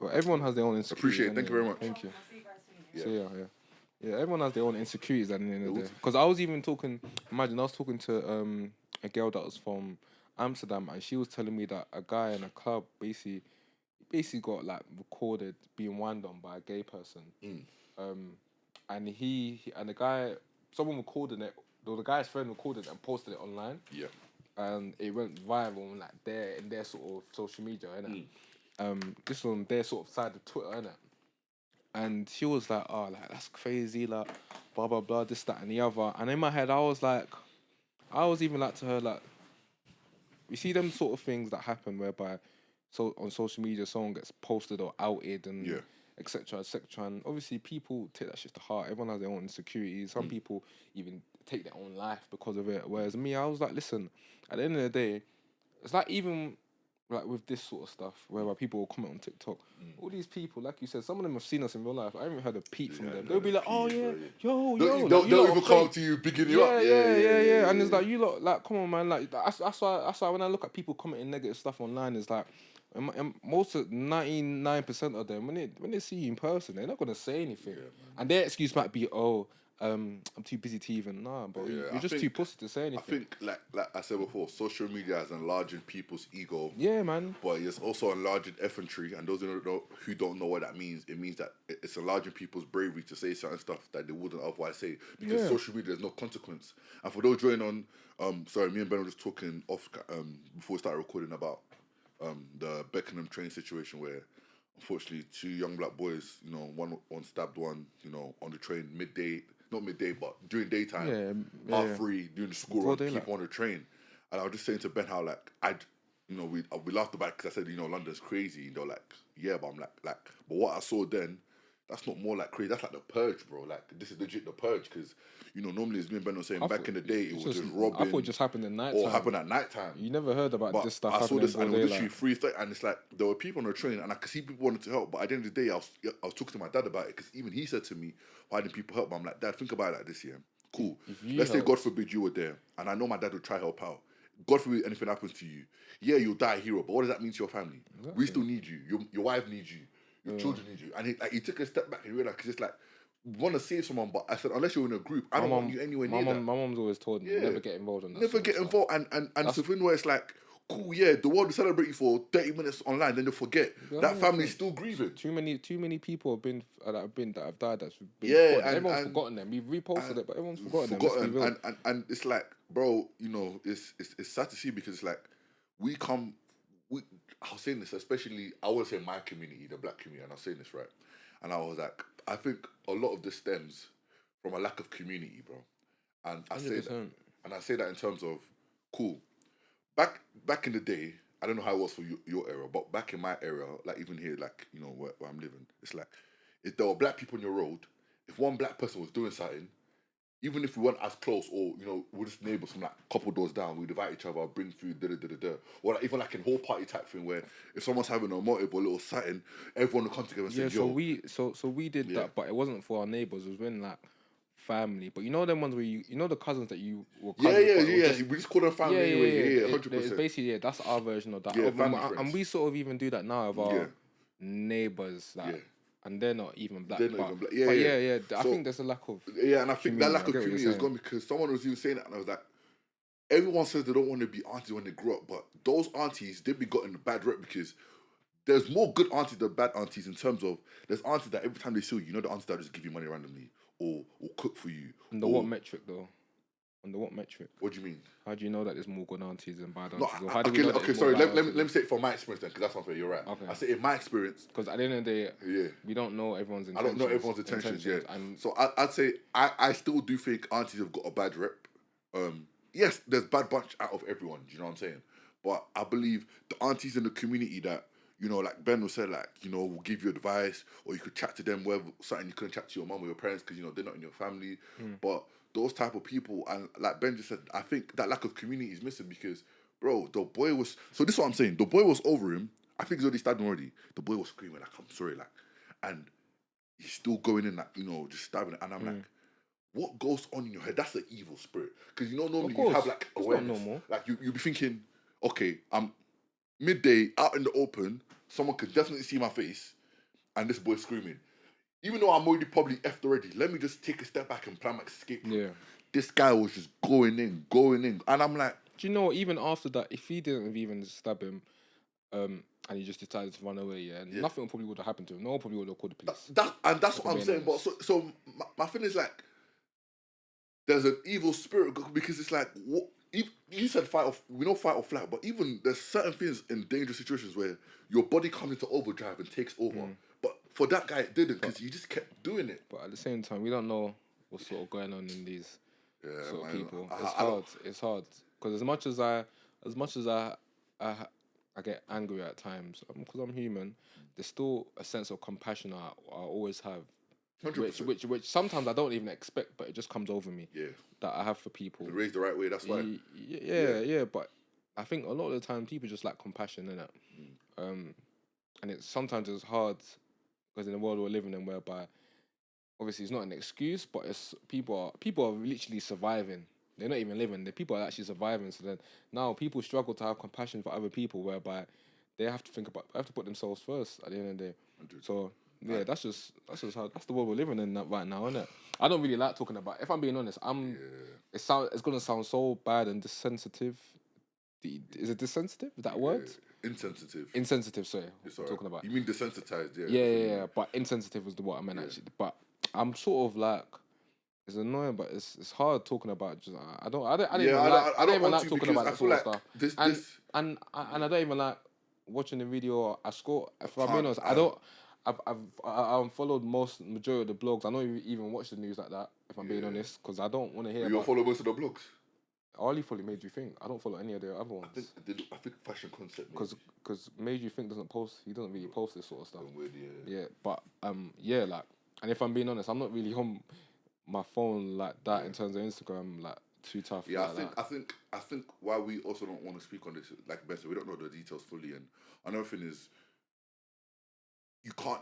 Well, everyone has their own insecurities. Appreciate it. Thank you very much. Thank you. Yeah. So yeah. Everyone has their own insecurities at the end of the day. Because I was even talking. Imagine I was talking to a girl that was from Amsterdam, and she was telling me that a guy in a club basically got like recorded being whined on by a gay person. And he and the guy, someone recorded it. The guy's friend recorded it and posted it online. Yeah. And it went viral like in their sort of social media, innit? This on their sort of side of Twitter, innit? And she was like, "Oh, like that's crazy, like blah blah blah, this that and the other." And in my head, I was even like to her, like, you see them sort of things that happen whereby, so on social media, someone gets posted or outed and etc. etc. And obviously, people take that shit to heart. Everyone has their own insecurities. Some people even take their own life because of it. Whereas me, I was like, listen, at the end of the day, it's like even like with this sort of stuff, whereby people will comment on TikTok. All these people, like you said, some of them have seen us in real life. I haven't heard a peep from them. They'll be like, "Oh yeah, yo, Don't even come up to you, bigging you up. Yeah. And it's like, you lot, like, come on, man. Like that's why when I look at people commenting negative stuff online, it's like, most of 99% of them, when they see you in person, they're not gonna say anything, and their excuse might be, "Oh, I'm too busy to even know," but you're just too pussy to say anything. I think, like I said before, social media has enlarged people's ego. Yeah, man. But it's also enlarging effrontery, and those who don't know what that means, it means that it's enlarging people's bravery to say certain stuff that they wouldn't otherwise say, because social media has no consequence. And for those joining on, sorry, me and Ben were just talking off before we started recording about the Beckenham train situation where, unfortunately, two young black boys, one stabbed one, on the train not midday, but during daytime, half free, doing the school run, keep on the train. And I was just saying to Ben how, like, we laughed about it because I said, London's crazy, but I'm like, but what I saw then, that's not more like crazy, that's like the purge, bro. Like, this is legit the purge, because, normally, as me and Ben were saying, back in the day, it was just robbing. I thought it just happened at night time. Or happened at night time. You never heard about this stuff. I saw this, and it was literally 3:30, and it's like, there were people on the train, and I could see people wanted to help, but at the end of the day, I was talking to my dad about it, because even he said to me, why didn't people help? But I'm like, Dad, think about it like this, yeah? Cool. Let's say, God forbid, you were there, and I know my dad would try to help out. God forbid anything happens to you. Yeah, you'll die a hero, but what does that mean to your family? Exactly. We still need you. Your wife needs you. Your children need you. And he took a step back and realized, because it's like, we want to save someone, but I said, unless you're in a group, I don't want you anywhere near that. My mom's always told me, never get involved in that. Never get involved. And it's a thing where it's like, cool, yeah, the world will celebrate you for 30 minutes online, then they'll forget. That family's still grieving. Too many people have been that have died, that's been forgotten. Everyone's forgotten them. We've reposted it, but everyone's forgotten them. And it's like, bro, it's sad to see, because it's like, I was saying this, especially, I would say my community, the black community, and I was saying this, right? And I was like, I think a lot of this stems from a lack of community, bro. And I say that in terms of, cool, back in the day, I don't know how it was for your era, but back in my era, like even here, like, where I'm living, it's like, if there were black people on your road, if one black person was doing something, even if we weren't as close, or, we're just neighbours from like a couple doors down, we'd invite each other, bring food, or like, even like in whole party type thing, where if someone's having a motive or a little something, everyone would come together and say, yo. So we did that, but it wasn't for our neighbours, it was when like family. But them ones where the cousins that you were cousins we just call them family anyway, 100%. It's basically, that's our version of that. And we sort of even do that now of our neighbours, and they're not even black. I think there's a lack of and I think that lack of community has gone, because someone was even saying that, and I was like, everyone says they don't want to be aunties when they grow up, but those aunties, they've been gotten a bad rep, because there's more good aunties than bad aunties, in terms of, there's aunties that every time they see you, the aunties that just give you money randomly, or cook for you. What metric though? Under what metric? What do you mean? How do you know that there's more good aunties than bad aunties? Let me say it from my experience then, because that's unfair. You're right. Okay. I say in my experience, because at the end of the day, we don't know everyone's intentions. I don't know everyone's intentions. So I'd say I still do think aunties have got a bad rep. Yes, there's bad bunch out of everyone. Do you know what I'm saying? But I believe the aunties in the community that, like Ben was saying, like, will give you advice, or you could chat to them, whether something you couldn't chat to your mum or your parents, because they're not in your family. But those type of people, and like Ben just said, I think that lack of community is missing, because, bro, the boy was, so this is what I'm saying, the boy was over him, I think he's already stabbed him already, the boy was screaming like, I'm sorry, like, and he's still going in, like, just stabbing it, and I'm like, what goes on in your head? That's the evil spirit, because normally you have like awareness, like you be thinking, okay, I'm midday out in the open, someone could definitely see my face, and this boy's screaming. Even though I'm already probably effed already, let me just take a step back and plan my escape. Yeah. This guy was just going in. And I'm like... Do you know, even after that, if he didn't even stab him, and he just decided to run away, nothing probably would have happened to him. No one probably would have called the police. That's what I'm saying. But so my thing is like, there's an evil spirit because it's like, what, you said we know fight or flight, but even there's certain things in dangerous situations where your body comes into overdrive and takes over. But for that guy, it didn't, because he just kept doing it. But at the same time, we don't know what's sort of going on in these sort of people. It's hard because as much as I get angry at times because I'm human. There's still a sense of compassion I always have. 100%. Which sometimes I don't even expect, but it just comes over me. Yeah. That I have for people. Raised the right way, that's why. Yeah. But I think a lot of the time people just lack compassion, innit? And sometimes it's hard because in the world we're living in, whereby obviously it's not an excuse, but it's people are literally surviving. They're not even living. The people are actually surviving. So then now people struggle to have compassion for other people, whereby they have to put themselves first at the end of the day. 100. So. Yeah, that's just how that's the world we're living in right now, isn't it? I don't really like talking about. If I'm being honest, it's gonna sound so bad and desensitive. Is it desensitive? Is that a word? Insensitive. Sorry, I'm talking about. You mean desensitized? Yeah. But insensitive was the what I meant actually. But I'm sort of like, it's annoying, but it's hard talking about. Just I don't even like talking about that sort of stuff. And I don't even like watching the video. If I'm being honest, I don't. I've followed majority of the blogs. I don't even watch the news like that, if I'm being honest, because I don't want to hear. You follow most of the blogs? I only follow Made You Think. I don't follow any of the other ones. I think Fashion Concept. Because Made You Think doesn't post. He doesn't really post this sort of stuff. Weird, yeah. But like, and if I'm being honest, I'm not really on my phone like that in terms of Instagram, like too tough. Yeah, I think why we also don't want to speak on this, like Ben said, we don't know the details fully, and another thing is,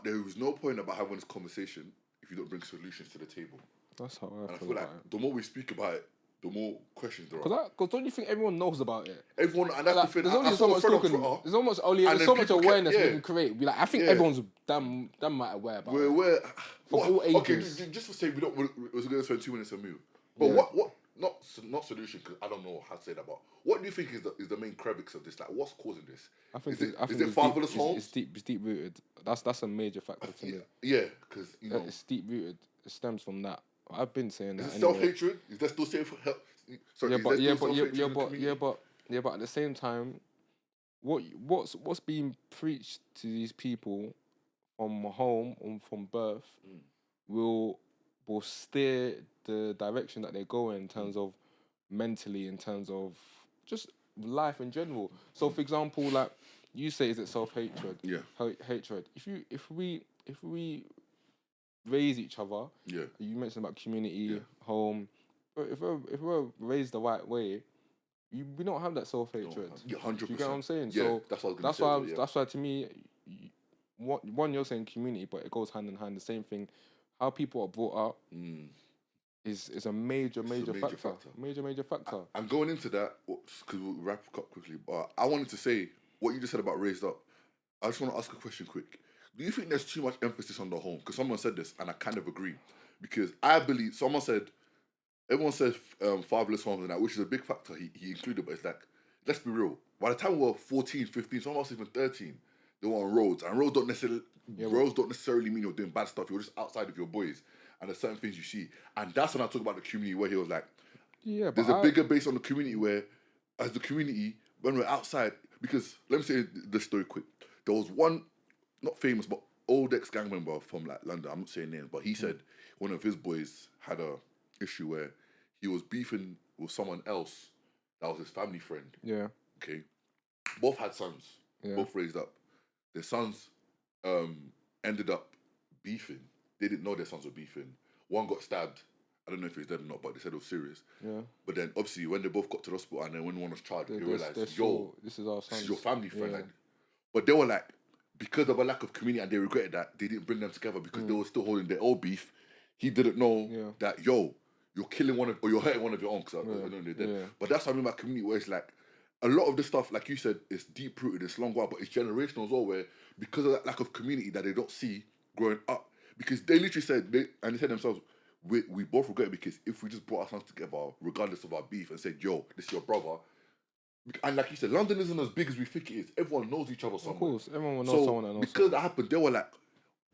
there is no point about having this conversation if you don't bring solutions to the table. That's how I feel like it. The more we speak about it, the more questions there are. Because don't you think everyone knows about it? Everyone, and that's like, the thing. There's only so much talking. There's so much awareness we can create. I think everyone's damn might aware about it. We're from all ages. Okay, just to say we're going to spend 2 minutes on mute. But what? Not solution, because I don't know how to say that. But what do you think is the main crevice of this? Like, what's causing this? I think is it fatherless homes? It's deep rooted. That's a major factor to me. Yeah, because it's deep rooted. It stems from that. I've been saying that. Is it self-hatred? Is that still safe? But at the same time, what's being preached to these people from home and from birth will steer the direction that they go in terms of mentally, in terms of just life in general. So, for example, like you say, is it self-hatred? Yeah. Hatred. If we raise each other. Yeah. You mentioned about community, home. If we're raised the right way, we don't have that self-hatred. 100%. You get what I'm saying? Yeah, so that's what I was going to say. That's why to me, one, you're saying community, but it goes hand in hand. The same thing. How people are brought up is a major factor. Major factor. I'm going into that because we'll wrap up quickly. But I wanted to say what you just said about raised up. I just want to ask a question quick. Do you think there's too much emphasis on the home? Because someone said this, and I kind of agree. Because I believe someone said, everyone says fatherless homes and that, which is a big factor he included. But it's like, let's be real. By the time we were 14, 15, some of us even 13, they were on roads, and roads don't necessarily mean you're doing bad stuff. You're just outside of your boys, and there's certain things you see. And that's when I talk about the community, where he was like, there's a bigger base on the community where, as the community, when we're outside, because let me say this story quick. There was one, not famous, but old ex-gang member from like London. I'm not saying names, but he said one of his boys had a issue where he was beefing with someone else that was his family friend. Yeah. Okay. Both had sons. Yeah. Both raised up. Their sons ended up beefing. They didn't know their sons were beefing. One got stabbed. I don't know if he's dead or not, but they said it was serious. Yeah. But then obviously when they both got to the hospital and then when one was charged, they realised, this is our son. This is your family friend. Yeah. Like, but they were like, because of a lack of community, and they regretted that, they didn't bring them together because they were still holding their old beef. He didn't know that, you're killing or you're hurting one of your own, because I know they're dead. Yeah. But that's what I mean by community, where it's like, a lot of the stuff, like you said, is deep-rooted, it's long while, but it's generational as well, where because of that lack of community that they don't see growing up, because they literally said they said themselves, we both regret it, because if we just brought our sons together, regardless of our beef, and said, yo, this is your brother. And like you said, London isn't as big as we think it is. Everyone knows each other somewhere. Of course, everyone will know someone that knows because someone. that happened, they were like,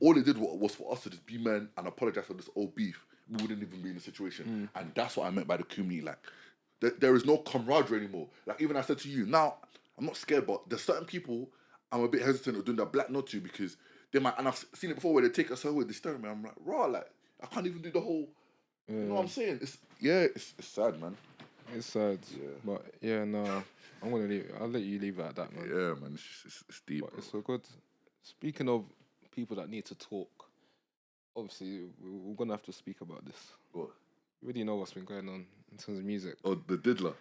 all they did was for us to just be men and apologize for this old beef. We wouldn't even be in the situation. And that's what I meant by the community. Like, there is no camaraderie anymore. Like, even I said to you, now, I'm not scared, but there's certain people I'm a bit hesitant of doing that black nod to, because they might, and I've seen it before where they take us away, they stare at me, I'm like, raw, like, I can't even do the whole, you know what I'm saying? It's sad, man. It's sad. Yeah. But yeah, no, I'm gonna leave it. I'll let you leave it at that, man. Yeah, man, it's deep. But it's so good. Speaking of people that need to talk, obviously we're gonna have to speak about this. What? You already know what's been going on in terms of music. Oh, the diddler.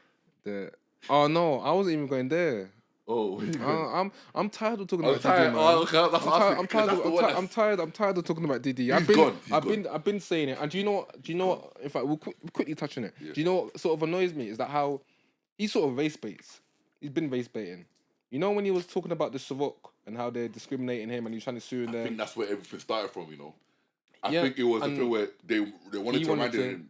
Oh no, I wasn't even going there. Oh, I'm tired of talking about Diddy, man. I'm tired of talking about Diddy. I've been saying it, and do you know what? In fact, we'll quickly touch on it. Yeah. Do you know what sort of annoys me is that how he sort of race baits. He's been race baiting. You know when he was talking about the Savok and how they're discriminating him and he's trying to sue them. I think that's where everything started from. You know, I think it was the thing where they wanted to remind him,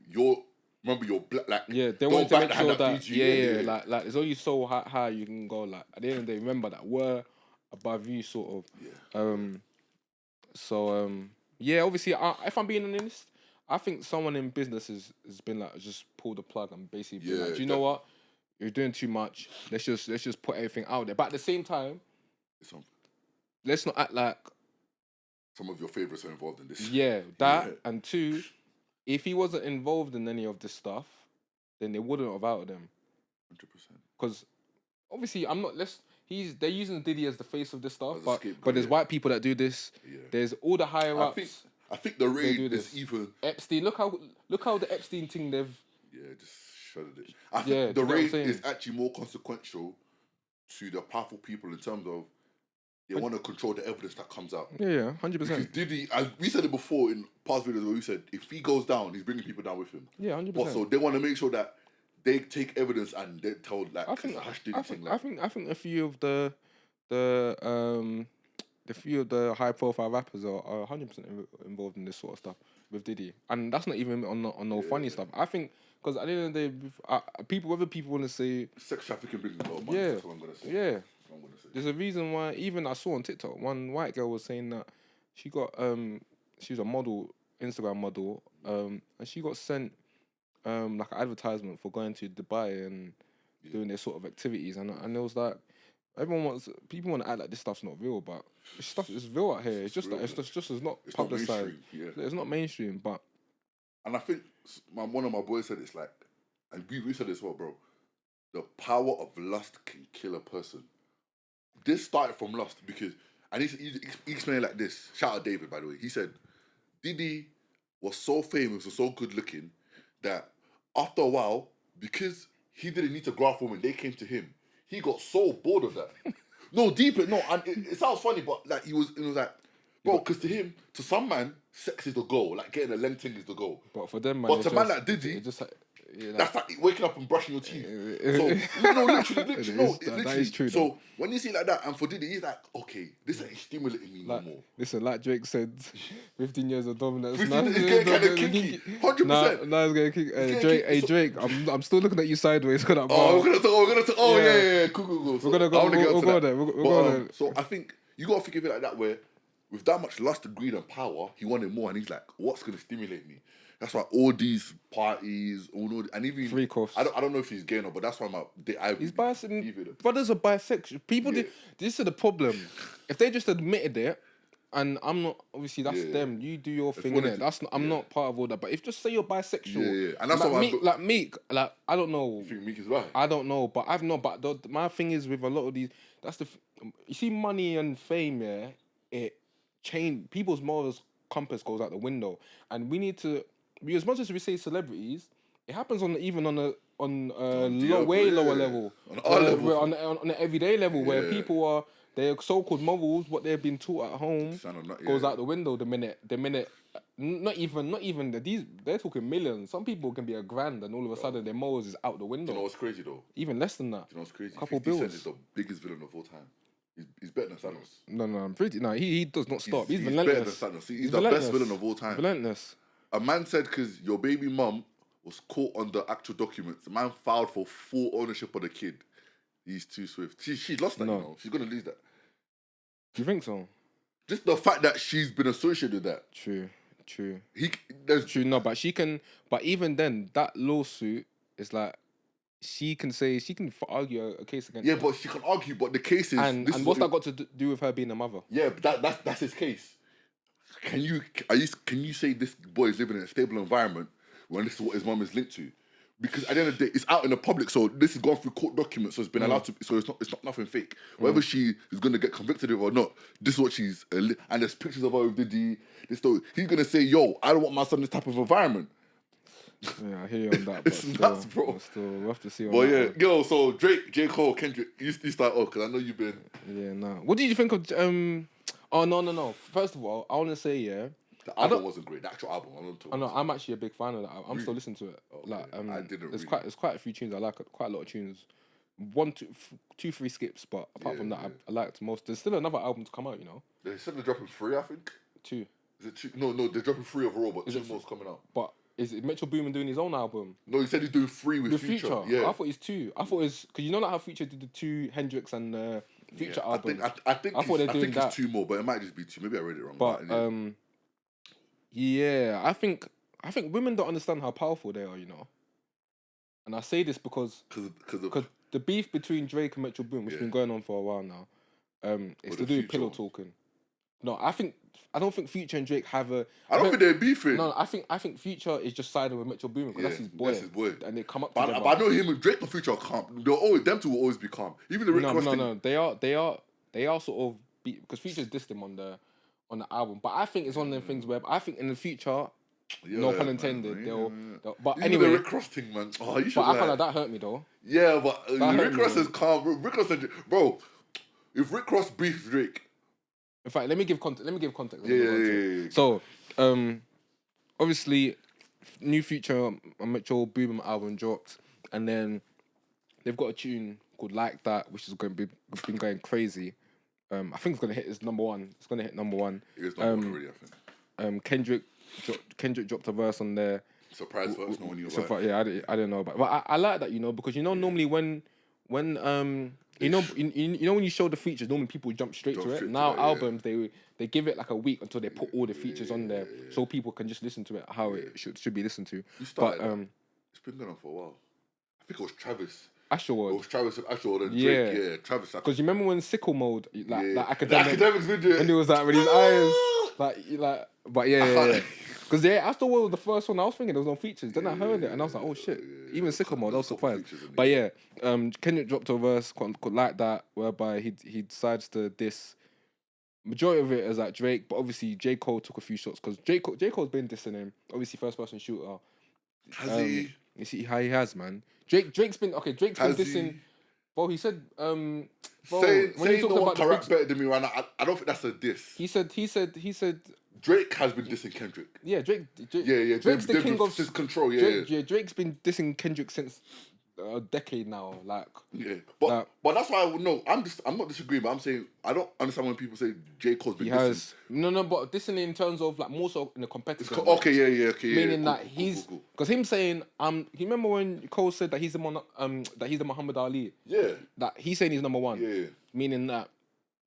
remember you're black, like, they want to make sure that like it's only so high you can go. Like at the end of the day, remember that we're above you, sort of. Obviously, if I'm being honest, I think someone in business has been like just pulled the plug and basically been like, do you know what? You're doing too much. Let's just put everything out there. But at the same time, let's not act like some of your favourites are involved in this. Yeah, and two. If he wasn't involved in any of this stuff, then they wouldn't have outed him. 100%. Because obviously, they're using Diddy as the face of this stuff, but there's white people that do this. Yeah. There's all the higher ups. I think the raid is even Epstein. Look how the Epstein thing they've just shredded it. I think the raid is actually more consequential to the powerful people in terms of they want to control the evidence that comes out. Yeah, 100%. Because Diddy, we said it before in past videos where we said if he goes down, he's bringing people down with him. Yeah, 100%. But so they want to make sure that they take evidence and they tell like I think a few of the few of the high profile rappers are 100% involved in this sort of stuff with Diddy, and that's not even on no funny stuff. I think because at the end of the day, whether people want to say sex trafficking brings a lot of money. That's what I'm gonna say. Yeah. There's a reason why, even I saw on TikTok, one white girl was saying that she got she was a model, Instagram model, and she got sent like an advertisement for going to Dubai and doing their sort of activities, and it was like people want to act like this stuff's not real, but this stuff is real out here. It's just not publicized. It's not mainstream, but and I think one of my boys said it's like, and we said this as well, bro. The power of lust can kill a person. This started from lust because, and he explained it like this. Shout out David, by the way. He said, Diddy was so famous and so good looking that after a while, because he didn't need to go out for women, they came to him. He got so bored of that. And it sounds funny, but like it was like, bro, because to him, to some man, sex is the goal. Like getting a length thing is the goal. But for them, man, but to man like Diddy, that's like waking up and brushing your teeth. Literally. That is true. So when you see like that, and for Diddy, he's like, okay, this ain't stimulating me no more. Listen, like Drake said, 15 years of dominance. It's getting kind of kinky. 100%. Nah, it's getting kinky. Drake, I'm still looking at you sideways. We're gonna talk. Oh yeah. Cool. So we're gonna go. We'll go there. We'll go there. So I think you gotta think of it like that, where with that much lust, greed, and power, he wanted more, and he's like, what's gonna stimulate me? That's why all these parties, and even free course. I don't know if he's gay or not, but that's why he's bisexual. Brothers are bisexual. People this is the problem. If they just admitted it, and I'm not, obviously that's them. You do your thing, innit? I'm not part of all that. But if just say you're bisexual, and that's like Meek, like I don't know. You think Meek is right? I don't know, but But my thing is with a lot of these, you see, money and fame. Yeah, it change people's morals compass goes out the window, and we need to. As much as we say celebrities, it happens on way lower level, on an everyday level where people are their so-called morals, what they've been taught at home, goes out the window the minute. Not even they're talking millions. Some people can be $1,000 and all of a sudden their morals is out the window. Do you know what's crazy though? Even less than that. Do you know what's crazy? Couple 50 Cent bills. is the biggest villain of all time. He's better than Thanos. No, I'm pretty. No, he does not stop. He's better relentless. than Thanos. He's the best villain of all time. Relentless. A man said because your baby mum was caught on the actual documents. The man filed for full ownership of the kid. He's too swift. She's lost that, you know. She's gonna lose that. Do you think so? Just the fact that she's been associated with that. True. There's true. No, but she can. But even then, that lawsuit is like she can argue a case against. Yeah, but she can argue. But the case is, and what's that got to do with her being a mother? Yeah, but that's his case. Can you say this boy is living in a stable environment when this is what his mum is linked to? Because at the end of the day, it's out in the public, so this has gone through court documents, so it's been allowed to. So it's not nothing fake. Whether she is going to get convicted of it or not, this is what she's. And there's pictures of her with Diddy. He's going to say, "Yo, I don't want my son in this type of environment." Yeah, I hear you on that. It's nuts, bro. Still, we'll have to see. But yeah, yo, so Drake, J. Cole, Kendrick, you start off because I know you've been. Yeah, nah. What did you think of? Oh no. First of all, I want to say the album wasn't great. The actual album, I'm actually a big fan of that. I'm still listening to it. Okay. Like, I didn't. There's quite a few tunes I like. Quite a lot of tunes. 2, 3 skips, but apart from that, I liked most. There's still another album to come out. You know. They said they're dropping 3, I think. 2. Is it 2? No, they're dropping 3 overall, but 2 more's coming out. But is it Metro Boomin doing his own album? No, he said he's doing 3 with Future. Yeah, I thought it's 2. I thought it's because you know like how Future did the 2 Hendrix and Future albums. I think it's 2 more, but it might just be 2. Maybe I read it wrong. But yeah, I think women don't understand how powerful they are, you know. And I say this because the beef between Drake and Metro Boomin, which has been going on for a while now, it's to do with pillow talking. No, I don't think Future and Drake have a. I don't think they're beefing. No, I think Future is just siding with Metro Boomin because that's his boy. And they come up together. But I know him and Drake and Future are calm. Them two will always be calm. Even the Rick Ross thing. No. They are sort of because Future's dissed him on the album. But I think it's one of them things where I think in the future, no pun intended, they'll. But anyway, the Rick Ross thing, man. Oh, you should. But I feel like that hurt me though. Yeah, but Rick Ross is calm. Rick Ross, bro. If Rick Ross beefs Drake. In fact, let me give context. Yeah. So, obviously, new Future Metro Boomin album dropped, and then they've got a tune called "Like That," which is been going crazy. I think it's gonna hit number 1. It's gonna hit number 1. It is number 1 already, I think. Kendrick dropped a verse on there. Surprise verse, no one knew about. Yeah, I didn't know about. But I like that, you know, because you know normally when you know when you show the features, normally people jump straight to it. Now albums they give it like a week until they put all the features on there, so people can just listen to it how it should be listened to. It's been going on for a while. I think it was Travis. Asherwood. It was Travis and Drake. Yeah, Travis. Because you remember when Sickle Mode, like academics video, and it was like with his eyes, like, but yeah. Because Asherwood was the first one I was thinking there was no features. Then I heard it and I was like, oh shit. Even Sickle Mode, I was surprised. But yeah, Kendrick dropped a verse called Like That, whereby he decides to diss. Majority of it is like Drake, but obviously J. Cole took a few shots because J. Cole's been dissing him. Obviously, first person shooter. Has he? You see how he has, man. Drake's been dissing. Well, he said, saying no one can rap better than me right now. I don't think that's a diss. He said. Drake has been dissing Kendrick. Yeah, Drake. Yeah. Drake's the king of his control. Yeah, Drake's been dissing Kendrick since a decade now. Like, yeah, but that's why I'm not disagreeing, but I'm saying I don't understand when people say J. Cole's been dissing. No, but dissing in terms of like more so in a competitive. Okay, yeah. Meaning that he's because him saying you remember when Cole said that he's the Muhammad Ali. Yeah. That he's saying he's number 1. Yeah. Meaning that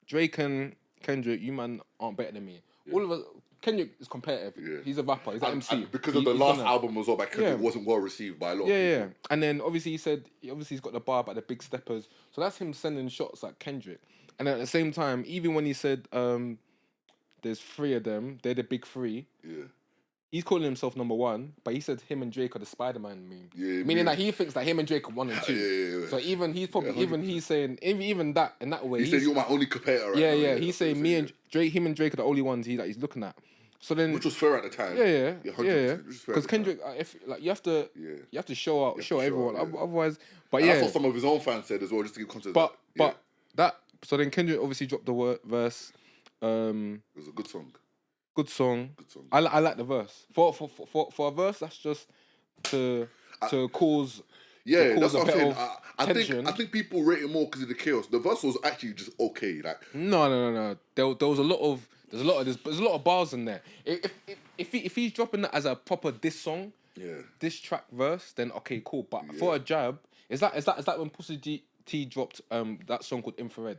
Drake and Kendrick, you man aren't better than me. Yeah. All of us. Kendrick is competitive. Yeah. He's a rapper. He's an MC. And because of the last album was all by Kendrick, wasn't well received by a lot of people. Yeah. And then obviously he's got the bar about the big steppers. So that's him sending shots at Kendrick. And at the same time, even when he said there's 3 of them, they're the big 3. Yeah. He's calling himself number 1, but he said him and Drake are the Spider-Man meme. Yeah, meaning that he thinks that him and Drake are 1 and 2. Yeah. So he's saying even that in that way. He said you're my only competitor. Right yeah. He's saying him and Drake are the only ones he's looking at. So then, which was fair at the time. Yeah. Because Kendrick, if like you have to show everyone. Otherwise, but yeah. That's what some of his own fans said as well, just to give context. But that. So then Kendrick obviously dropped the verse. It was a good song. Good song. I like the verse. For a verse that's just to cause Yeah, cause that's a what I'm bit saying. of I tension. think people rate it more because of the chaos. The verse was actually just okay. Like, No. There was a lot of there's a lot of bars in there. If he's dropping that as a proper diss song, yeah, diss track verse, then okay, cool. But yeah. for a jab, is that when Pussy T dropped that song called Infrared?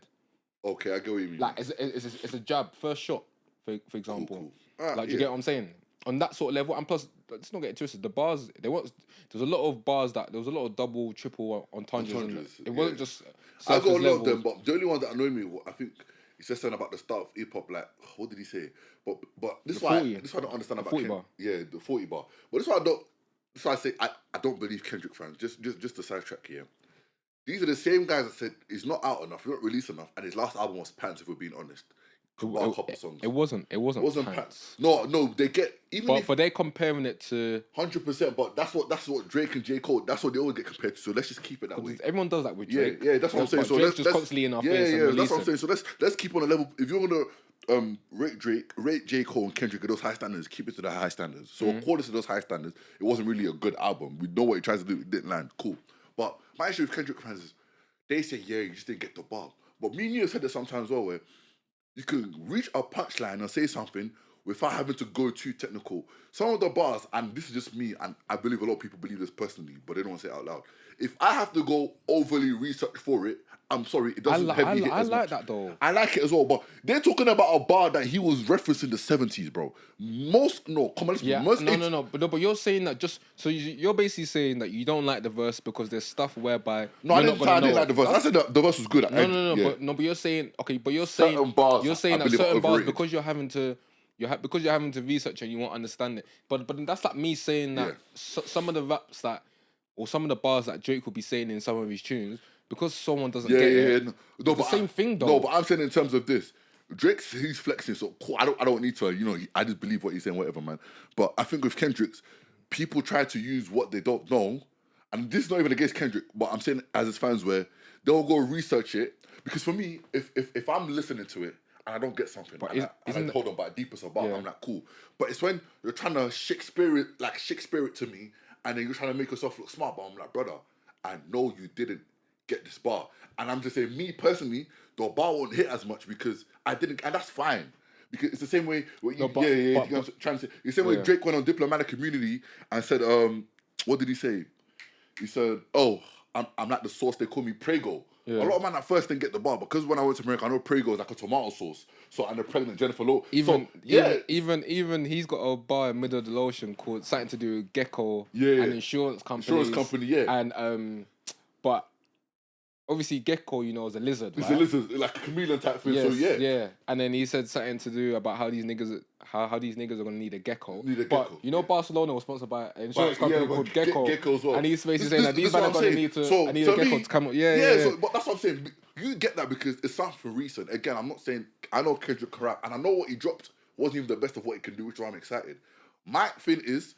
Okay, I get what you mean. Like it's a jab first shot, for example. Cool. Ah, Like, do you yeah. get what I'm saying? On that sort of level, and plus, let's not get twisted. The bars there's a lot of bars there was a lot of double, triple entendres. Entendres, It wasn't yeah. just I got a surface lot of level. them, but the only one that annoyed me, I think, he said something about the start of hip hop. Like, what did he say? But this The is why 40. this is why I don't understand about 40 bar. Yeah, the 40 bar. But this is why I don't. This is why I say I don't believe Kendrick fans. Just to sidetrack here. These are the same guys that said he's not out enough, he's not released enough, and his last album was pants. If we're being honest, about a couple songs. It wasn't pants. No, they get even But they're comparing it to 100%. But that's what Drake and J Cole. That's what they all get compared to. So let's just keep it that way. everyone does that with Drake. Yeah, that's what I'm saying. But So Drake's let's just constantly in our face and that's what I'm releasing. saying. So let's keep on a level. If you're gonna rate J Cole and Kendrick at those high standards, keep it to the high standards. So according to those high standards, it wasn't really a good album. We know what he tries to do. It didn't land. Cool. But my issue with Kendrick fans is they say, yeah, you just didn't get the bar. But me and you have said this sometimes as well, where you can reach a punchline and say something without having to go too technical. Some of the bars, and this is just me, and I believe a lot of people believe this personally, but they don't want to say it out loud. If I have to go overly research for it, I'm sorry, it doesn't heavily hit I as like much. that though. I like it as well, but they're talking about a bar that he was referencing the 70s, bro. But you're saying that just so you're basically saying that you don't like the verse because there's stuff whereby No, I you're didn't, not I gonna didn't know. like the verse. I said that the verse was good. No, but you're saying Certain bars, you're saying I that believe, are certain bars overrated. because you're having to research and you won't understand it. But that's like me saying that Yeah. some of the raps that or some of the bars that Drake will be saying in some of his tunes because someone doesn't Yeah. get it. No, It's the same thing though. No, but I'm saying in terms of this, he's flexing. So cool. I don't need to. I just believe what he's saying, whatever, man. But I think with Kendrick's, people try to use what they don't know, and this is not even against Kendrick, but I'm saying as his fans, where they'll go research it. Because for me, if I'm listening to it and I don't get something, But and I hold on, but deepest about, Yeah. I'm like, cool. But it's when you're trying to Shakespeare it to me, and then you're trying to make yourself look smart. But I'm like, brother, I know you didn't get this bar, and I'm just saying, me personally, the bar won't hit as much because I didn't, and that's fine. Because it's the same way. I'm trying to say. It's the same way Yeah. Drake went on Diplomatic Immunity and said, what did he say? He said, "Oh, I'm like the sauce they call me Prego." Yeah. A lot of men at first didn't get the bar because when I went to America, I know Prego is like a tomato sauce. So and the pregnant Jennifer Lopez. Even he's got a bar in middle of the ocean called something to do with Gecko, Yeah. an insurance company. Yeah. And but obviously Gecko, is a lizard. It's right? a lizard, like a chameleon type thing. Yes, So yeah. yeah. And then he said something to do about how these niggas are gonna need a gecko. Barcelona was sponsored by an insurance company called Gecko. Gecko as well. And he's basically saying that these men are gonna need a gecko to come up. So, but that's what I'm saying. You get that because it's something recent. Again, I'm not saying I know Kendrick can rap, and I know what he dropped wasn't even the best of what he can do, which is why I'm excited. My thing is,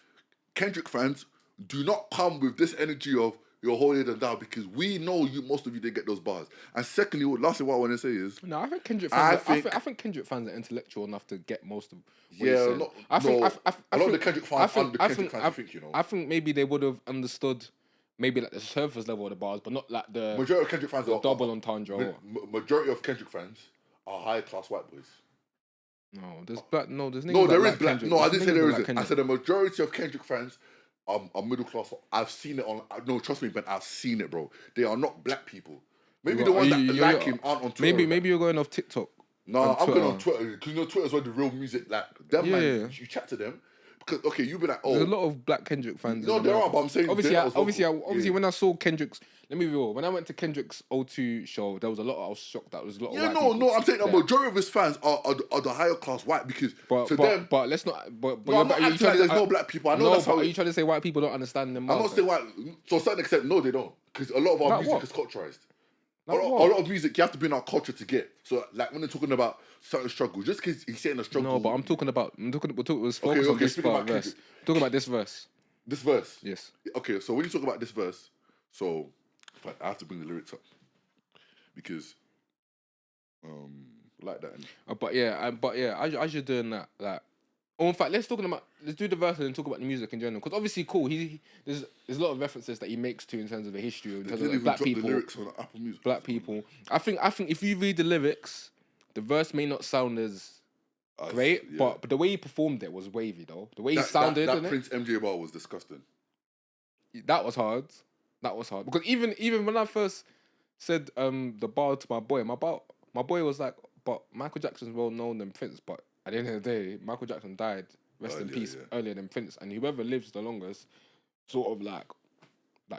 Kendrick fans do not come with this energy of you're holding them down because we know most of you didn't get those bars. And secondly, lastly, what I want to say is, no, I think Kendrick fans. I think Kendrick fans are intellectual enough to get most of. I think a lot of the Kendrick fans are the Kendrick fans. I think maybe they would have understood. Maybe like the surface level of the bars, but not like the majority of Kendrick fans are double entendre. Majority of Kendrick fans are high class white boys. There's black. No, there's niggas. No, there is like black. Kendrick. No, I didn't say there isn't. Kendrick. I said the majority of Kendrick fans are middle class. I've seen it on. No, trust me, Ben. I've seen it, bro. They are not black people. Maybe the ones that like him aren't on Twitter. Maybe you're going off TikTok. No, I'm going on Twitter because Twitter's where the real music. Like them, man. You chat to them. Because you be like, oh, there's a lot of black Kendrick fans. No, there are, but I'm saying obviously, when I saw Kendrick's, let me be real. When I went to Kendrick's O2 show, there was a lot. I was shocked. That was a lot. Yeah, of white people I'm saying the there. majority of his fans are the higher class white because them. But let's not. But I'm not acting like there's no black people. I know that's how. Are you trying to say white people don't understand them? I'm not saying white. To a certain extent, no, they don't. Because a lot of our music is culturalized. A lot of music you have to be in our culture to get. So like when they're talking about certain struggles, just because he's saying a struggle. No, but we're talking. Let's focus on this verse. Talking about this verse. This verse. Yes. Okay, so when you talk about this verse, so I have to bring the lyrics up because, like that. But yeah, as you're doing that, like Oh, in fact, let's do the verse and then talk about the music in general. Because obviously, cool. There's a lot of references that he makes to in terms of the history, in They terms didn't of even black drop people, the lyrics on Apple Music. black people. I think if you read the lyrics, the verse may not sound as great, Yeah. but the way he performed it was wavy though. The way he That sounded, that innit? Prince MJ bar was disgusting. That was hard. That was hard because even when I first said the bar to my boy was like, but Michael Jackson's well known than Prince, but at the end of the day, Michael Jackson died, rest in peace, earlier than Prince, and whoever lives the longest, sort of like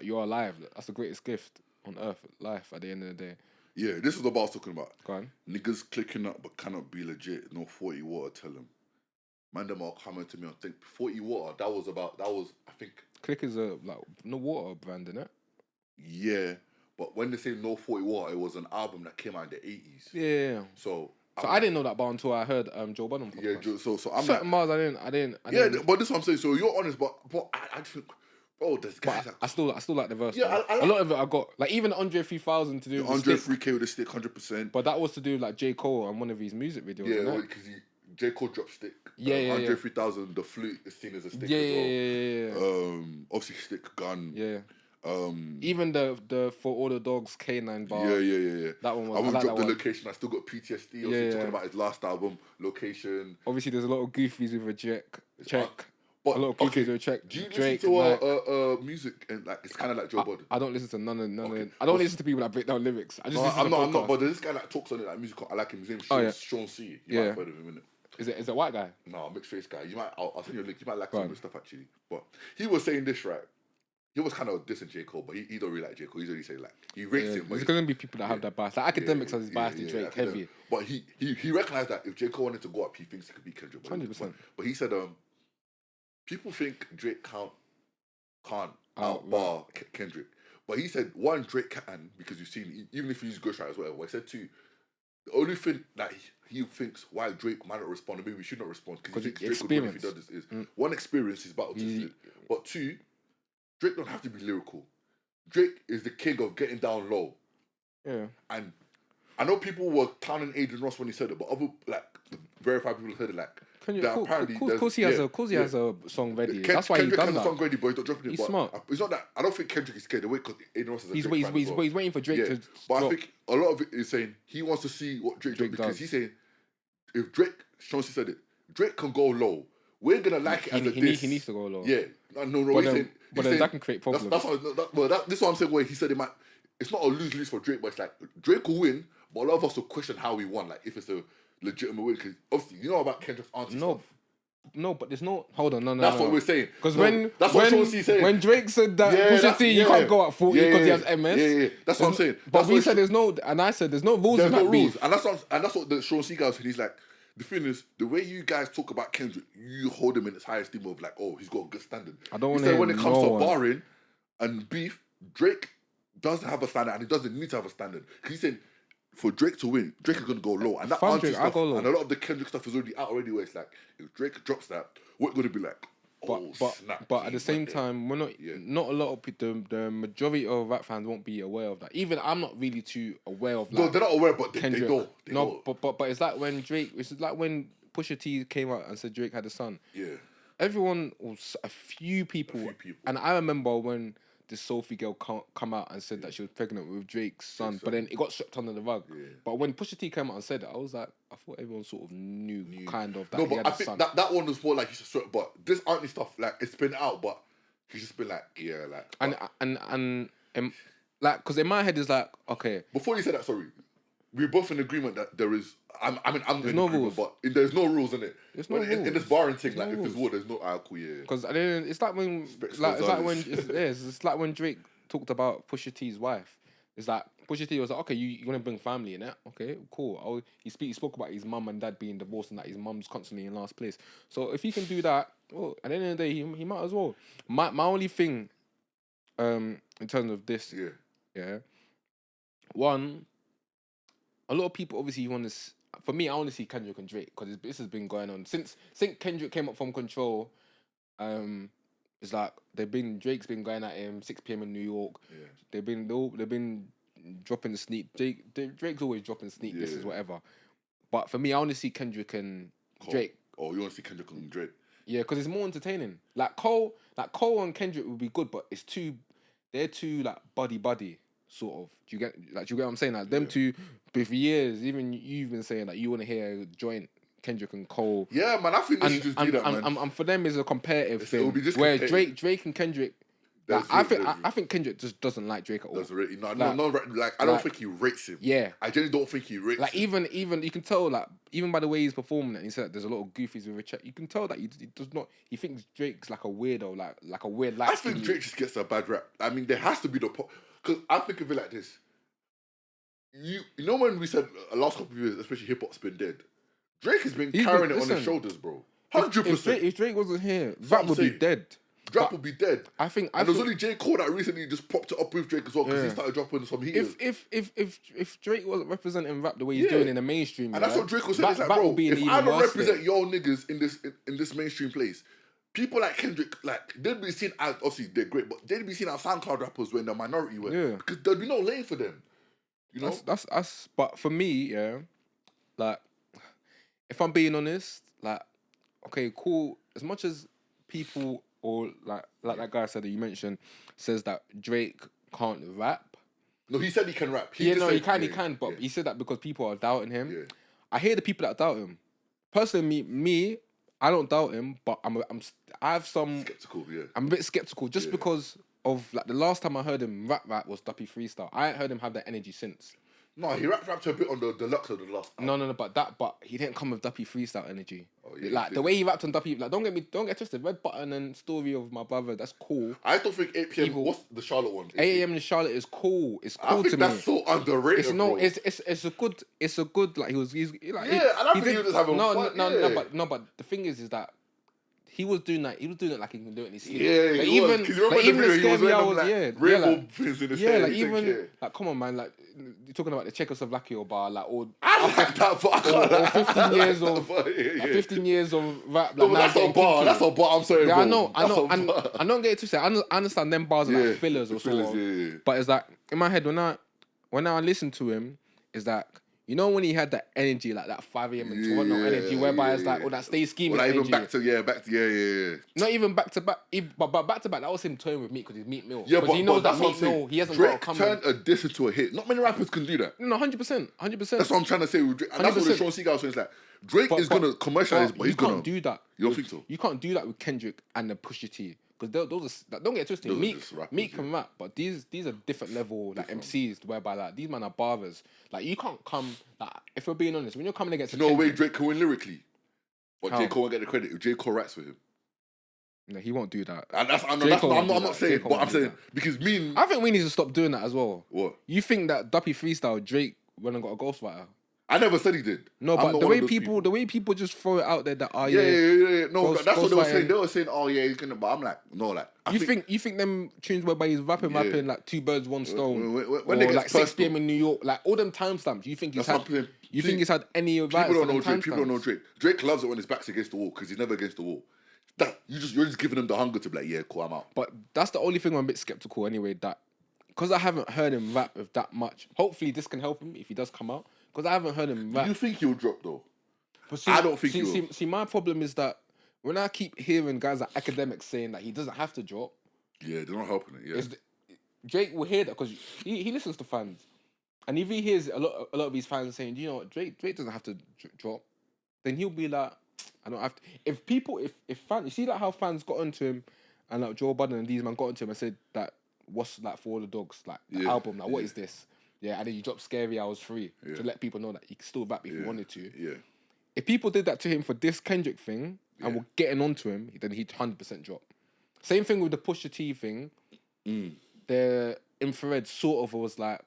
you're alive. That's the greatest gift on earth, life. At the end of the day. Yeah, this is the bar I was talking about. Go on. Niggas clicking up but cannot be legit. No 40 water, tell them. Man, them are coming to me and think 40 water. That was I think. Click is a no water brand, innit? Yeah, but when they say no 40 water, it was an album that came out in the 80s. Yeah. So I didn't know that bar until I heard Joe Budden podcast. Yeah, so I'm certain bars I didn't. Yeah, but this is what I'm saying. So you're honest, but I just think, bro, there's guys. I still like the verse. Yeah, a lot of it I got. Like even Andre 3000 to do with Andre the stick, 3K with the stick, 100%. but that was to do like J Cole on one of his music videos. Yeah, because J Cole dropped stick. Andre 3000, the flute is seen as a stick as well. Yeah. Obviously stick gun. Yeah. Even the For All the Dogs K9 bar. Yeah. That one was. I won't drop the one. location. I still got PTSD. Also talking about his last album, location. Obviously, there's a lot of goofies with a check. But a lot of goofies with a check. Do you Drake, listen to music and like it's kind of like Joe Budden? I don't listen to none of. I don't listen to people that break down lyrics. I just listen to I'm not. But there's this guy that talks on it like music. I like him. His name's Sean C. You might have heard of him, innit? Is it a white guy? No, mixed race guy. I'll send you a link. You might like some of his stuff actually. But he was saying this, right? He was kind of dissing J. Cole, but he don't really like J. Cole. He's only saying like he rates him. But there's gonna be people that have that bias. Like academics has his bias to Drake heavy. But he recognized that if J. Cole wanted to go up, he thinks he could beat Kendrick. 100%. But he said people think Drake can't outbar Kendrick. But he said one, Drake can, because you've seen even if you use ghostwriters or whatever. He said two, the only thing that he thinks why Drake might not respond, or maybe we should not respond because he thinks Drake would win if he does this is one, experience his battle tested, but two, Drake don't have to be lyrical. Drake is the king of getting down low. Yeah. And I know people were clowning Adrian Ross when he said it, but other verified people said it of course he has a song ready. That's why Kendrick he's done has that. a song ready, but he's not dropping it. He's smart. It's not that. I don't think Kendrick is scared. The way because Adrian Ross is a he's Drake fan as well. he's waiting for Drake to. But drop. I think a lot of it is saying he wants to see what Drake does because he's saying if Drake, Sean C said it, Drake can go low. We're gonna like it as a diss. He needs to go low. Yeah, no. But then that can create problems. This is what I'm saying. Where he said it might. It's not a lose for Drake, but it's like Drake will win, but a lot of us will question how he won. Like if it's a legitimate win, because obviously you know about Kendrick's auntie stuff. No, but there's no. Hold on, no. That's what we're saying. Because that's what Sean C saying. When Drake said that Pusha T, you can't go at 40 because he has MS. Yeah. That's what I'm saying. But we said there's no, and I said there's no rules. There's no rules, and that's what the Sean C guy said. He's like, the thing is, the way you guys talk about Kendrick, you hold him in his highest esteem of like, oh, he's got a good standard. I don't want to. When it comes to barring and beef, Drake doesn't have a standard, and he doesn't need to have a standard. He said, for Drake to win, Drake is gonna go low, and that auntie stuff, and a lot of the Kendrick stuff is already out already. Where it's like, if Drake drops that, we're gonna be like, snap. But at the same time, we're not a lot of people. The majority of rap fans won't be aware of that. Even I'm not really too aware of. No, they're not aware, but they know. But it's like when Drake. It's like when Pusha T came out and said Drake had a son. Yeah. Everyone, a few people, and I remember when this Sophie girl come out and said that she was pregnant with Drake's son, but then it got swept under the rug. Yeah. But when Pusha T came out and said it, I was like, I thought everyone sort of knew kind of that. No, but I think that one was more like he's swept. But this auntie stuff, like it's been out, but he's just been like, yeah, like. And like, because in my head is like, okay. Before you said that, sorry, we're both in agreement that there is. I'm there's no rules, but there's no rules in it. There's no rules in this barring thing. Like, if there's war, the's no cool. Yeah. Because it's like when, it's like when Drake talked about Pusha T's wife. It's like Pusha T was like, okay, you want to bring family in it? Okay, cool. He spoke about his mum and dad being divorced and that his mum's constantly in last place. So if he can do that, well, at the end of the day, he might as well. My only thing, in terms of this, one, a lot of people obviously want to. For me, I want to see Kendrick and Drake because this has been going on since Kendrick came up from Control. It's like Drake's been going at him 6 p.m. in New York. Yeah. They've been dropping the sneak. Drake's always dropping sneak disses, whatever. But for me, I want to see Kendrick and Drake Oh, you want to see Kendrick and Drake? Yeah, because it's more entertaining. Like Cole and Kendrick would be good, but they're too like buddy sort of. Do you get what I'm saying? Like them two, but for years, even you've been saying that you want to hear a joint Kendrick and Cole. Yeah, man, I think they should just do that, man. And for them, it's a competitive thing. It'll be just where competitive. Drake and Kendrick. Like, I think Kendrick just doesn't like Drake at all. I don't think he rates him. Yeah, I genuinely don't think he rates him. Like even you can tell, like even by the way he's performing, and he said there's a lot of goofies with Richard. You can tell that he does not. He thinks Drake's like a weirdo, like a weird. I think Drake just gets a bad rap. I mean, there has to be because I think of it like this. You know when we said the last couple of years, especially hip hop's been dead. Drake has been carrying it on his shoulders, bro. 100%. If Drake wasn't here, rap would be dead. Rap would be dead. And there's only J. Cole that recently just propped it up with Drake as well because he started dropping some heaters. If Drake wasn't representing rap the way he's doing in the mainstream, and that's what Drake was saying. It's like, bro, if I don't represent your niggas in this mainstream place, people like Kendrick, like they'd be seen as obviously they're great, but they'd be seen as SoundCloud rappers when the minority were because there'd be no lane for them. You know, that's us. But for me, like if I'm being honest, like okay, cool. As much as people or like that guy said that you mentioned says that Drake can't rap. No, he said he can rap. He can, but he said that because people are doubting him. Yeah. I hear the people that doubt him. Personally, me, I don't doubt him, but I have some skeptical. Yeah, I'm a bit skeptical just because of like the last time I heard him rap was Duppy Freestyle. I ain't heard him have that energy since. No, he rapped a bit on the deluxe of the last album. No, but he didn't come with Duppy Freestyle energy. Oh, yeah, like the way he rapped on Duppy, like don't get twisted. Red Button and Story of My Brother, that's cool. I don't think 8 PM. What's the Charlotte one? 8 AM in Charlotte is cool. It's cool to me. That's so underrated. It's a good like he's like and I think he was just having fun. No, but the thing is that. He was doing that. He was doing it like he can do it in his sleep. Yeah, like he was. Even the scary hours, rainbow things in his hair. Like come on, man. Like you're talking about the Czechoslovakia bar, like or I like that, but or 15 years of 15 years of rap. Like, that's a bar. That's a bar. I'm sorry. Yeah, I know. I don't get it to say. I understand them bars are like fillers or so. But it's like in my head when I listen to him, it's like. You know when he had that energy, like that 5 AM in Toronto energy, whereby it's like, or that stay scheming energy. Even back to Not even back to back, but back to back, that was him toying with Meek because he's Meek Mill. Yeah, but he knows that's that Meek Mill, he hasn't got to come. Drake turned a diss into a hit. Not many rappers can do that. No, 100%. That's what I'm trying to say with Drake. And that's what the Sean Seagal was saying. It's like, Drake is going to commercialize, but he's going to... You can't do that. You don't think so? You can't do that with Kendrick and the Pusha T. Because those are, don't get twisted. Meek can rap, but these are different level like MCs whereby like these men are barbers. Like you can't come like if we're being honest, when you're coming against no way Drake can win lyrically. But J. Cole won't get the credit. J. Cole raps for him. No, he won't do that. And I'm not saying, but I'm saying because I think we need to stop doing that as well. What? You think that Duppy Freestyle Drake went and got a ghostwriter? I never said he did. No, but the way people just throw it out there that yeah. No, that's what they were saying. They were saying, oh yeah, he's gonna. But I'm like, no, like. You think them tunes whereby he's rapping like 2 birds 1 stone, when they get like 6 PM in New York, like all them timestamps. You think he's had any of that? People don't know Drake. People don't know Drake. Drake loves it when his back's against the wall because he's never against the wall. That you're just giving him the hunger to be like, yeah, cool, I'm out. But that's the only thing I'm a bit skeptical anyway. That because I haven't heard him rap with that much. Hopefully this can help him if he does come out. Because I haven't heard him rap. Do you think he'll drop though? I don't think he'll. See, my problem is that when I keep hearing guys like academics saying that he doesn't have to drop. Yeah, they're not helping it. Yeah, Drake will hear that because he listens to fans, and if he hears a lot of these fans saying, you know what, Drake doesn't have to drop, then he'll be like, I don't have to. If fans, you see like how fans got onto him, and like Joe Budden and these men got onto him and said that what's like For All the Dogs, like the album, like what is this? Yeah, and then you drop Scary Hours free to let people know that he can still rap if he wanted to. Yeah. If people did that to him for this Kendrick thing and were getting onto him, then he'd 100% drop. Same thing with the Pusha T thing. The infrared sort of was like,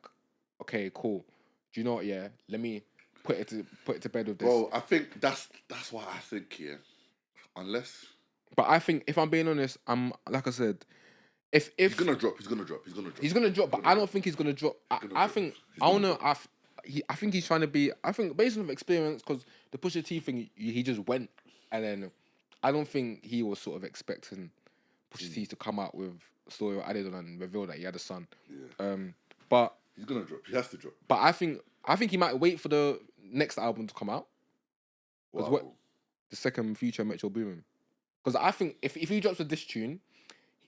okay, cool. Do you know what? Yeah, let me put it to bed with this. Bro, I think that's why I think unless. But I think if I'm being honest, I'm like I said. If he's gonna drop, but I don't think he's gonna drop. I think he's trying to be. I think based on experience, because the Pusha T thing, he just went, and then I don't think he was sort of expecting Pusha T to come out with a story added on and reveal that he had a son. Yeah. But he's gonna drop. He has to drop. But I think he might wait for the next album to come out. the second Future Metro Boomin. Because I think if he drops a diss tune,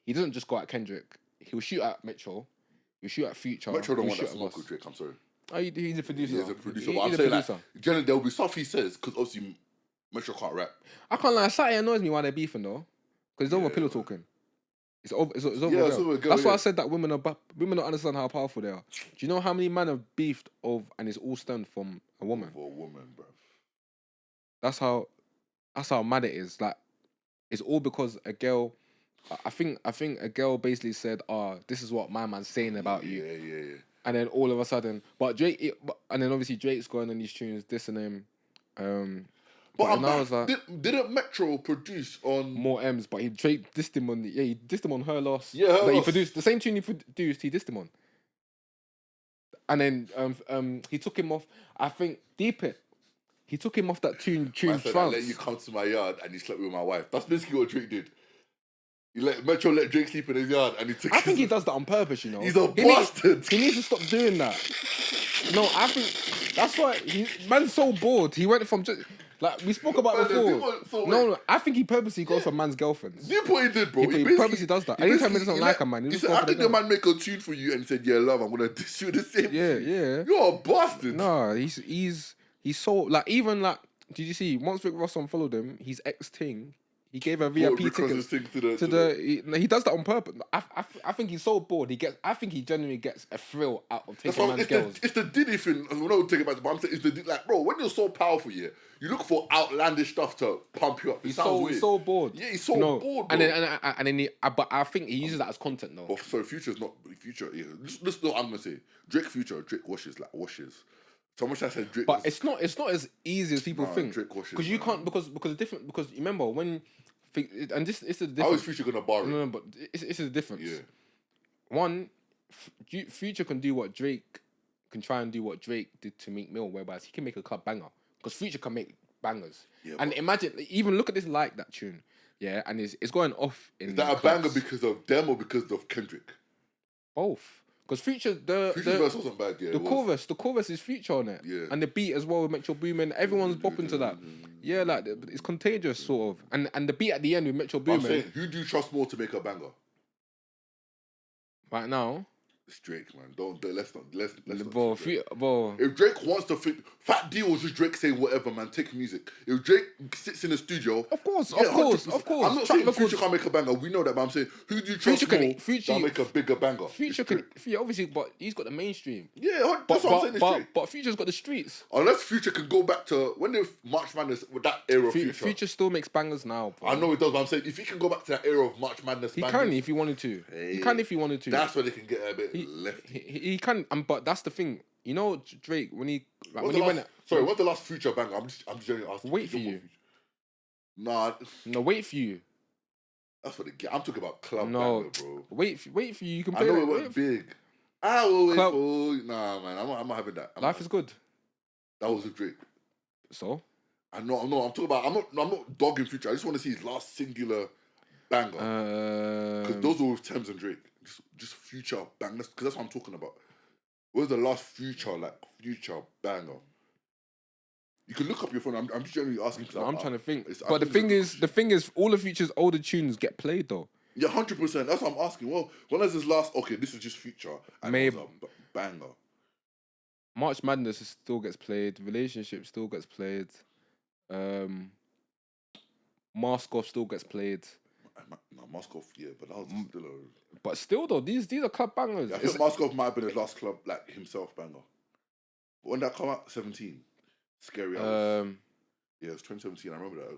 he doesn't just go at Kendrick. He'll shoot at Metro. He'll shoot at Future. Metro don't he'll want shoot that at smoke us. with Drake. I'm sorry. Oh, he's a producer. He's a producer. He- But I'm he's a saying like, producer. generally there'll be stuff he says because obviously Metro can't rap. I can't lie. Slightly annoys me why they're beefing though, because it's over pillow talking. It's over. It's over. Yeah, a it's girl. over a girl, That's why yeah. I said that women don't understand how powerful they are. Do you know how many men have beefed and it's all stemmed from a woman? For a woman, bruv. That's how mad it is. Like, it's all because a girl. I think a girl basically said, this is what my man's saying about you." Yeah. And then all of a sudden, and then obviously Drake's going on these tunes, dissing him. But now it's like didn't Metro produce on more M's, but Drake dissed him on he dissed him on her loss. Yeah, Her He Loss. produced the same tune he produced, he dissed him on. And then he took him off. I think Deep It. He took him off that tune I said, I Trance. let you come to my yard and you slept with my wife. That's basically what Drake did. Metro let Drake sleep in his yard and he took I think he does that on purpose, you know. He's a bastard. He needs to stop doing that. No, I think that's why man's so bored. He went from just like we spoke about Man, before. No, I think he purposely goes for man's girlfriends. You what he did, bro. He purposely does that. Anytime he doesn't like a man, he just said, go I for think the the girl. man make a tune for you and he said, yeah, love, I'm gonna diss you the same. Yeah. You're a bastard. No, he's so like even like did you see once Rick Ross unfollowed him, his ex ting, he gave her VIP Because tickets his thing he does that on purpose. I think he's so bored. I think he genuinely gets a thrill out of That's taking why man's girls. it's the Diddy thing. I'm not taking it back, but I'm saying it's the like, bro. When you're so powerful, yeah, you look for outlandish stuff to pump you up. It sounds weird. He's so bored. Yeah, he's so bored, bro. And then but I think he uses that as content though. But sorry, Future's not Future. Yeah, this is what I'm gonna say. Drake Future, Drake washes. So much I said Drake. But it's not as easy as people think. Drake washes, Because you man. can't because different because remember when and this is the difference. How is Future gonna borrow? No, but it's the difference. Yeah. One, Future can do what Drake can try and do what Drake did to Meek Mill, whereby he can make a club banger. Because Future can make bangers. Yeah, and but- imagine, even look at this like that tune. Yeah, and it's going off in Is that a clubs. banger because of them or because of Kendrick? Both. Because Future's Future's verse wasn't bad, yeah. the chorus is Future on it. Yeah. And the beat as well with Metro Boomin, everyone's bopping to that. Yeah, like it's contagious sort of. And the beat at the end with Metro I'm Boomin saying, who do you trust more to make a banger? right now. It's Drake, man. Let's not. Bro, do Drake. bro. If Drake wants to fit, Fat Deal was just Drake saying whatever, man. Take music. If Drake sits in the studio, Of course, yeah, of course, 100%. of course. I'm not Track saying records- Future can't make a banger. We know that, but I'm saying who do you trust Future can- more Future- that'll make a bigger banger? Future It's can, Drake. yeah, obviously, but he's got the mainstream. Yeah, that's what I'm saying. It's Drake. But Future's got the streets. Unless Future can go back to when the March Madness with that era of Future. Future still makes bangers now. Bro. I know it does, but I'm saying if he can go back to that era of March Madness, He bangers, can if he wanted to. He can if he wanted to. That's where they can get a bit he, left. he can, but that's the thing. You know, Drake when he What's the last Future banger? I'm just generally asking. Wait for you. Nah, No, wait for you. that's for the. I'm talking about club No, banger, bro. wait for you. You can I play know that. it went big. I will wait Club- for you. Nah, man, I'm not having that. Life is good. That was with Drake. So I know. I'm talking about. I'm not dogging Future. I just want to see his last singular banger because those were with Thames and Drake. Just Future bangers because that's what I'm talking about. Where's the last Future banger? You can look up your phone. I'm just generally asking. I'm trying to think. it's- I But the think thing is, all of Future's older tunes get played though. Yeah, 100%. That's what I'm asking. Well, when is his last? Okay, this is just Future. And it was a banger. March Madness still gets played. Relationship still gets played. Mask Off still gets played. No, Moskov, yeah, but that was still a. But still though, these are club bangers. I think Moskov might have been his last club, like himself banger. But when that come out, 17, Scary Hours. Yeah, it was 2017. I remember that.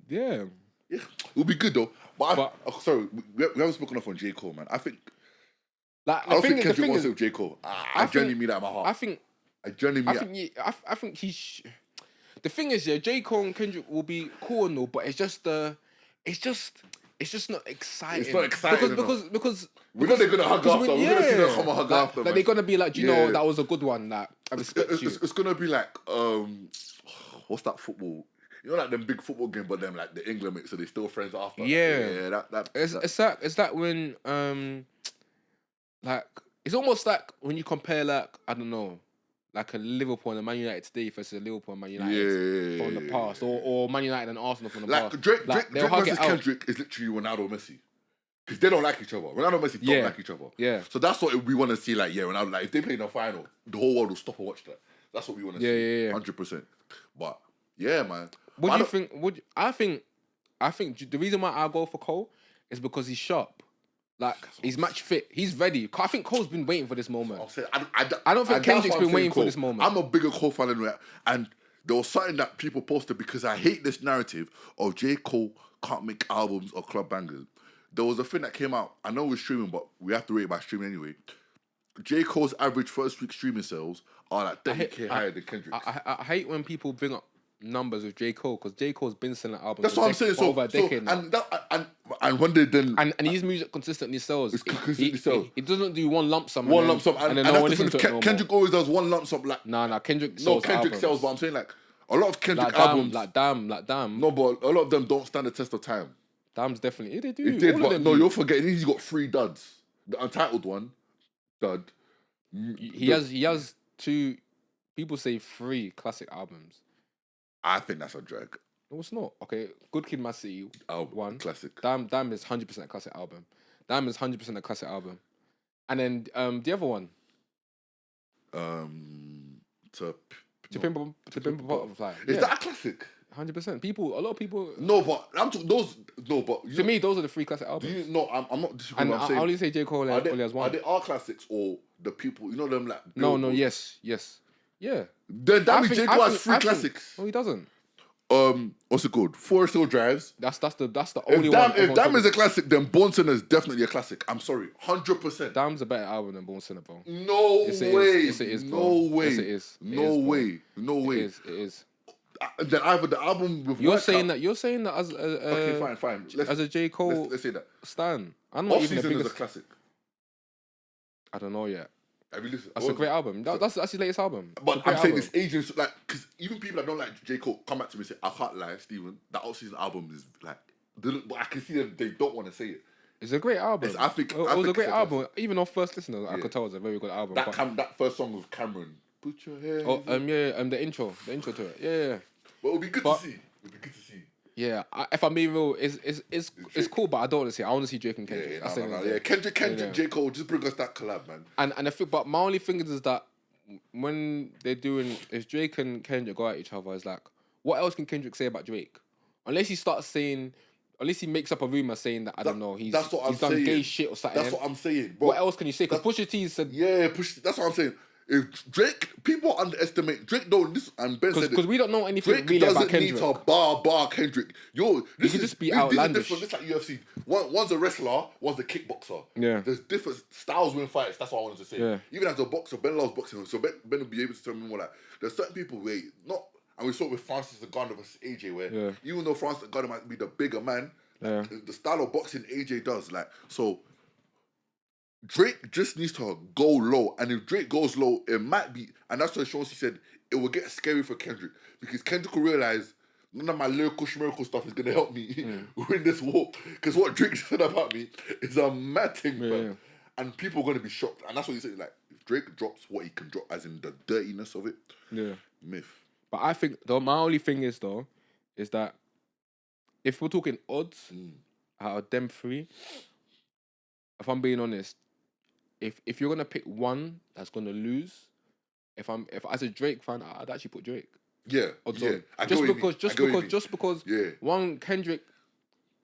Yeah. Yeah, it'll be good though. But sorry, we haven't spoken enough on J. Cole, man. I don't think Kendrick wants to with J. Cole. I genuinely mean that in my heart. I genuinely I think he's. The thing is, yeah, J. Cole and Kendrick will be cool and all, but it's just not exciting. It's not exciting because we know they're gonna hug after. We're gonna see them come and hug after. Like they're gonna be like, you know, that was a good one. That I respect you. It's gonna be like what's that football? You know, like them big football game, but them like the England mix, so they still friends after. Yeah, it's that when like it's almost like when you compare like I don't know, like a Liverpool and a Man United today versus Liverpool and Man United from the past, or Man United and Arsenal from the past. Like Drake they'll hug versus it out. Kendrick is literally Ronaldo Messi. Because they don't like each other. Ronaldo and Messi don't like each other. Yeah. So that's what we want to see. Like, Ronaldo. Like, if they play in the final, the whole world will stop and watch that. That's what we want to see. Yeah. 100%. But yeah, man. What do you think? I think the reason why I go for Cole is because he's sharp. Like, he's match fit. He's ready. I think Cole's been waiting for this moment. I don't think Kendrick's been waiting for this moment. I'm a bigger Cole fan than that. And there was something that people posted because I hate this narrative of J. Cole can't make albums or club bangers. There was a thing that came out. I know we're streaming, but we have to rate it by streaming anyway. J. Cole's average first week streaming sales are like 30K higher than Kendrick's. I hate when people bring up numbers with J. Cole because J. Cole's been selling albums. That's what I'm saying. For over a decade now. And when they then and his music consistently sells. He doesn't do one lump sum. And then no one listens to it no more. Kendrick always does one lump sum. Like Kendrick sells, but I'm saying like a lot of Kendrick albums. Like damn. No, but a lot of them don't stand the test of time. Damn's definitely. They do. It did, but no, you're forgetting. He's got 3 duds. The Untitled one, dud. He has 2. People say 3 classic albums. I think that's a drag. No, it's not. Okay, Good Kid, Mad City, one classic. Damn is 100% a classic album. Damn is 100% a classic album. And then the other one. To Pimp a Butterfly. Is that a classic? 100%. A lot of people. No, but I'm talking those. No, but to me, those are the 3 classic albums. I'm not disagreeing. I'm saying, I only say J. Cole only has one. Are they our classics or the people? You know them like. No. Yes. Yeah. Then that means J. Cole has 3 classics. No, he doesn't. What's it called? Forest Hill Drives. That's the only one. If Damn is a classic, then Born Sinner is definitely a classic. I'm sorry, 100%. Damn's a better album than Born Sinner, bro. No way. Yes, it is, bro. No way. Yes, it is. No way. It is. Then either the album with you're saying that as okay, fine. As a J. Cole, let's say that. Stan. I'm not even the biggest. Is a classic. I don't know yet. Have you listened? That's a great album. That's his latest album. But I'm saying this agents like because even people that don't like J. Cole come back to me and say I can't lie, Stephen. That off-season album is like, but I can see them. They don't want to say it. It's a great album. I think it was a great album. Even on first listen, I could tell it was a very good album. That first song with Cameron. Put your hair. The intro to it. Yeah. But it would be good to see. Yeah, if I'm being real, it's cool, but I don't want to see it. I want to see Drake and Kendrick. Kendrick, J. Cole, just bring us that collab, man. And I think, but my only thing is that when they're doing, if Drake and Kendrick go at each other, it's like, what else can Kendrick say about Drake? Unless he makes up a rumor saying that, I don't know, he's done gay shit or something. That's what I'm saying, bro. What else can you say? Because Pusha T said... Yeah, that's what I'm saying. If Drake, people underestimate Drake. Don't this and Ben said it. Because we don't know anything Drake really about Kendrick. Drake doesn't need to bar Kendrick. This can just be outlandish. This is like UFC. One's a wrestler, one's a kickboxer. Yeah. There's different styles win fights. That's what I wanted to say. Yeah. Even as a boxer, Ben loves boxing, so Ben will be able to tell me more like there's certain people where and we saw it with Francis Ngannou versus AJ where even though Francis Ngannou might be the bigger man, the style of boxing AJ does Drake just needs to go low, and if Drake goes low, it might be, and that's what Chauncey said, it will get scary for Kendrick, because Kendrick will realize none of my lyrical schmirical stuff is going to help me win this war, because what Drake said about me is a mad thing, man. And people are going to be shocked, and that's what he said, like, if Drake drops what he can drop, as in the dirtiness of it, myth. But I think, my only thing is that if we're talking odds, out of them 3, if I'm being honest, if you're gonna pick one that's gonna lose, if as a Drake fan, I'd actually put Drake. Yeah, odds on. Just because one Kendrick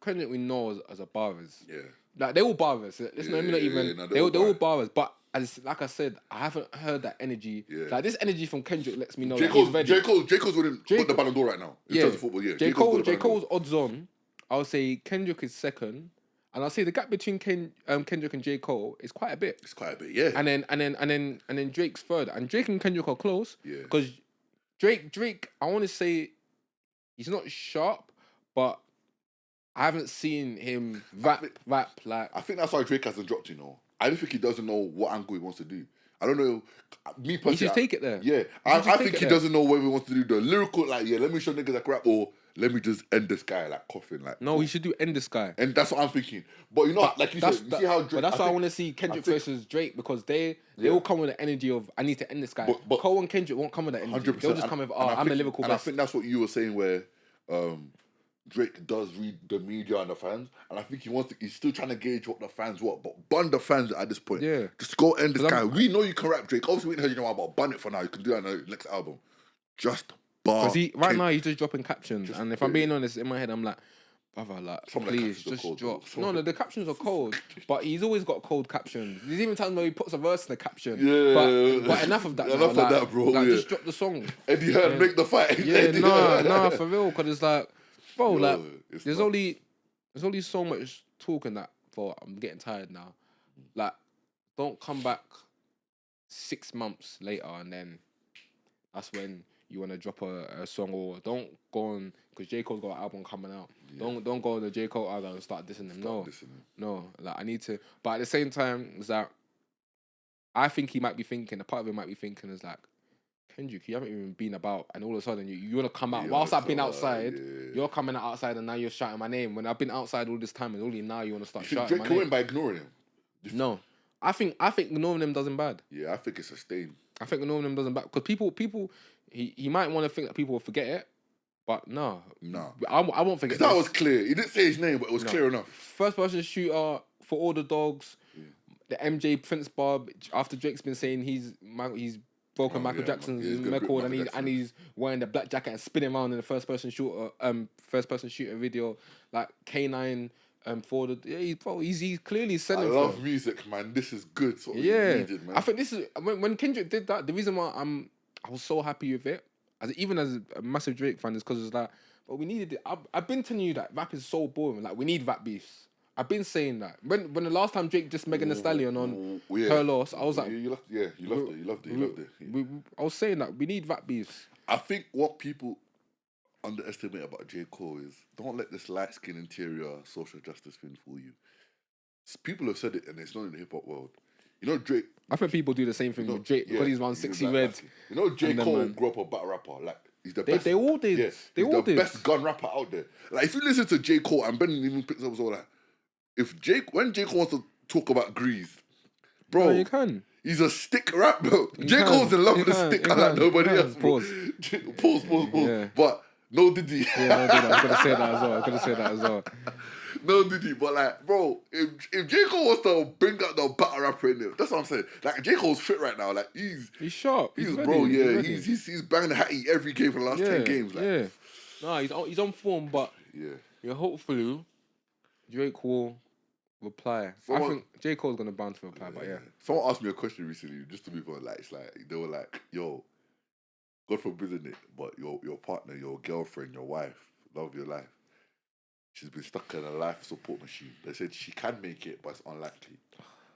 we know as a barbers. Yeah. Like they all barbers. They're all barbers. But as like I said, I haven't heard that energy. Yeah. Like this energy from Kendrick lets me know that he's ready. J. Cole's wouldn't put the Ballon d'Or right now in terms of football. Yeah. J. Cole's odds on. I'll say Kendrick is second. And I'll say the gap between Kendrick and J. Cole is quite a bit. It's quite a bit, yeah. And then Drake's third. And Drake and Kendrick are close. Yeah. Because Drake, I want to say he's not sharp, but I haven't seen him rap like. I think that's why Drake hasn't dropped. I don't think he doesn't know what angle he wants to do. I don't know. Me personally, he should take it there. Yeah, I think he doesn't know whether he wants to do the lyrical, let me show niggas that rap, or let me just end this guy like coughing like. No, he should do end this guy. And that's what I'm thinking. But you know, like you said, you see how Drake. But that's why I want to see Kendrick versus Drake, because they all come with the energy of I need to end this guy. But Cole and Kendrick won't come with that energy. 100%. They'll just come with I'm the lyrical and best. I think that's what you were saying where Drake does read the media and the fans, and I think he's still trying to gauge what the fans want, but bun the fans at this point. Yeah. Just go end this guy. We know you can rap, Drake. Obviously, we ain't heard you know about bun it for now. You can do that in the next album. Just bar. Because now he's just dropping captions, and if I'm being honest, in my head, I'm like, brother, like, please just drop. No, the captions are cold, but he's always got cold captions. There's even times where he puts a verse in the caption. Yeah. But enough of that. Enough of that, bro. Like, just drop the song. Eddie Hearn, make the fight. Yeah, nah, for real, because it's like, bro, like, there's only so much talking that for I'm getting tired now. Like, don't come back 6 months later and then that's when you want to drop a song, or don't go on because J. Cole's got an album coming out. Yeah. Don't go on the J. Cole album and start dissing him. No, like I need to. But at the same time, is that I think he might be thinking. A part of him might be thinking is like, Kendrick, you haven't even been about, and all of a sudden you want to come out. Whilst I've been outside, you're coming outside, and now you're shouting my name. When I've been outside all this time, and only now you want to start shouting my name. Drake can win by ignoring him. No, I think ignoring him doesn't bad. Yeah, I think it's a stain. I think ignoring him doesn't bad because people, he might want to think that people will forget it, but no, I won't forget. That was clear. He didn't say his name, but it was clear enough. First person shooter for all the dogs. The MJ Prince Bob. After Drake's been saying he's broken Michael Jackson's record, and he's wearing the black jacket and spinning around in the first person shooter video, like K9 for the he's clearly selling. I love music, man. This is good. Sort of needed, man. I think this is when Kendrick did that. The reason why I was so happy with it, even as a massive Drake fan, is because it's like, but we needed it. I've been telling you that rap is so boring. Like we need rap beefs. I've been saying that. When the last time Drake just Megan Thee Stallion on Her Loss, I was like... You loved it. I was saying that we need rap beefs. I think what people underestimate about J. Cole is don't let this light-skinned interior social justice thing fool you. People have said it, and it's not in the hip-hop world. You know Drake... I think people do the same thing with Drake because he's around 60 Red. You know J. Cole grew up a battle rapper. Like, he's the best... They all did. Yeah, he's the best gun rapper out there. Like, if you listen to J. Cole, and Ben even picks up all that, when J. Cole wants to talk about Grease, bro, you can. He's a stick rap, bro. J. Cole's in love with a stick like nobody else, bro. Pause. Yeah. But no Diddy. Yeah, no Diddy. I was gonna say that as well. No Diddy, but like, bro, if J. Cole wants to bring out the battle rapper in there, that's what I'm saying. Like, J. Cole's fit right now. Like, he's sharp. He's ready. Bro, yeah, he's banging the hattie every game for the last 10 games. Like. Yeah. No, he's on form, but hopefully Drake will reply. I think J. Cole's gonna bound to reply, but Someone asked me a question recently, just to move on. Like, it's like they were like, "Yo, God forbid it, but your partner, your girlfriend, your wife, love of your life, she's been stuck in a life support machine. They said she can make it, but it's unlikely.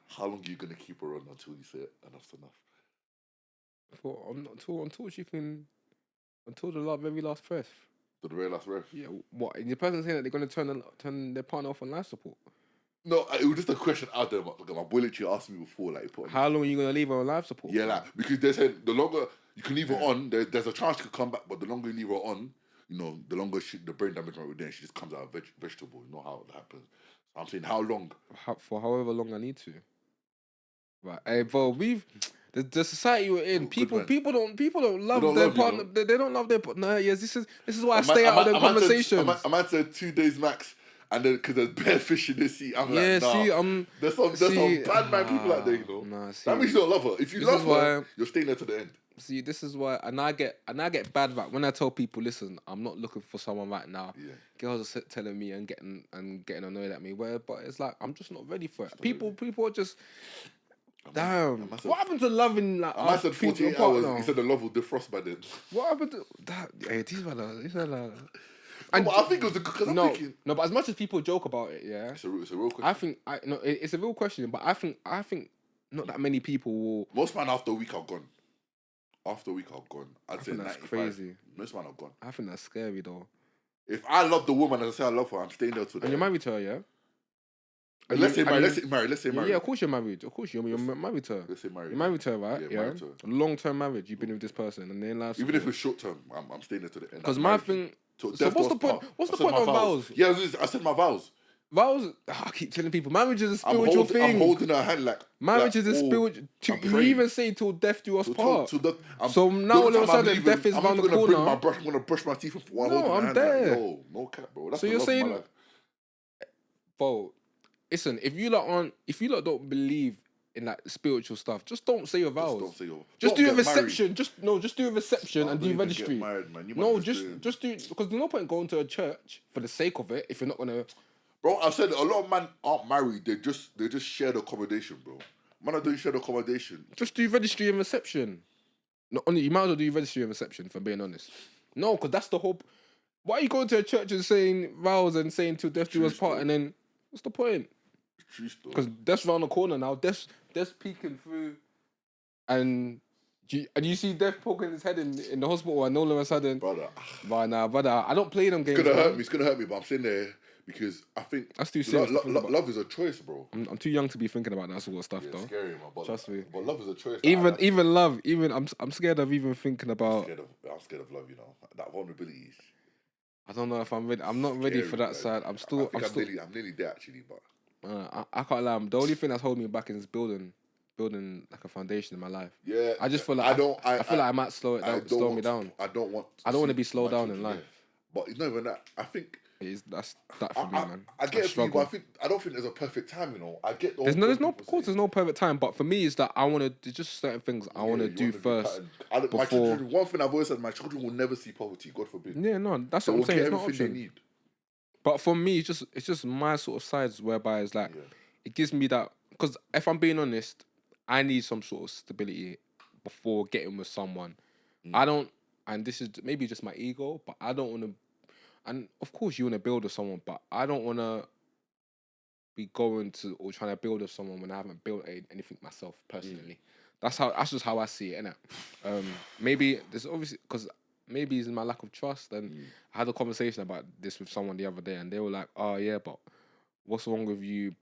How long are you gonna keep her on until you say enough's enough? Until she can, until the very last breath. To the very last breath. Yeah. What? The person saying that they're gonna turn their partner off on life support. No, it was just a question out there. My boy literally asked me before, like, how long are you gonna leave her on life support? Yeah, like, because they said the longer you can leave her on, there's a chance she could come back, but the longer you leave her on, you know, the longer the brain damage might be there, she just comes out a vegetable. You know how it happens. So I'm saying, how long? For however long I need to. Right, hey, bro, the society we're in, people don't love their partner. They don't love their partner. Yes, this is why I stay out of the conversations. I might say 2 days max, and then because there's bare fish in the sea, I'm like, nah. There's some bad man people out there, you know. That means you don't love her. If you love her, you're staying there to the end. See, this is why, and I get bad rap when I tell people, listen, I'm not looking for someone right now. Yeah. Girls are telling me and getting annoyed at me. But it's like I'm just not ready for it. People are just. Damn. What happened to loving like? I said 48 hours. He said the love will defrost by then. What happened to that? Hey, these are and I think it was because I'm thinking. No, but as much as people joke about it, it's a real question. It's a real question. But I think not that many people will. Most men after a week are gone. I'd say 95. That's crazy. Most men are gone. I think that's scary though. If I love the woman as I say I love her, I'm staying there to. And you're married to her, yeah? Let's say married. Yeah, of course you're married. Of course you're married to her. Let's say married. You're married to her, right? Yeah. Married to her. Long-term marriage. You've been with this person, and then even if it's short-term, I'm staying there to the end. Because my thing, So what's the point? What's the point of vows? Yeah, I said my vows. Vows. I keep telling people, marriage is a spiritual thing. I'm holding her hand like marriage is a spiritual. You even say till death do us part. So now all of a sudden, death is around the corner. I'm gonna brush my teeth while holding her hand. there. Like, yo, no cap, bro. That's so you're saying, bro, listen, if you lot don't believe in like spiritual stuff, just don't say your vows. Just do a reception. Just do a reception and do registry. Married, man. Just do, because there's no point going to a church for the sake of it if you're not gonna. Bro, I said a lot of men aren't married. They just share the accommodation, bro. Man, I don't share the accommodation. Just do registry and reception. Not only you might as well do registry and reception. For being honest, no, because that's the whole. Why are you going to a church and saying vows and saying till death do us part, and then what's the point? Because death's around the corner now. Death's peeking through, and you see death poking his head in the hospital, and all of a sudden, brother, I don't play them games. It's gonna hurt me, but I'm sitting there. Because I think that's too serious. Love is a choice, bro. I'm too young to be thinking about that sort of stuff, though. It's scary, man. Trust me. But love is a choice. Even love. I'm scared of even thinking about. I'm scared of love. You know, that vulnerability. I don't know if I'm ready. I'm not ready for that side. I'm nearly there actually, but I can't lie. The only thing that's holding me back is building like a foundation in my life. Yeah, I just feel like I feel like I might slow me down. I don't want to be slowed down in life. But it's not even that. I think. That's that for me, man. I get it for you, but I don't think there's a perfect time, you know. I get there's no perfect time, but for me it's that I want to. There's just certain things I want to do first. My children, one thing I've always said, my children will never see poverty. God forbid. Yeah, no, that's what I'm saying. It's not option. They need. But for me, it's just my sort of sides whereby it's like it gives me that, because if I'm being honest, I need some sort of stability before getting with someone. I don't, and this is maybe just my ego, but I don't want to. And of course, you want to build with someone, but I don't want to be going to or trying to build with someone when I haven't built anything myself personally. That's just how I see it, innit? Maybe there's obviously, because maybe it's my lack of trust. And I had a conversation about this with someone the other day, and they were like, "Oh yeah, but what's wrong with you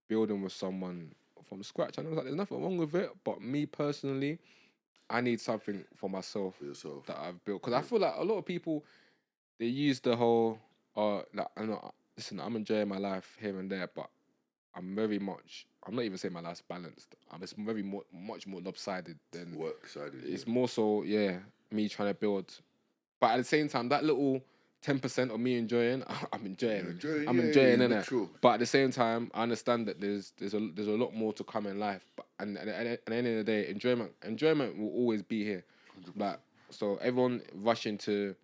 building with someone from scratch?" And I was like, "There's nothing wrong with it, but me personally, I need something for myself that I've built, because I feel like a lot of people." They use the whole, like, listen, I'm enjoying my life here and there, but I'm not even saying my life's balanced. It's much more lopsided than work-sided. It's more so, me trying to build. But at the same time, that little 10% of me enjoying, I'm enjoying. I'm enjoying it. Sure. But at the same time, I understand that there's a lot more to come in life. But and at the end of the day, enjoyment will always be here. 100%. Like, so everyone rushing to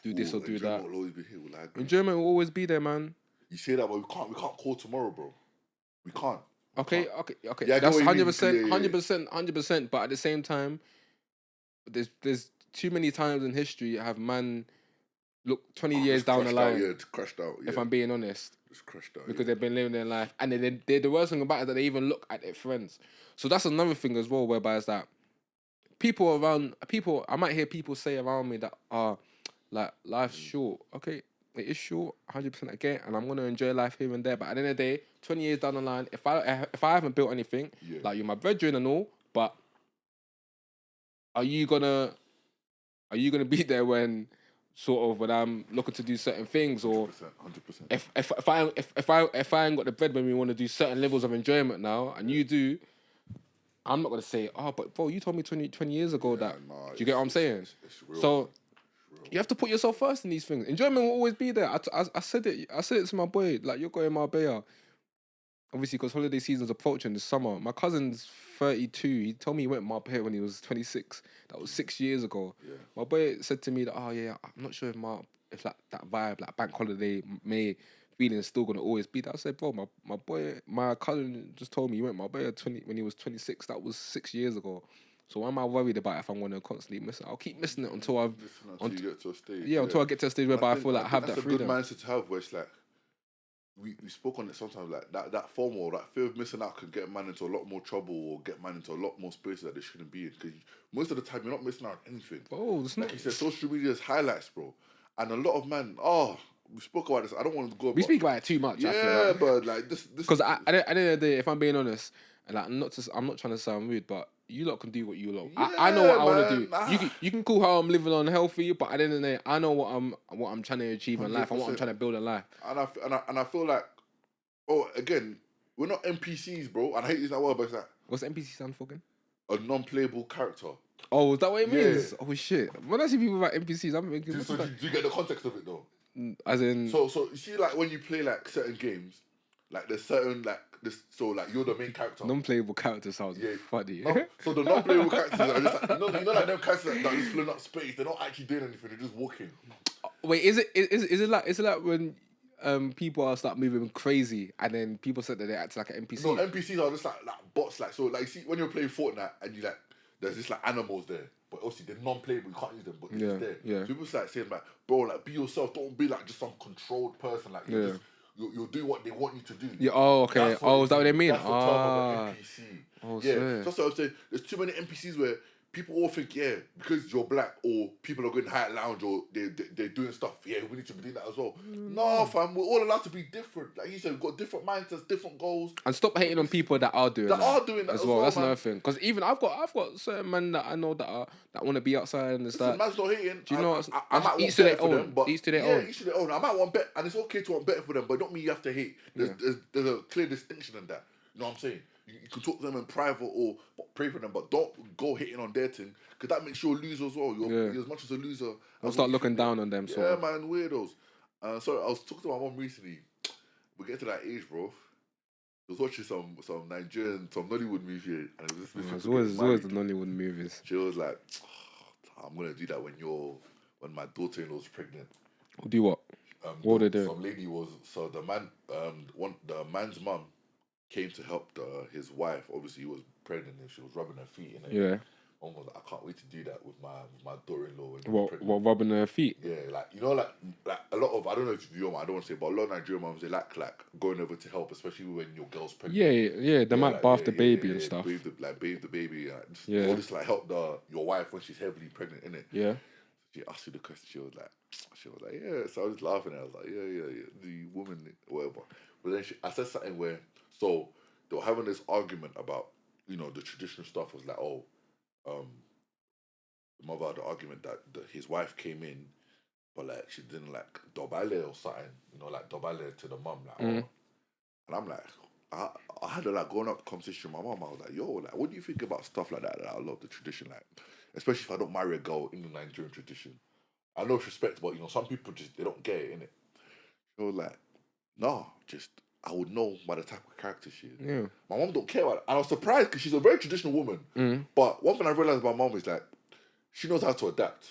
do this or do that. Will always be here. Enjoyment will always be there, man. You say that, but we can't call tomorrow, bro. We can't. Okay. Yeah, that's 100%, 100%. But at the same time, there's too many times in history have man look 20 years down the line. It's crashed out. Yeah. If I'm being honest, it's crashed out because they've been living their life, and the worst thing about it is that they even look at their friends. So that's another thing as well, whereby it's that people. I might hear people say around me that like, life's short. Okay, it is short, 100% again, and I'm gonna enjoy life here and there. But at the end of the day, 20 years down the line, if I haven't built anything, like, you're my brethren and all, but are you gonna be there when I'm looking to do certain things, or 100%. If I ain't got the bread when we want to do certain levels of enjoyment now, and you do, I'm not gonna say, "Oh, but bro, you told me 20 years ago that." Do you get what I'm saying? It's real. So. You have to put yourself first in these things. Enjoyment will always be there. I said it to my boy, like, you're going Marbella. Obviously, because holiday season's approaching this summer. My cousin's 32. He told me he went Marbella when he was 26. That was 6 years ago. Yeah. My boy said to me that, I'm not sure if like that vibe, like bank holiday May feeling is still gonna always be there. I said, bro, my cousin just told me he went Marbella when he was 26. That was 6 years ago. So why am I worried about if I'm going to constantly miss it? I'll keep missing it until you get to a stage. Yeah, until I get to a stage whereby I feel like I have that freedom. That's a good mindset to have, where it's like, we spoke on it sometimes, like that FOMO, that fear of missing out, can get man into a lot more trouble, or get man into a lot more spaces that they shouldn't be in. Because most of the time, you're not missing out on anything. Oh, it's like you said, social media's highlights, bro. And a lot of man, we spoke about this. I don't want to go. We speak about it too much. Yeah, I feel like. But like this. Because at the end of the day, if I'm being honest, and like I'm not trying to sound rude, but you lot can do what you lot. I know what I want to do. You can call how I'm living unhealthy, but at the end of the day, I know what I'm trying to achieve in life and what I'm trying to build in life. And I feel like, again, we're not NPCs, bro. And I hate using that word, but it's like, what's NPC stand for again? A non-playable character. Oh, is that what it means? Oh shit! When I see people about NPCs, I'm thinking. Do you get the context of it though? As in, so you see, like when you play like certain games, like there's certain like this. So like you're the main character. Non-playable character sounds funny. No, so the non-playable characters are just like, you know like them characters that just filling up space. They're not actually doing anything. They're just walking. Wait, is it like when people start moving crazy and then people said that they act like an NPC? No, NPCs are just like bots. Like so, like you see when you're playing Fortnite and you like there's just like animals there, but obviously they're non-playable. You can't use them, but they're just there. Yeah. So people like saying like, bro, like be yourself. Don't be like just some controlled person. Like you'll do what they want you to do. Yeah. Oh, okay. Oh, is that what they mean? That's the term of an NPC. Oh, yeah. That's what I'm saying. There's too many NPCs where people all think, because you're black or people are going to Hyatt Lounge or they're doing stuff, we need to be doing that as well. No, fam, we're all allowed to be different. Like you said, we've got different mindsets, different goals. And stop hating on people that are doing that as well. That's man. another thing. Because even I've got certain men that I know that want to be outside and stuff. Man's not hating. Do you know what? I might want better for them, but each to their own. Each to their own. I might want better, and it's okay to want better for them, but don't mean you have to hate. There's a clear distinction in that. You know what I'm saying? You can talk to them in private or pray for them, but don't go hitting on their thing because that makes you a loser as well. You're as much as a loser. Don't start looking down on them. Yeah, man, weirdos. Sorry, I was talking to my mom recently. We're getting to that age, bro. I was watching some Nigerian, some Nollywood movie, and it was this. It's always the Nollywood movies. She was like, "I'm gonna do that when my daughter-in-law's pregnant." Do what? What did they do? Some lady was the man's mum came to help his wife. Obviously, he was pregnant and she was rubbing her feet in it. Yeah. Mom was like, I can't wait to do that with my daughter-in-law. What rubbing her feet? Yeah, like you know, like a lot of I don't know if you I don't want to say, but a lot of Nigerian moms they like going over to help, especially when your girl's pregnant. Yeah. They might bath the baby and stuff. Bathe the baby. Or just like help your wife when she's heavily pregnant, innit? Yeah. She asked you the question. She was like, yeah. So I was just laughing. I was like, yeah. The woman, whatever. But then I said something where. So they were having this argument about, the traditional stuff was like, the mother had the argument that his wife came in, but like she didn't like dobale or something, like dobale to the mum, like, and I'm like, I had to like going up the conversation with my mum. I was like, yo, like, what do you think about stuff like that? Like, I love the tradition, like, especially if I don't marry a girl in the Nigerian tradition. I know it's respect, but some people just they don't get it, innit? She was like, no, just. I would know by the type of character she is. Yeah. My mom don't care about it. And I was surprised because she's a very traditional woman. But one thing I realised about my mom is like, she knows how to adapt.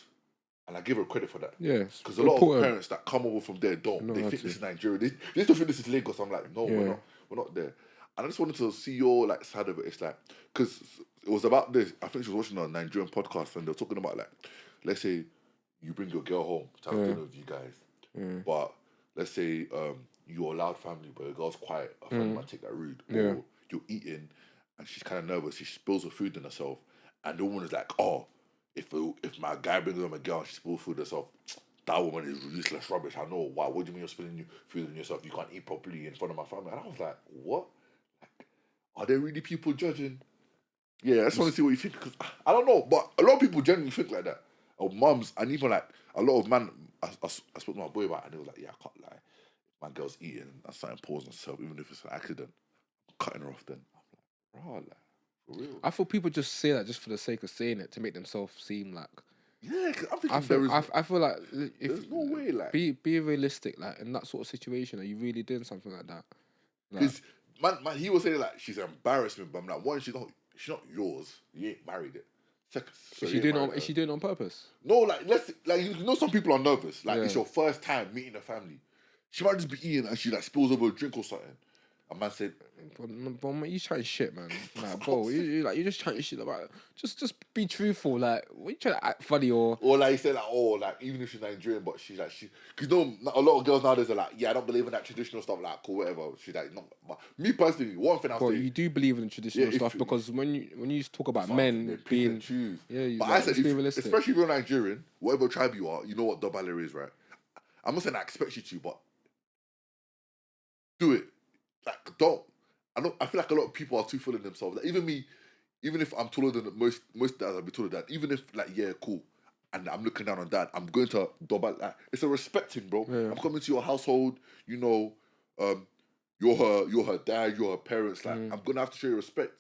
And I give her credit for that. Yes. Because a lot of parents that come over from there don't. They think this is Nigeria. They still think this is Lagos. I'm like, no, we're not there. And I just wanted to see your like side of it. It's like, because it was about this. I think she was watching a Nigerian podcast and they were talking about like, let's say you bring your girl home to have dinner with you guys. But let's say, you're a loud family, but your girl's quiet. A friend might take that rude. Or you're eating, and she's kind of nervous. She spills her food on herself, and the woman is like, "Oh, if my guy brings home a girl and she spills food on herself, that woman is useless rubbish. I know why. What do you mean you're spilling food on yourself? You can't eat properly in front of my family." And I was like, "What? Like, are there really people judging?" Yeah, I just want to see what you think because I don't know, but a lot of people generally think like that. Or mums, and even like a lot of man. I spoke to my boy about it, and he was like, "Yeah, I can't lie. My girl's eating and I started pausing herself, even if it's an accident, I'm cutting her off then." I'm like, bro, like, for real. I thought people just say that just for the sake of saying it to make themselves seem like. Yeah, because I feel like if there's no way, like, be realistic, like in that sort of situation, are you really doing something like that? Because man, he was saying like she's an embarrassment, but I'm like, one, she's not yours. You ain't married it. Second, is she doing it on purpose? No, like some people are nervous. Like it's your first time meeting a family. She might just be eating and she like spills over a drink or something. A man said, "But man, you trying shit, man. Like, bro, you just trying shit about. Just be truthful. Like, what you trying to act funny or like he said, like, like even if she's Nigerian, but she's like because a lot of girls nowadays are like, yeah, I don't believe in that traditional stuff, like, cool, whatever. She's like, no. But me personally, one thing I'll say, you do believe in the traditional stuff because when you talk about men being but I said, especially if you're Nigerian, whatever tribe you are, you know what Dobale is, right? I'm not saying I expect you to, but do it. Like, don't. I feel like a lot of people are too full of themselves. Like, even me, even if I'm taller than most dads, I'll be taller than dad. Even if like cool, and I'm looking down on dad, I'm going to double like it's a respecting, bro. Yeah. I'm coming to your household, you know, you're her dad, you're her parents. Like I'm gonna have to show you respect.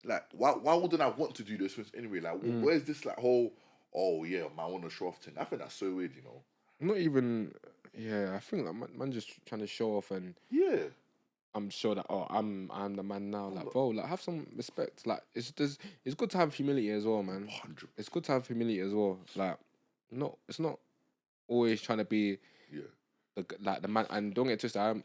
Like why wouldn't I want to do this anyway? Like where's this like whole man, I want to show off thing? I think that's so weird, you know. Not even. Yeah, I think like man just trying to show off and. Yeah. I'm sure that I'm the man now. Like, bro, like have some respect. Like, it's good to have humility as well, man. 100. It's good to have humility as well. Like, it's not always trying to be the man. And don't get twisted.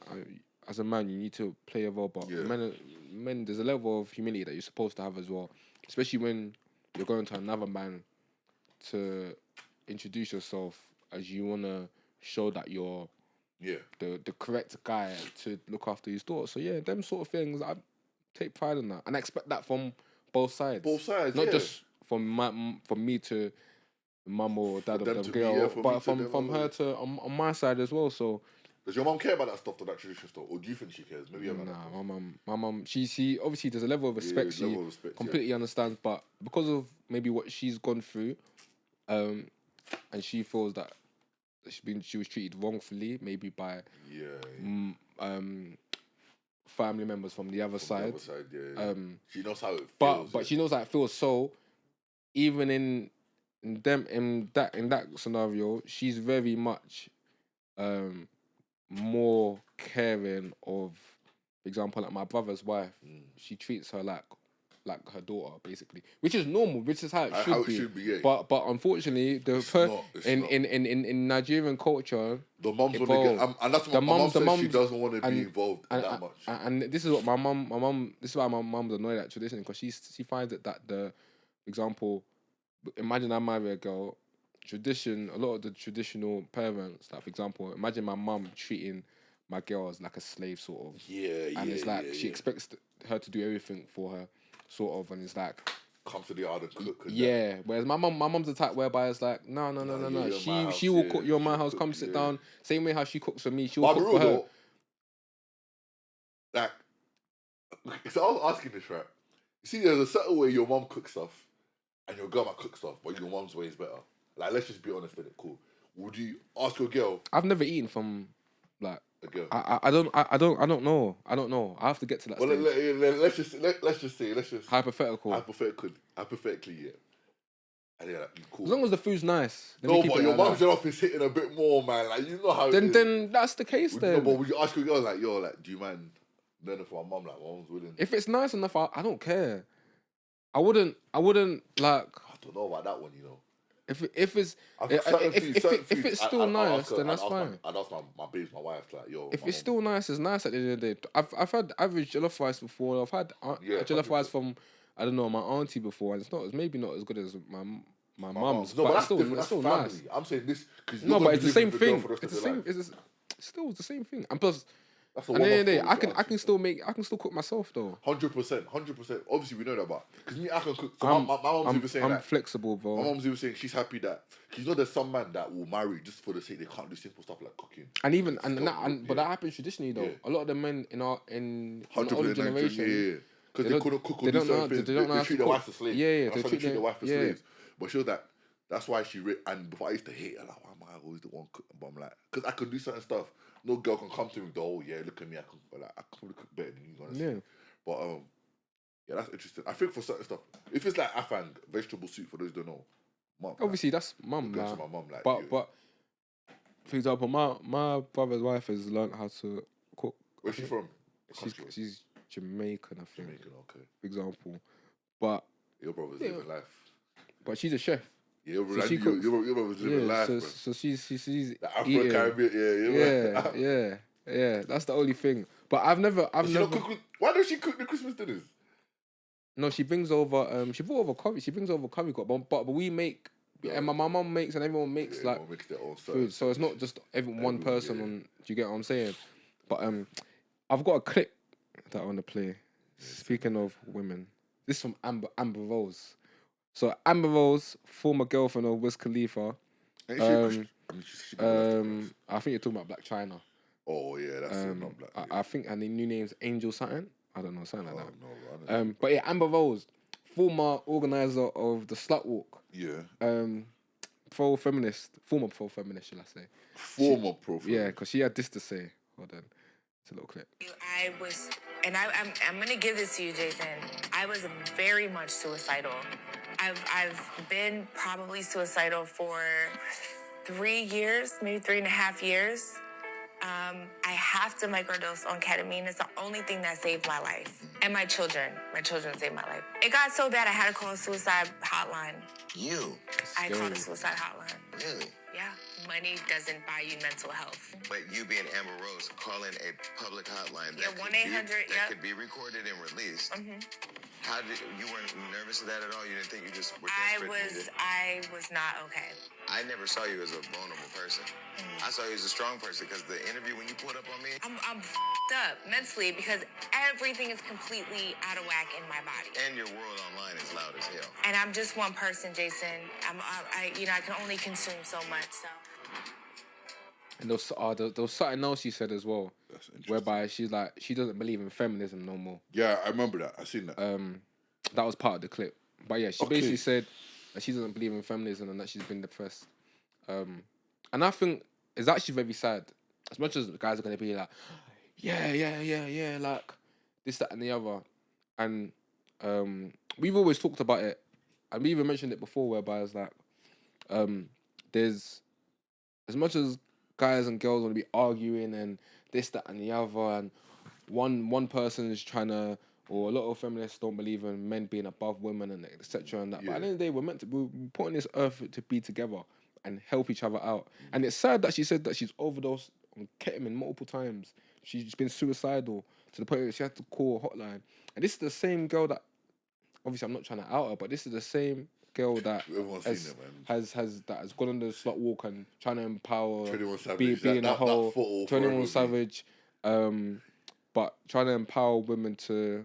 As a man, you need to play a role, but men, there's a level of humility that you're supposed to have as well, especially when you're going to another man to introduce yourself as you wanna show that you're. The correct guy to look after his daughter. So yeah, them sort of things, I take pride in that, and I expect that from both sides. Both sides, not just from me to mum or dad of the girl, but from her to on my side as well. So does your mum care about that stuff, that tradition stuff, or do you think she cares? Maybe you have my mum, she obviously there's a level of respect. She completely understands, but because of maybe what she's gone through, and she feels that. She was treated wrongfully, maybe by family members from the other side. She knows how it feels. But she knows how it feels. So even in that scenario, she's very much more caring of, for example, like my brother's wife. She treats her like her daughter, basically, which is normal, which is how it should be. But unfortunately, in Nigerian culture, the mums want to get, and that's what my mum says. She doesn't want to be involved that much. And this is what my mum. This is why my mum's annoyed at tradition, because she finds it that for example, imagine I marry a girl. A lot of the traditional parents, like for example, imagine my mum treating my girl as like a slave, sort of. And it's like she expects her to do everything for her. Sort of, and it's like come to the yard and cook. Whereas my mum's the type whereby it's like no. She will cook. You're my house. Come sit down. Same way how she cooks for me. She will cook for her. Like, so I was asking this, right? You see, there's a certain way your mum cooks stuff, and your girl might cook stuff, but your mum's way is better. Like, let's just be honest with it. Cool. Would you ask your girl? I've never eaten from like. A girl. I don't know. I have to get to that. Well, let's just say hypothetically, yeah. And yeah, like, cool. As long as the food's nice. No, but your mum's off is hitting a bit more, man. Like, you know how. Then that's the case. No, but would you ask your girl like, yo, like, do you mind learning from my mum? Like, my mum's willing. If it's nice enough, I don't care. I wouldn't like. I don't know about that one, you know. If it's still nice, then that's fine. I'd ask my babes, my wife, like, yo. If it's still nice, it's nice at the end of the day. I've had average jollof rice before. I've had jollof rice from, I don't know, my auntie before, and it's maybe not as good as my mum's. No, but it's still nice. I'm saying this because but it's the same thing. It's the same. It's still the same thing. And plus, at the end of the day, I can still cook myself though. 100%. Obviously, we know that, but because me, I can cook. So my mom's even saying I'm flexible, bro. My mom's even saying she's happy that because there's some man that will marry just for the sake they can't do simple stuff like cooking. But that happens traditionally though. A lot of the men in the older generation, because they couldn't cook or do certain things. They treat their wives as slaves. They treat their wife as slaves. But she was that. That's why and before I used to hate her, like, why am I always the one cooking? But I'm like, because I could do certain stuff. No girl can come to me though. Oh yeah, look at me. I can probably cook better than you, honestly. Yeah. But that's interesting. I think for certain stuff, if it's like afang vegetable soup, for those who don't know, mum. Obviously, that's mum. My mum, like. But for example, my brother's wife has learned how to cook. Where's she from? She's Jamaican, I think. Jamaican, okay. For example, but your brother's living life. But she's a chef. Yeah, your brother's living life. So she's the Afro-Caribbean, yeah. That's the only thing. But I've never. Why don't she cook the Christmas dinners? No, she brings over. She brought over curry. She brings over curry, but we make. Yeah, and my mum makes and everyone makes like makes their own food. So it's not just one person on. Do you get what I'm saying? But I've got a clip that I want to play. Speaking of women, this is from Amber Rose. So Amber Rose, former girlfriend of Wiz Khalifa. I think you're talking about Black China. Oh yeah, that's not Black. I think, and the new name's Angel something. I don't know, something like that. No, but yeah, Amber Rose, former organizer of the Slut Walk. Yeah. Pro-feminist, former pro-feminist, shall I say? Former pro. Yeah, because she had this to say. Hold on, it's a little clip. I was, and I'm gonna give this to you, Jason. I was very much suicidal. I've been probably suicidal for 3 years, maybe 3.5 years. I have to microdose on ketamine. It's the only thing that saved my life. And my children. My children saved my life. It got so bad I had to call a suicide hotline. You? I called a suicide hotline. Really? Yeah. Money doesn't buy you mental health. But you being Amber Rose calling a public hotline Yeah, that 1-800, yeah. could be recorded and released. Mm-hmm. How did you weren't nervous of that at all? You didn't think you just were I desperate? I was not okay. I never saw you as a vulnerable person. I saw you as a strong person because the interview when you pulled up on me. I'm f***ed up mentally because everything is completely out of whack in my body. And your world online is loud as hell. And I'm just one person, Jason. I can only consume so much. So. And there was something else she said as well, whereby she's like she doesn't believe in feminism no more. Yeah, I remember that. I seen that. That was part of the clip. But yeah, she basically said that she doesn't believe in feminism and that she's been depressed. And I think it's actually very sad. As much as the guys are gonna be like, yeah, like this, that, and the other. And we've always talked about it, and we even mentioned it before, whereby it's like, there's as much as guys and girls want to be arguing and this, that, and the other, and one person is trying to, or a lot of feminists don't believe in men being above women and etc. and that. But at the end of the day, we're put on this earth to be together and help each other out. And it's sad that she said that she's overdosed on ketamine multiple times. She's been suicidal to the point where she had to call a hotline. And this is the same girl that, obviously I'm not trying to out her, but this is the same girl that has gone on the Slut Walk and trying to empower, 21 Savage, being a whole 21 Savage, but trying to empower women to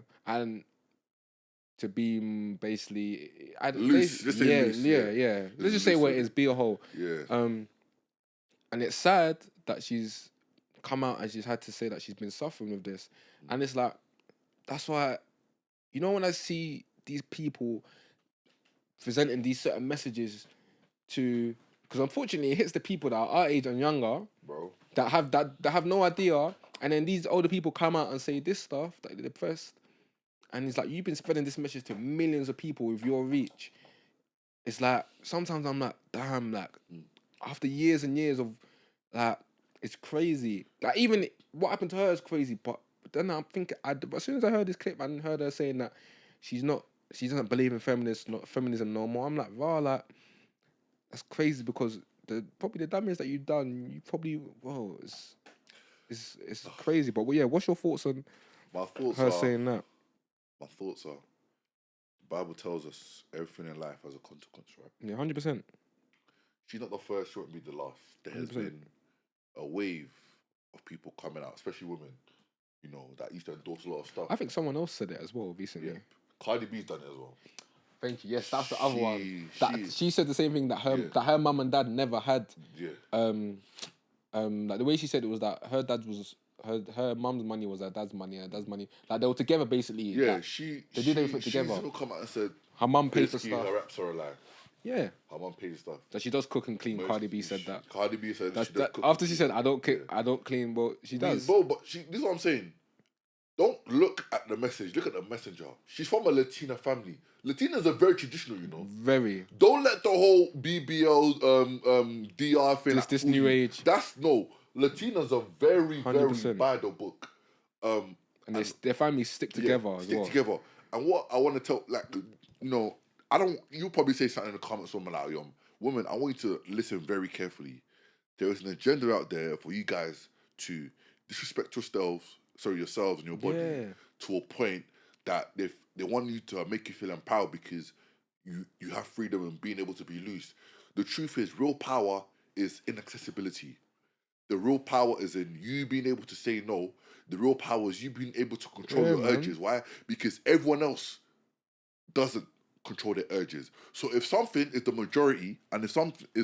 be basically loose. Let's just say what it is, be a whole. Yeah. And it's sad that she's come out and she's had to say that she's been suffering with this, and it's like, that's why, when I see these people presenting these certain messages because unfortunately it hits the people that are our age and younger, bro, that have no idea, and then these older people come out and say this stuff that they're depressed, and it's like, you've been spreading this message to millions of people with your reach. It's like, sometimes I'm like, damn, like after years and years of like, it's crazy. Like, even what happened to her is crazy, but then I'm thinking, as soon as I heard this clip and heard her saying that she doesn't believe in feminism no more, I'm like, wow, like, that's crazy, because probably the damage that you've done, you probably, whoa, it's crazy. But yeah, what's your thoughts on her saying that? My thoughts are, the Bible tells us everything in life has a consequence, right? Yeah, 100%. She's not the first, she won't be the last. There has been a wave of people coming out, especially women, that used to endorse a lot of stuff. I think someone else said it as well recently. Yeah. Cardi B's done it as well. Thank you. Yes, that's the other one. She said the same thing, that her mum and dad never had. Yeah. Like the way she said it was that her dad was her mum's money was her dad's money, and her dad's money, like they were together basically. Yeah, like, they did everything together. She's even come out and said her mum paid for stuff. Her raps are a lie. Yeah. Her mum paid stuff. That she does cook and clean. Cardi B said that. Cardi B said that she does cook. After she said, I don't clean, but she does. Bro, but this is what I'm saying. Don't look at the message, look at the messenger. She's from a Latina family. Latinas are very traditional, Very. Don't let the whole BBL, DR thing. This new age. Latinas are very, 100%. Very by the book. And their families stick together as well. Stick together. And what I want to tell, you'll probably say something in the comments, woman, like, woman, I want you to listen very carefully. There is an agenda out there for you guys to disrespect yourselves and your body to a point that they want you to make you feel empowered because you have freedom and being able to be loose. The truth is, real power is inaccessibility. The real power is in you being able to say no. The real power is you being able to control your urges. Why? Because everyone else doesn't control their urges. So if something is the majority and if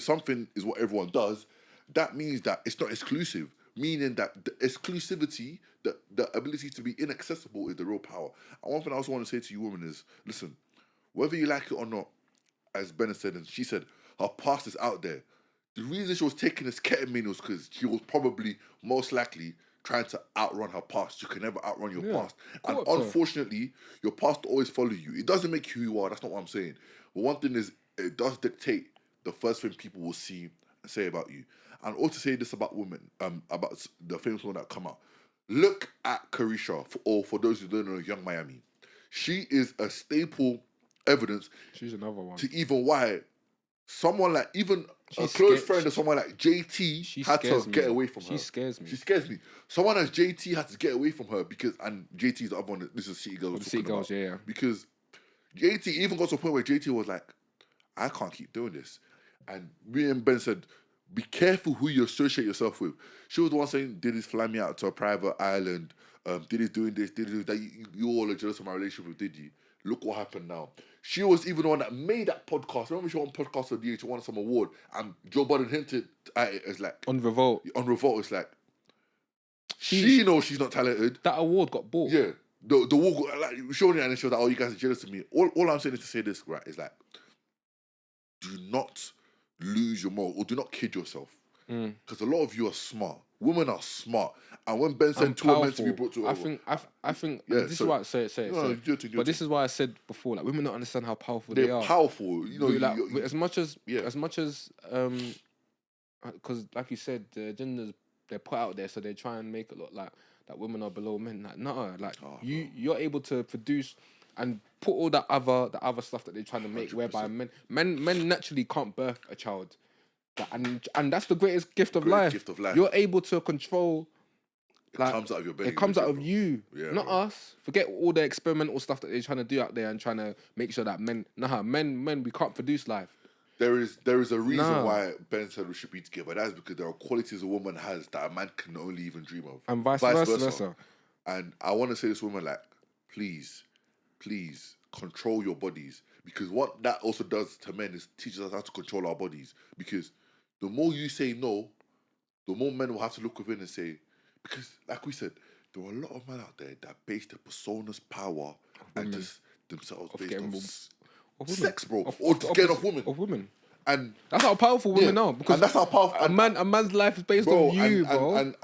something is what everyone does, that means that it's not exclusive. Meaning that the exclusivity, the ability to be inaccessible is the real power. And one thing I also want to say to you women is, listen, whether you like it or not, as Ben said, and she said, her past is out there. The reason she was taking this ketamine was because she was probably, most likely, trying to outrun her past. You can never outrun your past. And Caught up to her. unfortunately, your past will always follow you. It doesn't make you who you are, that's not what I'm saying. But one thing is, it does dictate the first thing people will see and say about you. And also say this about women, about the famous women that come out. Look at Carisha, or for those who don't know, Young Miami. She is a staple evidence She's another one. to even why someone like, even a She's close scared- friend of someone like JT She had to scares me. get away from her. She scares me. She scares me. Someone as JT had to get away from her because, and JT's the other one, this is City Girls. The City Girls, yeah. Because JT even got to a point where JT was like, I can't keep doing this. And me and Ben said, be careful who you associate yourself with. She was the one saying, Diddy's flying me out to a private island. Diddy's doing this, Diddy's that. You all are jealous of my relationship with Diddy. Look what happened now. She was even the one that made that podcast. Remember she won a podcast of the year, she won some award, and Joe Budden hinted at it as like On Revolt. it's like she knows she's not talented. That award got bought. Yeah. The award got, like showing it, and then she was like, oh, you guys are jealous of me. All I'm saying is to say this, right, is like, do not lose your moral or do not kid yourself. Because a lot of you are smart. Women are smart. And when Ben said two are meant to be brought to I think Yeah, this is why I say it. No, do it. But this is why I said before, like women don't understand how powerful they They're are. powerful. You know, Like, you- as much as because like you said, the genders they're put out there, so they try and make it look like that women are below men. Like no, like you're able to produce and put all the other stuff that they're trying to make, 100%. whereby men naturally can't birth a child, and that's the greatest gift of life. gift of life. You're able to control. it comes out of your belly. It comes out of bro. you, Yeah, not bro. us. Forget all the experimental stuff that they're trying to do out there and trying to make sure that men, we can't produce life. There is a reason Nah. why Ben said we should be together. That is because there are qualities a woman has that a man can only even dream of. And vice versa. And I want to say to this woman, like, please control your bodies. Because what that also does to men is teaches us how to control our bodies. Because the more you say no, the more men will have to look within and say, because like we said, there are a lot of men out there that base their persona's power and just themselves based getting on Of women. sex, bro. Or just getting off women. Of women. And That's how powerful women are. Because and that's how powerful a man's life is based on you, bro. And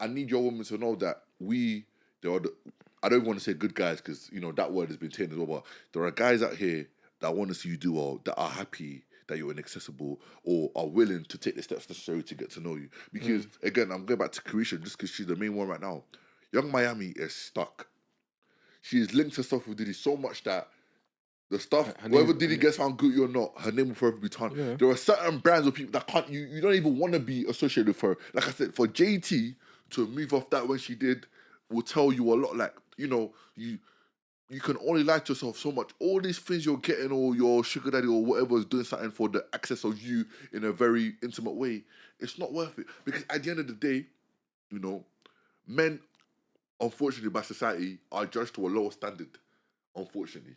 I need your women to know that I don't want to say good guys because you know that word has been taken as well, but there are guys out here that want to see you do well, that are happy that you're inaccessible or are willing to take the steps necessary to get to know you. Because again, I'm going back to Carisha just because she's the main one right now. Young Miami is stuck. She is linked herself with Diddy so much that the stuff, whether Diddy gets found guilty or not, her name will forever be tarnished. Yeah. There are certain brands of people that can't, you don't even want to be associated with her. Like I said, for JT to move off that when she did will tell you a lot. Like, you know, you can only lie to yourself so much. All these things you're getting, or your sugar daddy or whatever is doing something for the access of you in a very intimate way, it's not worth it. Because at the end of the day, you know, men, unfortunately by society, are judged to a lower standard. Unfortunately.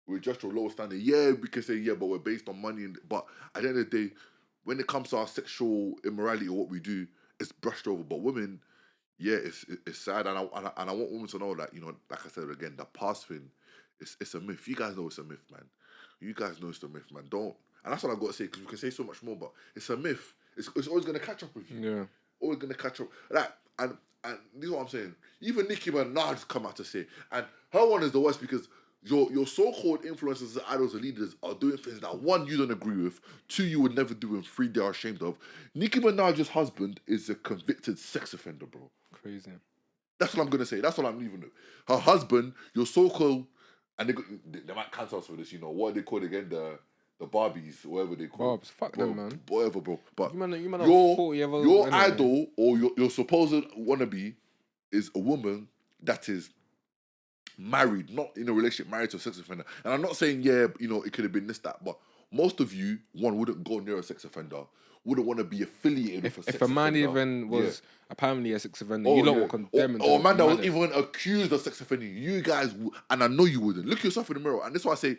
We're judged to a lower standard. Yeah, we can say, yeah, but we're based on money. But at the end of the day, when it comes to our sexual immorality or what we do, it's brushed over. But women, yeah, it's sad. And I want women to know that, you know, like I said again, the past thing, it's a myth. You guys know it's a myth, man. You guys know it's a myth, man. Don't. And that's what I've got to say, because we can say so much more, but it's a myth. It's always going to catch up with you. Yeah. Always going to catch up. Like, and this is what I'm saying. Even Nicki Minaj come out to say, and her one is the worst because your so-called influencers, idols, and leaders are doing things that one, you don't agree with, two, you would never do, and three, they are ashamed of. Nicki Minaj's husband is a convicted sex offender, bro. Crazy. That's what I'm going to say. That's what I'm leaving with. Her husband, your so-called, and they might cancel us for this, you know, what they call it again, the Barbies, whatever they call Barbs, fuck them, man. Whatever, bro. But You man are your 40 years old. your anyway. idol or your supposed wannabe is a woman that is married, not in a relationship, married to a sex offender. And I'm not saying, yeah, you know, it could have been this, that, but most of you, one, wouldn't go near a sex offender, wouldn't want to be affiliated with a sex If a man offender. even was apparently a sex offender, Oh, you don't yeah. want to condemn him. Or a man that was even accused of sex offending, you guys, and I know you wouldn't. Look yourself in the mirror. And that's why I say,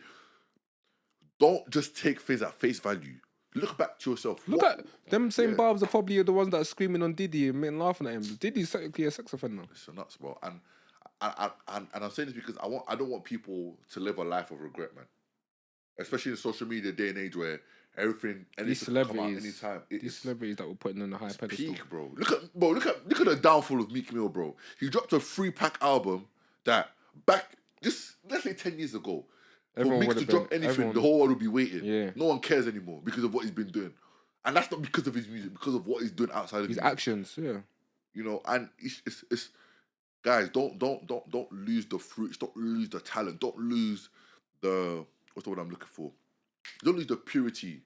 don't just take things at face value. Look back to yourself. Look at them same Yeah. barbs are probably the ones that are screaming on Diddy and laughing at him. Diddy's technically a sex offender. It's nuts, bro. And I'm saying this because I don't want people to live a life of regret, man. especially in social media day and age where everything These anything can come out celebrities, anytime. these celebrities that were putting on the high pedestal. Peak, bro. Look at the downfall of Meek Mill, bro. He dropped a 3-pack album that back just let's say 10 years ago. Everyone for Meek would to have drop been- anything, everyone- the whole world would be waiting. Yeah. No one cares anymore because of what he's been doing. And that's not because of his music, because of what he's doing outside of His music. actions, yeah. You know, and it's guys, don't lose the fruits, don't lose the talent, don't lose the what's the word I'm looking for? Don't lose the purity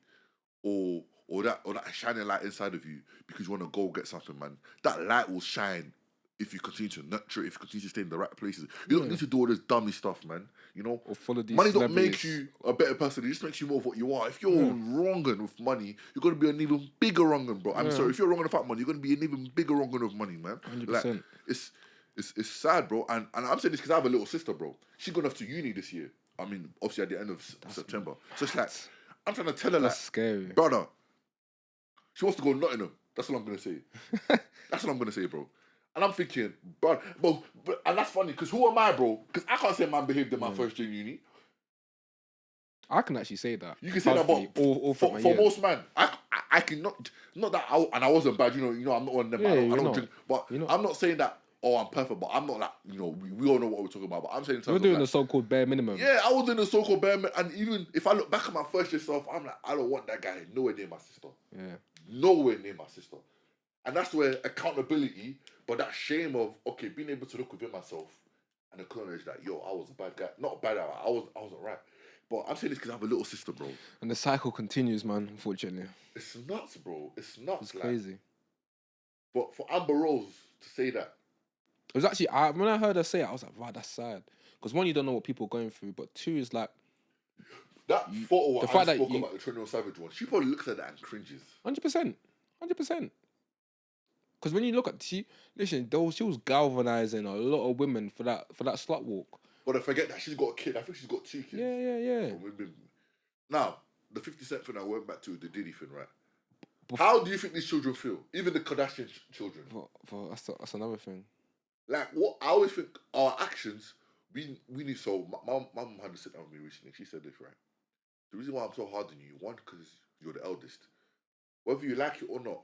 or that shining light inside of you because you want to go get something, man. That light will shine if you continue to nurture it, if you continue to stay in the right places. You don't need to do all this dummy stuff, man. You know, Or follow these money don't make celebrities. you a better person. It just makes you more of what you are. If you're wronging with money, you're gonna be an even bigger wronging, bro. I'm sorry. If you're wronging without money, you're gonna be an even bigger wronging with money, man. 100%. Like, it's sad, bro. And I'm saying this because I have a little sister, bro. She's going off to uni this year. I mean, obviously at the end of September. So it's like, I'm trying to tell her, That's like, scary. brother, she wants to go Nottingham. That's what I'm going to say. That's what I'm going to say, bro. And I'm thinking, bro, and that's funny, because who am I, bro? Because I can't say man behaved in my first year in uni. I can actually say that. You can say that, but all for most man, I can not that I wasn't bad, you know, I'm not one of them. Yeah, I you're don't not. drink, but You're not. I'm not saying that. Oh, I'm perfect, but I'm not like, you know, we all know what we're talking about. But I'm saying in terms You're of, doing like, the so-called bare minimum. yeah, I was doing the so-called bare minimum, and even if I look back at my first year self, I'm like, I don't want that guy nowhere near my sister. Yeah. Nowhere near my sister. And that's where accountability, but that shame of, okay, being able to look within myself and acknowledge that, yo, I was a bad guy. Not a bad guy, I wasn't right. But I'm saying this because I have a little sister, bro. And the cycle continues, man, unfortunately. It's nuts, bro. It's nuts. It's like, crazy. But for Amber Rose to say that, It was actually, when I heard her say it, I was like, wow, that's sad. Because one, you don't know what people are going through, but two is like, that photo the I fact that spoke you- about the 21 Savage one, she probably looks at that and cringes. 100%. 100%. Because when you look at, she was galvanizing a lot of women for that slut walk. But I forget that she's got a kid. I think she's got 2 kids. Yeah. Now, the 50 Cent thing I went back to, the Diddy thing, right? How do you think these children feel? Even the Kardashian children. But that's another thing. Like, what I always think our actions, we need. So, my mum had to sit down with me recently. She said this, right? The reason why I'm so hard on you, one, because you're the eldest. Whether you like it or not,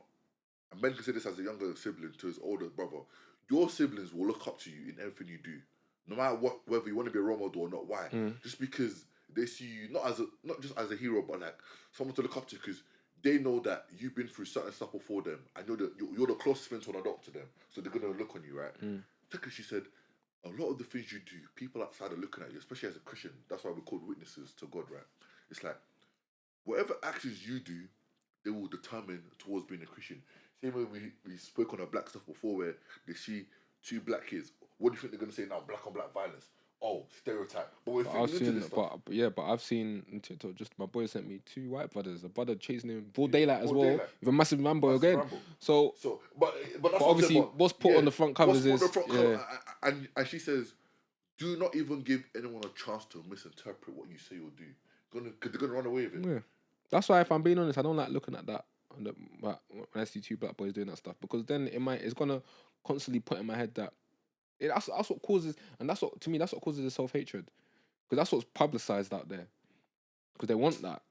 and Ben can say this as a younger sibling to his older brother, your siblings will look up to you in everything you do. No matter what, whether you want to be a role model or not. Why? Just because they see you not just as a hero, but like someone to look up to, because they know that you've been through certain stuff before them, and you're the closest friend to an adult to them, so they're gonna look on you, right? Because she said, a lot of the things you do, people outside are looking at you, especially as a Christian. That's why we're called witnesses to God, right? It's like whatever actions you do, they will determine towards being a Christian. Same way we spoke on our black stuff before, where they see 2 black kids. What do you think they're gonna say now? Black on black violence. Oh, stereotype. But we're I've feeding into this stuff. but I've seen on TikTok, just my boy sent me 2 white brothers, a brother chasing him full daylight as full well, daylight. with a massive Rambo Massive again. Rambo. So But that's obviously, what's put on the front covers what's is put on the front cover, and she says, do not even give anyone a chance to misinterpret what you say or do. Because they're gonna run away with it. Yeah, that's why if I'm being honest, I don't like looking at that when I see 2 black boys doing that stuff, because then it's gonna constantly put in my head that that's what causes, and that's what causes the self-hatred, because that's what's publicized out there, because they want that.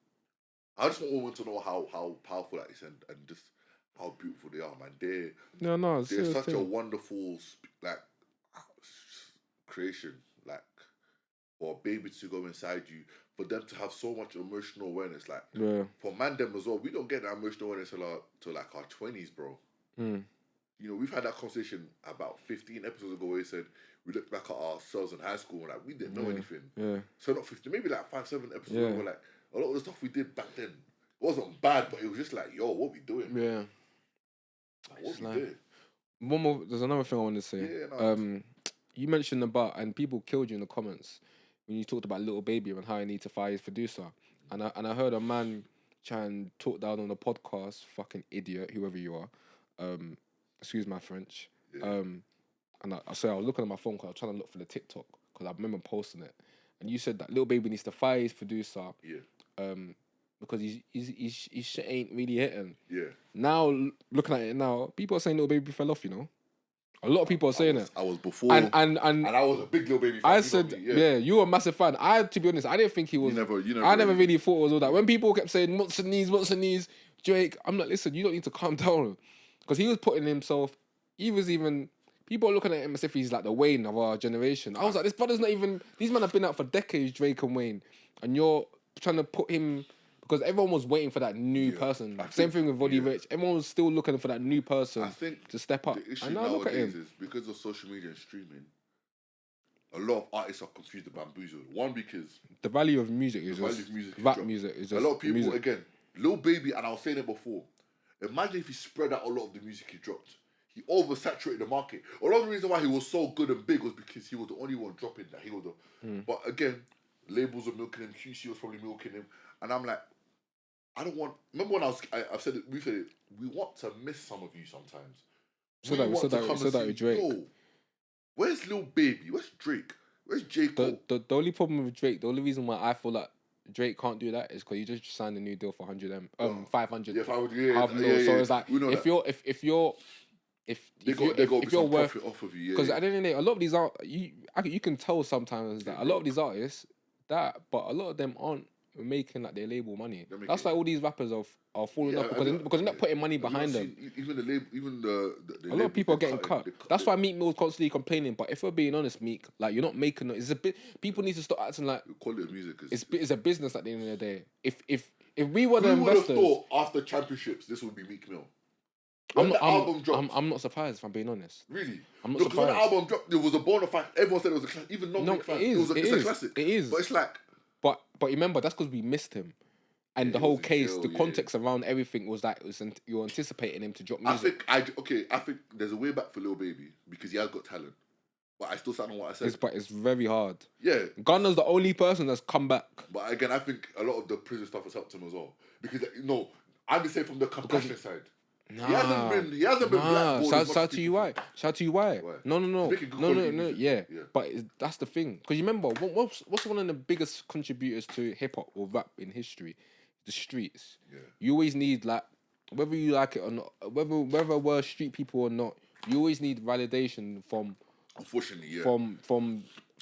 I just want women to know how powerful that is and just how beautiful they are, man. They're such a wonderful creation, like for a baby to go inside you, for them to have so much emotional awareness, like for man them as well. We don't get that emotional awareness till like our 20s, bro. You know, we've had that conversation about 15 episodes ago where we said we looked back at ourselves in high school and like we didn't know anything. Yeah. So not 15, maybe like 5-7 episodes ago, where like a lot of the stuff we did back then wasn't bad, but it was just like, yo, what we doing? Yeah. Like, what we doing? One more. There's another thing I want to say. Yeah, you mentioned about, and people killed you in the comments when you talked about Lil Baby and how he needs to fire his producer. And I heard a man try and talk down on the podcast, fucking idiot, whoever you are. Excuse my French. Yeah. And I was looking at my phone because I was trying to look for the TikTok because I remember posting it. And you said that Lil Baby needs to fire his producer. Yeah. Because his shit ain't really hitting. Yeah. Now, looking at it now, people are saying Lil Baby fell off, you know? A lot of people are saying it. I was before, And I was a big Lil Baby fan. I you know said, me, yeah, you were a massive fan. To be honest, I didn't think he was. I never really thought it was all that. When people kept saying, what's the knees, Drake, I'm like, listen, you don't need to calm down. Because he was putting himself, people are looking at him as if he's like the Wayne of our generation. I was like, this brother's not even, these men have been out for decades, Drake and Wayne. And you're trying to put him, because everyone was waiting for that new person. Same thing with Roddy Ricch. Everyone was still looking for that new person to step up. The issue and now look at him. is because of social media and streaming, a lot of artists are confused and bamboozled. One, because the value of music is rap music is just a lot of people, music. again, Lil Baby, and I was saying it before, imagine if he spread out a lot of the music he dropped. He oversaturated the market. A lot of the reason why he was so good and big was because he was the only one dropping that. But again, labels were milking him, QC was probably milking him, and I'm like, I don't want. Remember when I've said it. We said it. We want to miss some of you sometimes. So that with Drake. Yo, where's Lil Baby? Where's Drake? Where's J. Cole? The only problem with Drake, the only reason why I feel like Drake can't do that is because he just signed a new deal for 500. Yeah, 500. Yeah. So it's like if you're worth off of you, because at the end of the day, a lot of these you can tell sometimes that a lot of these artists but a lot of them aren't making like their label money. That's why all these rappers are falling off because they're not putting money behind them. Even the label, the a lot of people are getting cut. That's why Meek Mill's constantly complaining. But if we're being honest, Meek, like you're not making it. It's a bit. People need to stop acting like the quality of music it's a business at the end of the day. If we were the investors, would have investors, thought after championships this would be Meek Mill. I'm not surprised if I'm being honest. Really? I'm not surprised. When the album dropped, there was a bona fide. Everyone said it was a classic. Even non-Meek fans. It's a classic. It is. But it's like. But remember, that's because we missed him. And the whole case, the context around everything was that you're anticipating him to drop music. I think there's a way back for Lil Baby because he has got talent. But I still stand on what I said. But it's very hard. Yeah. Gunna's the only person that's come back. But again, I think a lot of the prison stuff has helped him as well. Because, I'm just saying from the compassion side. Nah, he hasn't been blackballed. Shout to you why? No. Yeah. But that's the thing. Because you remember, what's one of the biggest contributors to hip hop or rap in history? The streets. Yeah. You always need whether you like it or not, whether we're street people or not, you always need validation from. Unfortunately, yeah. From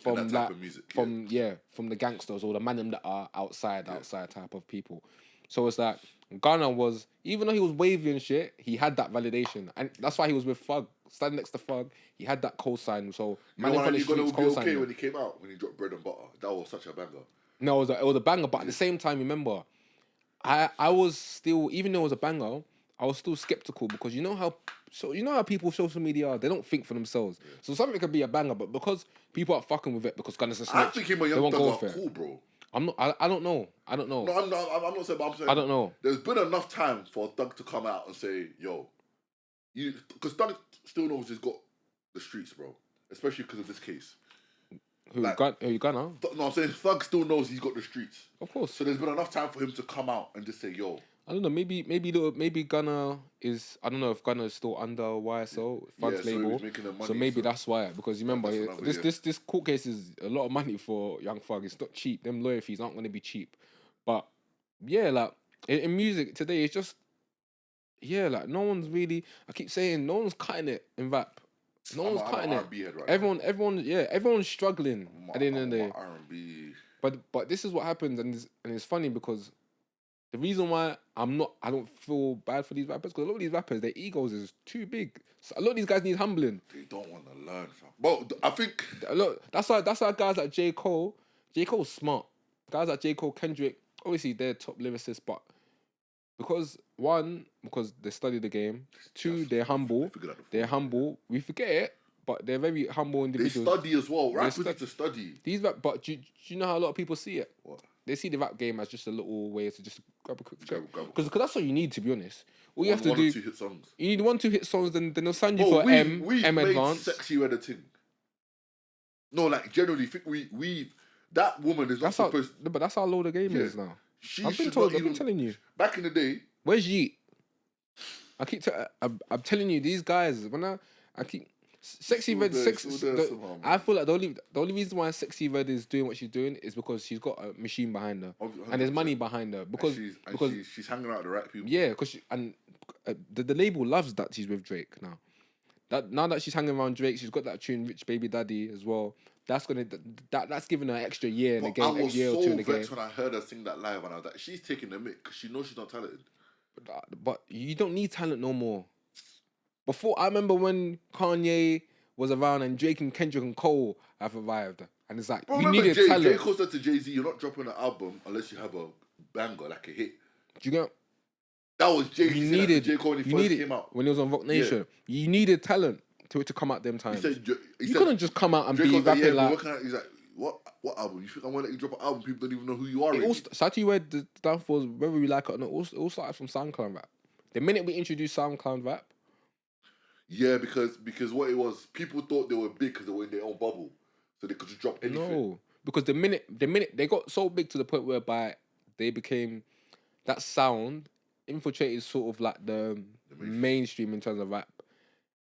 that type of music, from the gangsters or the man that are outside type of people. So it's like Gunna was, even though he was wavy and shit, he had that validation, and that's why he was with Thug, standing next to Thug. He had that cosign. So man, in front of the streets co-signed him. When he came out, when he dropped Bread and Butter, that was such a banger. No, it was a banger, but at the same time, remember, I was still, even though it was a banger, I was still skeptical because you know how people with social media are, they don't think for themselves. Yeah. So something could be a banger, but because people are fucking with it because Gunna's a snitch, I think him and Young Thug are cool, bro. I don't know. No, I'm not saying, but I'm saying I don't know. There's been enough time for Thug to come out and say, yo, because Thug still knows he's got the streets, bro. Especially because of this case. Who Gunna? No, I'm saying Thug still knows he's got the streets. Of course. So there's been enough time for him to come out and just say, yo. I don't know. Maybe Gunna is. I don't know if Gunna is still under YSL Thug's label. So maybe that's why. Because you remember, this court case is a lot of money for Young Thug. It's not cheap. Them lawyer fees aren't going to be cheap. But yeah, like in music today, it's just like no one's really. I keep saying no one's cutting it in rap. No one's cutting it. Right everyone's struggling at the end of the day. R&B. But this is what happens, and it's funny because. The reason why I don't feel bad for these rappers, because a lot of these rappers, their egos is too big. So a lot of these guys need humbling. They don't want to learn, fam. Well, I think... Look, that's why guys like J. Cole's smart. Guys like J. Cole, Kendrick, obviously they're top lyricists, but because they study the game. Two, they're humble. We forget it, but they're very humble individuals. They study as well. Rappers need to study. But do you know how a lot of people see it? What? They see the rap game as just a little way to just grab a quick check. Because that's what you need, to be honest. All you have to do... 1 or 2 hit songs. You need 1-2 hit songs, then they'll send you for M Advance. Sexy editing. No, like, generally, think we... That woman is not supposed... But that's how low the game is now. I've been telling you. Back in the day... Where's Yeet? I'm telling you, these guys, Sexy Red, I feel like the only reason why Sexy Red is doing what she's doing is because she's got a machine behind her, 100%. And there's money behind her because she's hanging out with the right people. Yeah, because the label loves that she's with Drake now. That now that she's hanging around Drake, she's got that tune "Rich Baby Daddy" as well. That's that's giving her an extra year in the game, I was year or two in so the game. vexed when I heard her sing that live, and I was like, she's taking the mic because she knows she's not talented. But you don't need talent no more. Before, I remember when Kanye was around and Drake and Kendrick and Cole have arrived, and it's like Bro, you remember needed J talent. Cole said to Jay-Z, "You're not dropping an album unless you have a banger, like a hit." Do you get? That was Jay-Z You said that to needed J. Cole when he first came out. when he was on Rock Nation. You needed talent to come out them times. He said, You couldn't just come out and Drake be was like, rapping yeah, like. but he's like, what album? You think I'm gonna let you drop an album? People don't even know who you are. So I tell you where the downfall is, whether we like it or not, it all started from SoundCloud rap. The minute we introduced SoundCloud rap, yeah, because what it was, people thought they were big because they were in their own bubble, so they could just drop anything. no, because the minute they got so big to the point whereby they became that sound infiltrated sort of like the mainstream in terms of rap.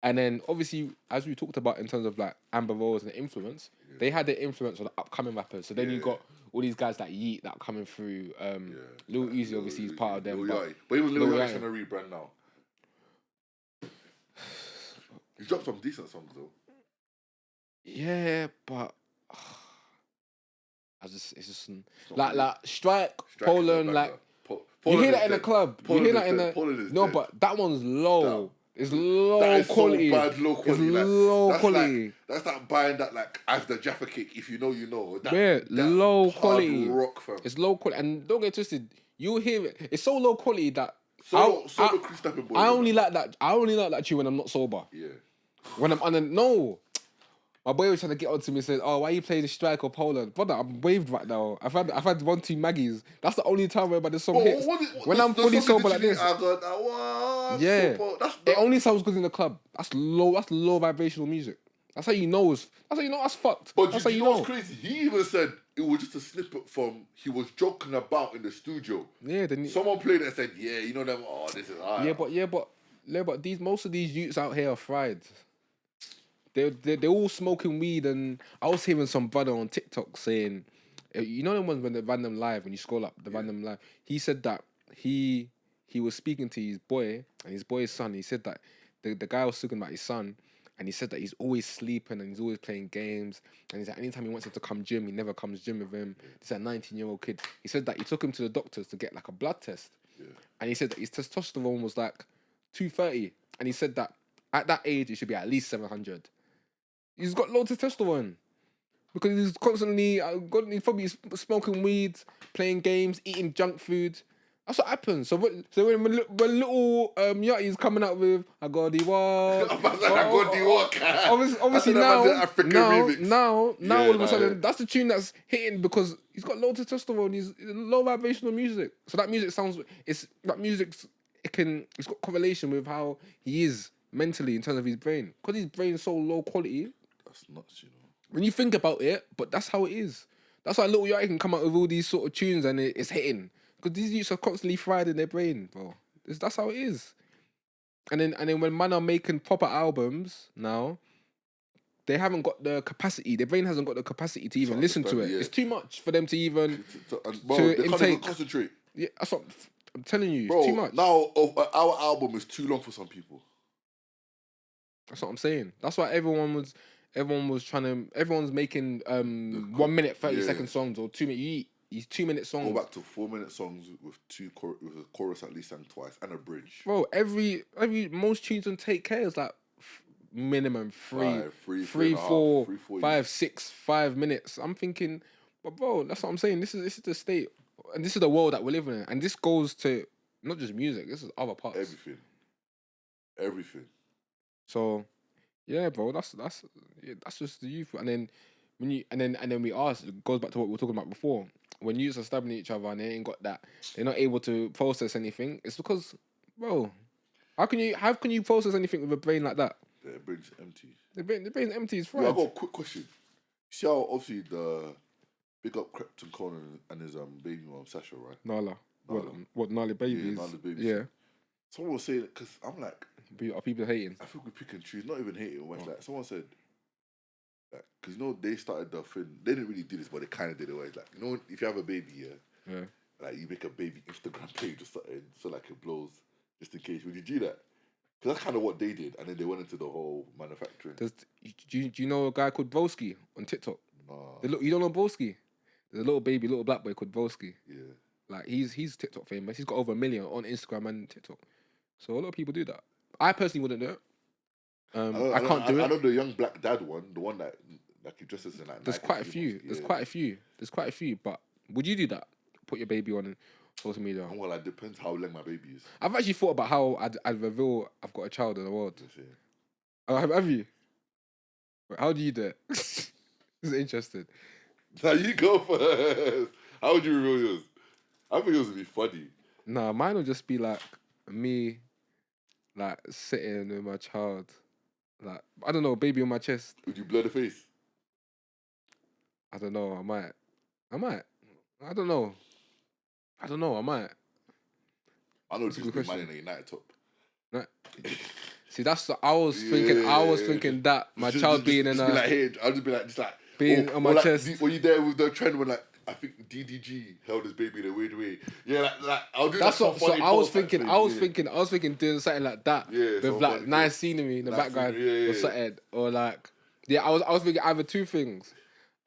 And then obviously, as we talked about in terms of like Amber Rose and the influence, they had the influence on the upcoming rappers. So then you got all these guys like Yeet that are coming through. Lil Uzi obviously is part of them. But even Lil Yachty's trying to rebrand now. He's dropped some decent songs though. Yeah, but it's just like Strike Poland, like you hear that in the club. You hear that in the but that one's low. It's low quality. So bad, low quality. It's like, low that's quality. Like, that's like buying that like as the Jaffa Cake. If you know, you know. That low quality. Rock, fam. It's low quality, and don't get twisted. You'll hear it. It's so low quality that I only like that. I only like that tune when I'm not sober. Yeah. When I'm no. My boy was trying to get onto me and said, "Oh, why you playing the Strike or Poland?" Brother, I'm waved right now. I've had 1-2 Maggies. That's the only time where the song hits. When I'm fully sober like this. Yeah. It only sounds good in the club. That's low vibrational music. That's how you know that's fucked. But that's you know what's crazy? He even said it was just a snippet from he was joking about in the studio. Yeah, someone played it and said, "Yeah, you know them. Oh, this is hard." But most of these youths out here are fried. They're all smoking weed, and I was hearing some brother on TikTok saying, you know the ones when they random live, when you scroll up the random live, he said that he was speaking to his boy and his boy's son. He said that the guy was talking about his son, and he said that he's always sleeping and he's always playing games, and he's like anytime he wants him to come gym, he never comes gym with him. This 19-year-old kid. He said that he took him to the doctors to get like a blood test, and he said that his testosterone was like 230, and he said that at that age it should be at least 700. He's got low testosterone because he's constantly, he's probably smoking weed, playing games, eating junk food. That's what happens. So when little Yachty's coming out with I got the walk, obviously now all of a sudden that's the tune that's hitting because he's got low testosterone. He's low vibrational music. So that music it's got correlation with how he is mentally in terms of his brain. Because his brain is so low quality. That's nuts, you know. When you think about it, but that's how it is. That's why Lil Yachty can come out with all these sort of tunes and it's hitting. Because these youths are constantly fried in their brain, bro. That's how it is. And then when man are making proper albums now, they haven't got the capacity. Their brain hasn't got the capacity to even listen to it. Yeah. It's too much for them to even they can't even concentrate. Yeah, that's what I'm telling you. Bro, it's too much. Now our album is too long for some people. That's what I'm saying. That's why everyone's making 1 minute 30-second songs or 2 minute. These 2-minute songs. Go back to 4-minute songs with a chorus at least sang twice and a bridge. Bro, every most tunes on Take Care is like minimum 3, 4, 5, 6, 5 minutes. I'm thinking, but bro, that's what I'm saying. This is the state, and this is the world that we're living in, and this goes to not just music. This is other parts. Everything. So, yeah, bro, that's just the youth. And then when we ask, it goes back to what we were talking about before. When youths are stabbing each other and they ain't got that, they're not able to process anything. It's because, bro, how can you process anything with a brain like that? Their brain's empty. The brain's empty. It's fried. I got a quick question. You see how obviously the big up Krypton Cole and his baby mom Sasha, right? Nala. What Nala babies? Yeah, Nala babies. Yeah. Someone was saying it because I'm like, are people hating? I think we pick and choose. Not even hating. Like someone said. Because they started the thing. They didn't really do this, but they kind of did it. Where it's like, if you have a baby, yeah, like you make a baby Instagram page or something, so like it blows, just in case. Would you do that? Because that's kind of what they did, and then they went into the whole manufacturing. Do you know a guy called Volsky on TikTok? Nah. You don't know Volsky? There's a little baby, little black boy called Volsky. Yeah. Like he's TikTok famous. He's got over 1 million on Instagram and TikTok. So a lot of people do that. I personally wouldn't do it. I can't do it. I know the young black dad one, the one that he dresses in like. There's quite a few. There's quite a few. But would you do that? Put your baby on social media? Well, it depends how young my baby is. I've actually thought about how I'd reveal I've got a child in the world. Oh, have you? Wait, how do you do it? This is interesting. Now you go first. How would you reveal yours? I think yours would be funny. Nah, mine would just be like me, like sitting with my child, like I don't know, baby on my chest. Would you blur the face? I don't know. I might. I don't know. I might. I know just be mine in a United top. Nah. See, that's the, I was thinking that my child being in a. Be like, hey, I'll just be like, being on my like, chest. Were you there with the trend when like I think DDG held his baby in a weird way? Yeah, like I'll do that's that. What. So I was thinking doing something like that. Yeah, with like nice scenery in the background or something, or like I was thinking either two things,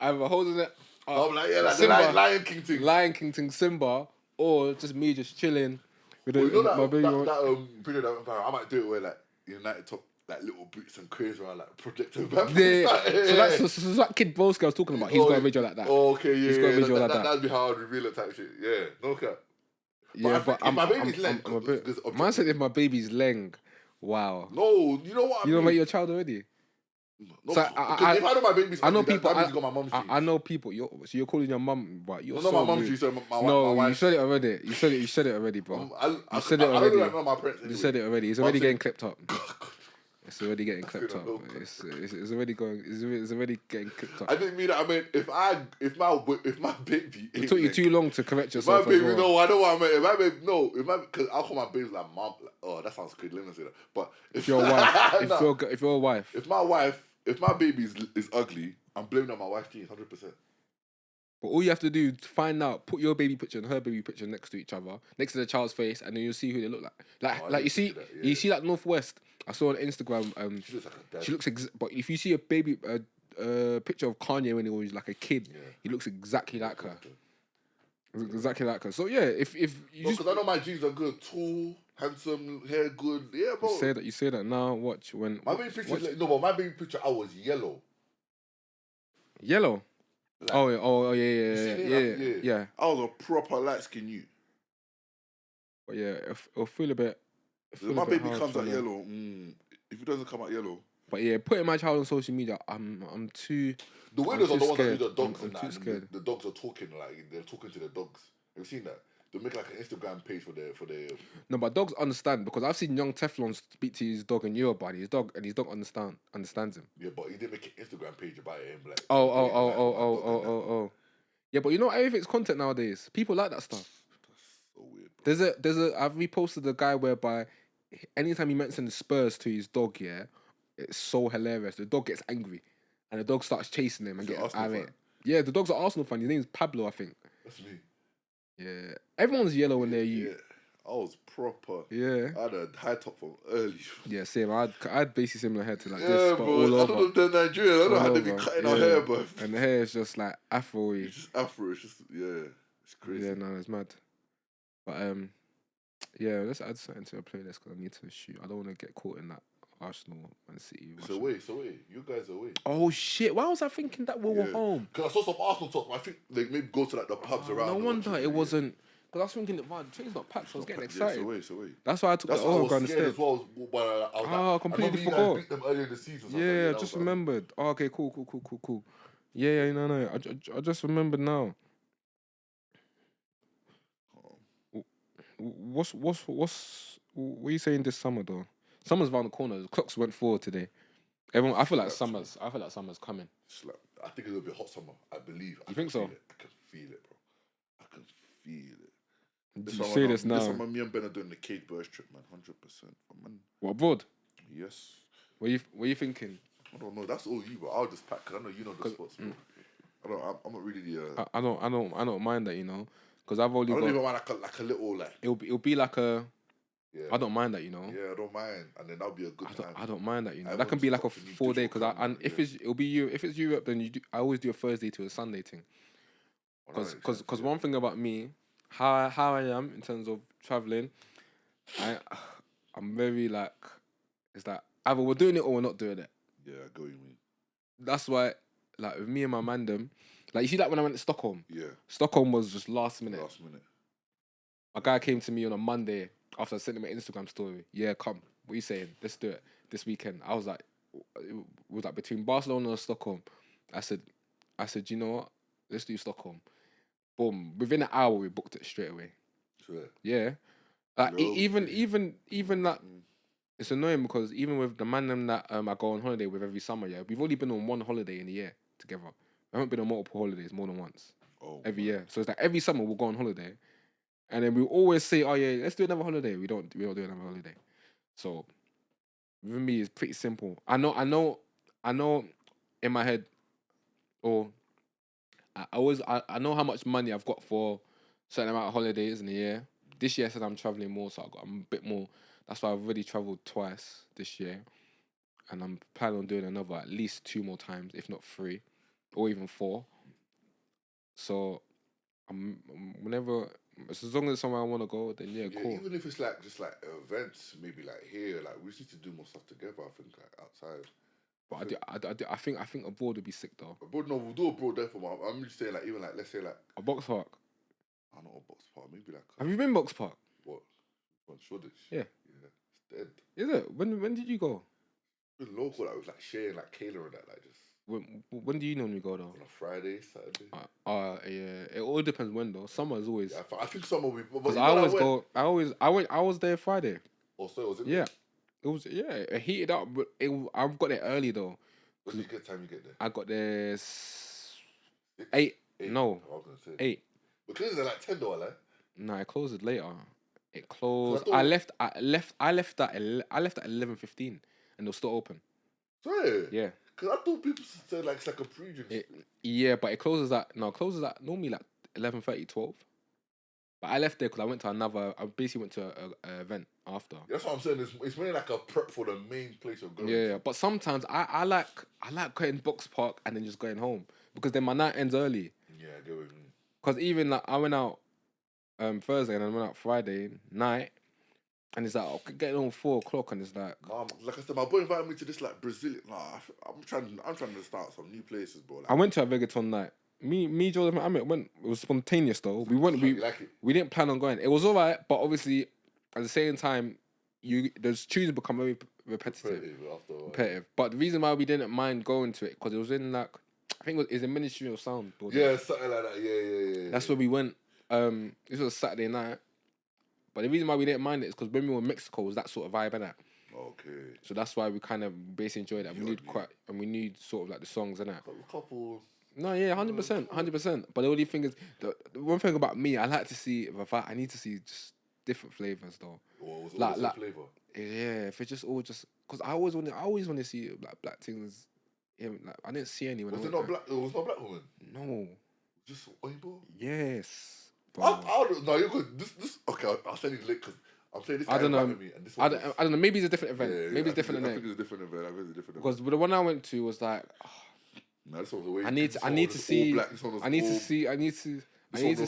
either holding it. Like the Simba, Lion King thing. Lion King thing, Simba, or just me just chilling with my baby. That video that went viral, I might do it where like United top like little boots and cranes around like projector. Yeah. So that kid Volsky I was talking about, he's got a video like that. Oh, okay, yeah. He's got a video like that. That'd be how I'd reveal it type shit. Yeah, no cap. Yeah, but if my baby's leng, man said if my baby's leng, wow. No, you know what? You don't make your child already. No, So if I know my baby's, I know people. That means you got my mum's genes. I know people. So you're calling your mum, but you're no, so my mum's rude. genes. My No, wife. You said it already. You said it already, bro. I said it already. I don't know my parents. Anyway. You said it already. It's already getting clipped up. It's already getting clipped up. No. It's already going. It's already getting clipped up. I didn't mean that. I mean, if my baby, It took you too long to correct yourself. My baby, as well. no, I know what I meant. If my baby, no, because I'll call my baby like mom. Like, oh, that sounds crazy. Let me say that. But if your wife, if your wife, if my baby is ugly, I'm blaming on my wife's genes, 100%. But all you have to do is find out, put your baby picture and her baby picture next to each other, next to the child's face, and then you'll see who they look like. Like you see, you see that Northwest. I saw on Instagram. She looks like a dad. She looks but if you see a baby, picture of Kanye when he was like a kid, he looks exactly like her. Exactly like her. So yeah, if you because I know my genes are good, tall, handsome, hair good. Yeah, bro. You say that now. Watch when my baby picture. But my baby picture, I was yellow. Yellow. Like, yeah. I was a proper light skin you. But yeah, it'll feel a bit. If my baby comes out yellow, if it doesn't come out yellow. But yeah, putting my child on social media, I'm too. The winners are the ones that do the dogs I'm too scared. The dogs are talking like they're talking to the dogs. Have you seen that? They make like an Instagram page for their. No, but dogs understand because I've seen young Teflon speak to his dog in Europe, and his dog understands him. Yeah, but he didn't make an Instagram page about him. Like Oh. Yeah, but you know everything's content nowadays. People like that stuff. That's so weird. Bro. I've reposted a guy whereby anytime he mentions Spurs to his dog, yeah, it's so hilarious. The dog gets angry, and the dog starts chasing him and gets irate. Yeah, the dog's an Arsenal fan. His name's Pablo, I think. That's me. Yeah, everyone's yellow when they're you. Yeah. I was proper. Yeah. I had a high top from early. Yeah, same. I had basically similar hair to like this, but bro. all over. I don't know the Nigerian. I don't know how they be cutting our hair, but and the hair is just like afro-y. It's just afro. It's just it's crazy. Yeah, no, it's mad. But yeah, let's add something to the playlist because I need to shoot. I don't want to get caught in that Arsenal Man City. So wait, you guys are away. Oh shit! Why was I thinking that we were home? Because I saw some Arsenal talk. I think they maybe go to like the pubs around. No wonder it wasn't. Because I was thinking that the train's not packed, so I was getting excited. Yeah, so wait. That's why I took the overground instead. As well, I completely forgot. Beat them earlier in the season. Yeah, I just remembered. Oh, okay, cool. Yeah, no. I just remembered now. What are you saying this summer though? Summer's around the corner. The clocks went forward today. I feel like summer's coming. I think it'll be a hot summer. I believe. You think so? I can feel it, bro. I can feel it. You say this now. This summer, me and Ben are doing the Cade Burst trip, man. 100%. Man. What, abroad? Yes. What are you thinking? I don't know. That's all you, bro. I'll just pack because I know you know the spots, bro. I'm not really the. I don't mind that, you know, because I've only. I don't even mind like a little like. It'll be like a. Yeah. I don't mind that, you know. Yeah, I don't mind, and then that'll be a good time. I don't mind that, you know. I That can want be to like a stop the new 4 day digital because camera, if yeah. it'll be you. If it's Europe, then I always do a Thursday to a Sunday thing. Oh, that makes sense, Because yeah. one thing about me, how I am in terms of traveling, I'm very like, it's like either we're doing it or we're not doing it. Yeah, I get what you mean. That's why, like with me and my mandem, like you see that when I went to Stockholm. Yeah, Stockholm was just last minute. last minute. A guy came to me on a Monday after I sent him an Instagram story. Yeah, come. What are you saying? Let's do it this weekend. I was like, it was like between Barcelona and Stockholm. I said, you know what? Let's do Stockholm. Boom. Within an hour, we booked it straight away. Sure. Yeah. Like No, even that. It's annoying because even with the man them that I go on holiday with every summer, yeah, we've only been on one holiday in a year together. We haven't been on multiple holidays more than once. Every year. So it's like every summer we'll go on holiday. And then we always say, oh yeah, let's do another holiday. We don't do another holiday. So with me, it's pretty simple. I know in my head, or I know how much money I've got for a certain amount of holidays in a year. This year I said I'm traveling more, so I'm a bit more. That's why I've already traveled twice this year. And I'm planning on doing another at least 2 more times, if not 3, or even 4. So I'm whenever, as long as somewhere I want to go, then yeah, cool. Even if it's like just like events, maybe like here, like we just need to do more stuff together. I think like outside. But I think abroad would be sick though. Abroad, no, we'll do abroad there for my. I'm just saying like even like let's say like A box park. I don't know a box park, maybe like Have you been box park? what? On Shoreditch. Yeah. Yeah, it's dead. Is it? When did you go? It's been local. Like, it was like sharing like Kayla and that like just When do you normally go though? on a Friday, Saturday. Yeah. It all depends when though. Summer is always. Yeah, I think summer we. Because I always go. I was there Friday. Or so was it? Yeah. It was It heated up, but I got there early though. When did you get time you get there? I got there 8. No, I was gonna say 8. because they're like 10 though, like. No, it closed later. It closed. I I thought- left at 11:15, and they're still open. Sorry. Yeah. Because I thought people said like it's like a pre-drink. Yeah, but it closes at normally like 11:30, 12. But I left there because I went to another. I basically went to a event after. That's what I'm saying. It's mainly like a prep for the main place you're going. Yeah, but sometimes I like going box park and then just going home because then my night ends early. Yeah, I get what you mean. Because even like I went out Thursday and I went out Friday night, and it's like getting home 4:00 and it's like. Like I said, my boy invited me to this like Brazilian. Nah, I'm trying to start some new places, bro. Like, I went to a reggaeton night. Me, Jordan, I went. It was spontaneous though. We went. you like it? We didn't plan on going. It was alright, but obviously, at the same time, those tunes become very repetitive. Repetitive. But the reason why we didn't mind going to it because it was in like I think it was in Ministry of Sound. Yeah, something like that. Yeah. That's where we went. This was Saturday night. But the reason why we didn't mind it is because when we were in Mexico, it was that sort of vibe, innit? Okay. So that's why we kind of basically enjoyed that. We knew sort of like the songs, innit? A couple. No, yeah, 100%. But the only thing is, the one thing about me, I like to see. I need to see just different flavors, though. Or was it like flavor? Yeah, if it's just all just because I always want to see like black things. Yeah, like I didn't see any when Was I it went not black? It was not black woman. No. Just Oibo? Yes. I don't know. You could this. Okay, I'll send you the link because I'm saying this. I don't know. Me and this I don't know. Maybe it's a different event. Yeah, Maybe it's different. I think it's a different event. I think it's a different event. Because the one I went to was like. No, this was the way. I need to see. I need to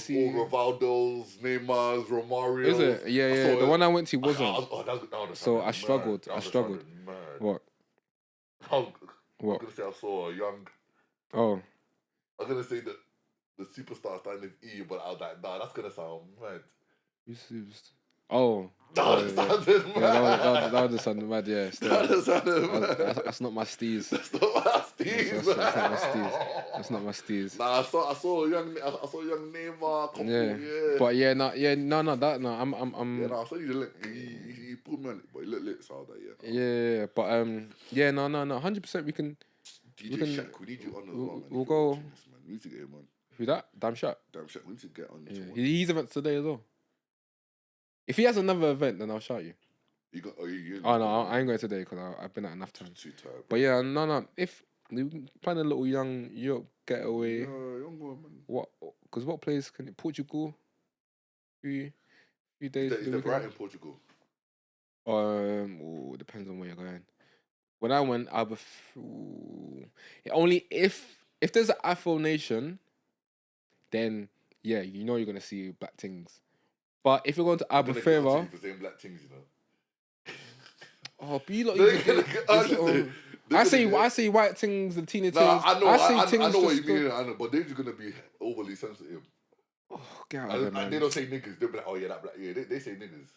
see. All Rivaldo's, Neymar's, Romario. Is it? Yeah. The one I went to wasn't. So I struggled. What? I'm gonna say I saw a young. Oh. I'm gonna say that the superstar starting with E, but I was like, nah, that's gonna sound mad. Oh. That would have sounded mad, yeah. That's not my steez. That's not my steez. That's not my steez. Nah, I saw a young Neymar couple, yeah. But no. I'm. Yeah, no, I saw you the link. He put me on it, but it looked lit, so I was like, yeah. Yeah, but no. 100%. We can. DJ Shaq, we need you on as well, man. We'll go. We need to get him on. Who that? Damn Shaq. We need to get on this one. He's events today as well. If he has another event, then I'll shout you. Oh no, I ain't going today because I've been at enough time. Too tired. But yeah, no. If we plan a little young Europe getaway, young one, man. What? Because what place can it? Portugal. Few days. Is the Brighton Portugal? Depends on where you're going. When I went, only if there's an Afro Nation, then yeah, you know you're gonna see black things. But if you're going to They're gonna get onto Albufeira, you for saying black things, you know. oh, but you lot, They're gonna get onto I say white things and teeny things. Nah, I know, I know what you just mean, I know, but they're just gonna be overly sensitive. Oh, get out of there, And man. they don't say niggas. They'll be like, oh yeah, that black. Yeah, they say niggas.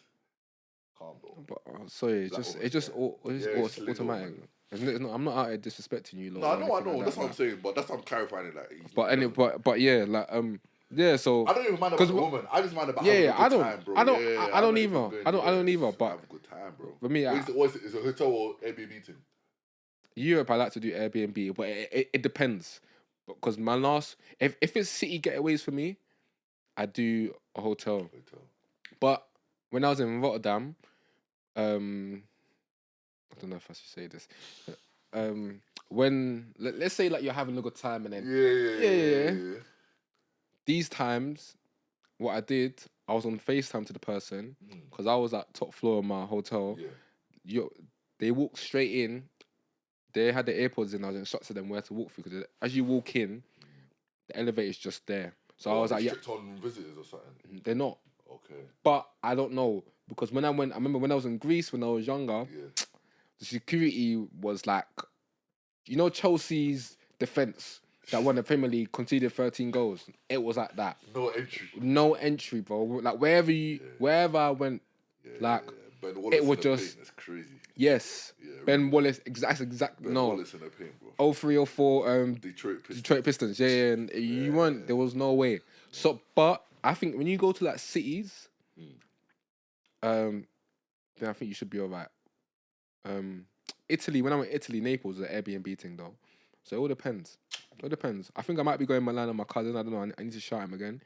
Calm, bro. But sorry, it's Black just woman, it's just it's automatic. It's not, I'm not out here disrespecting you. No, I know. Like That's what I'm saying. But that's what I'm clarifying it. Like, but yeah, like yeah. So I don't even mind about the woman. I just mind about having a good time, bro. I don't either. I don't either. But have a good time, bro. For me, is it a hotel or Airbnb thing? Europe, I like to do Airbnb, but it depends. Because my last, if it's city getaways for me, I do a hotel. But when I was in Rotterdam, I don't know if I should say this. When let's say like you're having a good time and then yeah. These times, what I did, I was on FaceTime to the person because I was at top floor of my hotel. Yeah. They walked straight in. They had the AirPods in. I was instructed them where to walk through because as you walk in, the elevator's just there. So I was like, strict on visitors or something. They're not. Okay. But I don't know because when I remember when I was in Greece when I was younger, the security was like, you know, Chelsea's defense that won the Premier League conceded 13 goals. It was like that. No entry, bro. Like wherever I went, Ben Wallace it was just that's crazy. Yes. Yeah, Ben Wallace, exactly. Ben Wallace in the paint, bro. 0304 Detroit Pistons. Yeah, and you weren't. There was no way. So, but I think when you go to like cities, then I think you should be alright. Italy, when I went to Italy, Naples was an Airbnb thing though. So it all depends. I think I might be going Milan on my cousin. I don't know. I need to shout him again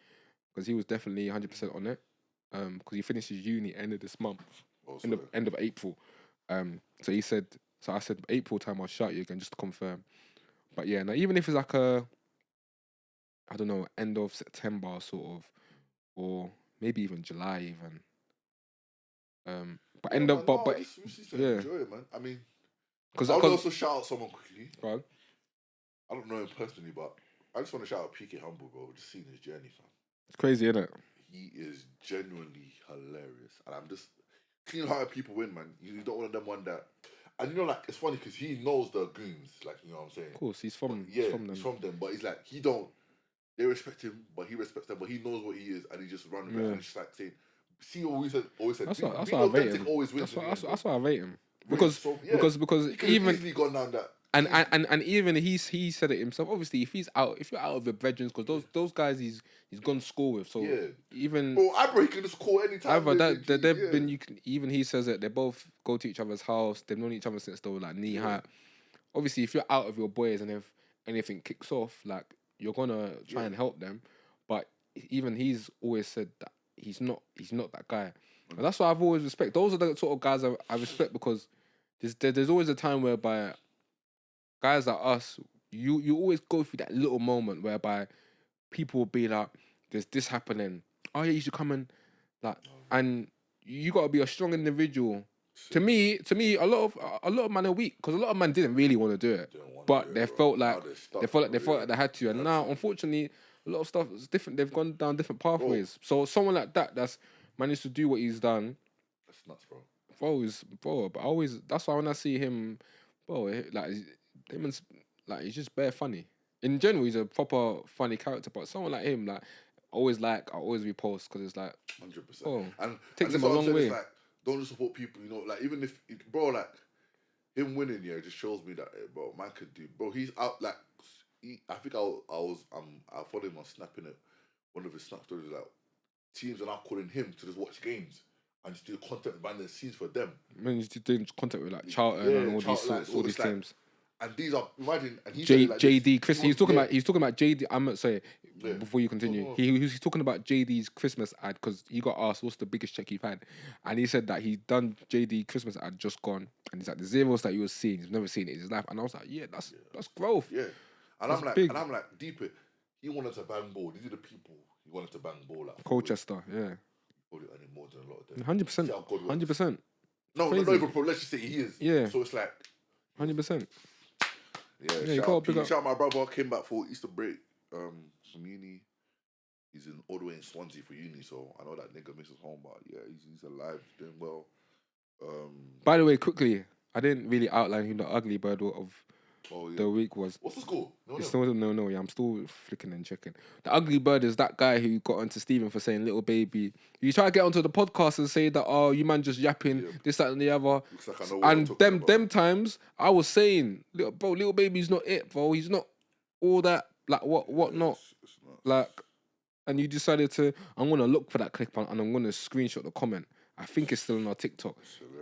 because he was definitely 100% on it. Because he finishes uni end of this month, end of April. So he said. So I said April time I'll shout you again just to confirm. But yeah, now even if it's like I don't know, end of September sort of, or maybe even July even. But enjoy it, man. I mean, because I'll also shout out someone quickly. Right. I don't know him personally, but I just want to shout out PK Humble, bro. Just seeing his journey, fam. It's crazy, isn't it? He is genuinely hilarious, and I'm just clean-hearted people win, man. He's not one of them that. And you know, like, it's funny because he knows the goons, like, you know what I'm saying? Of course, he's from them. But he's like, they respect him, but he respects them, but he knows what he is, and he just runs with it, and he's just like saying, see what always said, that's why I rate him. Always wins. That's why I rate him. Because even easily gone down that. And even he said it himself. Obviously, if you're out of your brethren, because those guys he's gone to school with. So even he can just call anytime. Even he says it. They both go to each other's house. They've known each other since they were like knee high. Obviously, if you're out of your boys and if anything kicks off, like you're gonna try and help them. But even he's always said that he's not that guy. And that's why I've always respect. Those are the sort of guys I respect because there's always a time whereby guys like us, you always go through that little moment whereby people will be like, "There's this happening. Oh yeah, you should come and like." And you got to be a strong individual. To me, a lot of men are weak because a lot of men didn't really want to do it, but they felt like they had to. And now, unfortunately, a lot of stuff is different. They've gone down different pathways. So someone like that's managed to do what he's done. That's nuts, bro. But that's why when I see him, bro, like. He's just bare funny. In general, he's a proper funny character. But someone like him, I always repost because it's like 100%. And takes him a long way. Like, don't just support people, you know. Like even if, bro, like him winning, just shows me that, bro, man could do. Bro, he's out. Like I think I followed him on snapping it. One of his snap stories like teams are now calling him to just watch games and just do content behind the scenes for them. I mean, he's doing content with like Charlton and all these teams. And these are imagine and he's JD Chris. He's talking about JD. I'm sorry. Before you continue, he's talking about JD's Christmas ad because he got asked what's the biggest check you've had, and he said that he's done JD Christmas ad just gone, and he's like the zeros that you were seeing, he's never seen it in his life, and I was like, that's growth. Yeah, and I'm like, deep it. He wanted to bang ball. These are the people he wanted to bang ball at. Colchester, yeah. Probably earning more than a lot of them. 100%. No, Crazy. not even a problem. Let's just say he is. Yeah. So it's like 100%. Yeah, you shout gotta out, pick up. shout out my brother, came back for Easter break from uni. He's all the way in Swansea for uni, so I know that nigga misses home, but yeah, he's alive, doing well. By the way, quickly, I didn't really outline who the ugly bird of the week was. What's the score? It's still no. Yeah, I'm still flicking and checking. The ugly bird is that guy who got onto Stephen for saying Lil Baby. You try to get onto the podcast and say that, oh, you man just yapping this, that, and the other. Looks like I know what and you're talking about. them times, I was saying, Lil Baby's not it, bro. He's not all that. Like what not? It's not. Like, and you decided to. I'm gonna look for that clip and I'm gonna screenshot the comment. I think it's still on our TikTok.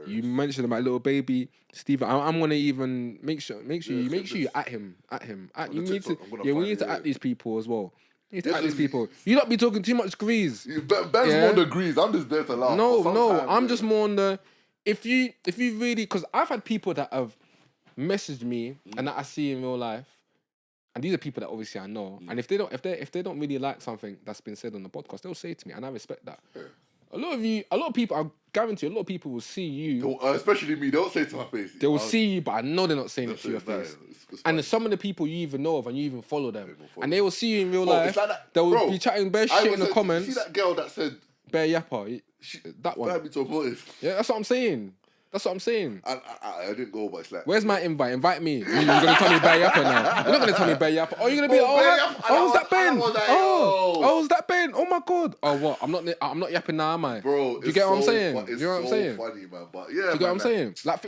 You mentioned about Lil Baby, Steve. I'm gonna even make sure you at him. You need to. Yeah, we need to at these people as well. You need to at these people. You not be talking too much grease. Ben's more the grease. I'm just there to laugh. No. I'm just more on the. If you really, because I've had people that have messaged me and that I see in real life, and these are people that obviously I know. And if they don't really like something that's been said on the podcast, they'll say it to me, and I respect that. Yeah. A lot of people, I guarantee a lot of people will see you. Especially me, they'll say it to my face. They will see you, but I know they're not saying it to your face. And some of the people you even know of and you even follow them. And they will see you in real life. Like they will be chatting bare shit in the comments. You see that girl that said... Bare yapper. That one. Yeah, that's what I'm saying. I didn't go, but it's like... Where's my invite? Invite me. You're going to tell me bare yapper now. You're not going to tell me bare yapper. Oh, you're going to be is that Ben? Is that Ben? Oh my God. Oh, what? I'm not yapping now, am I? Bro, do you get what I'm saying? Do you know what I'm saying? Funny, man. But yeah, do you get what I'm saying? But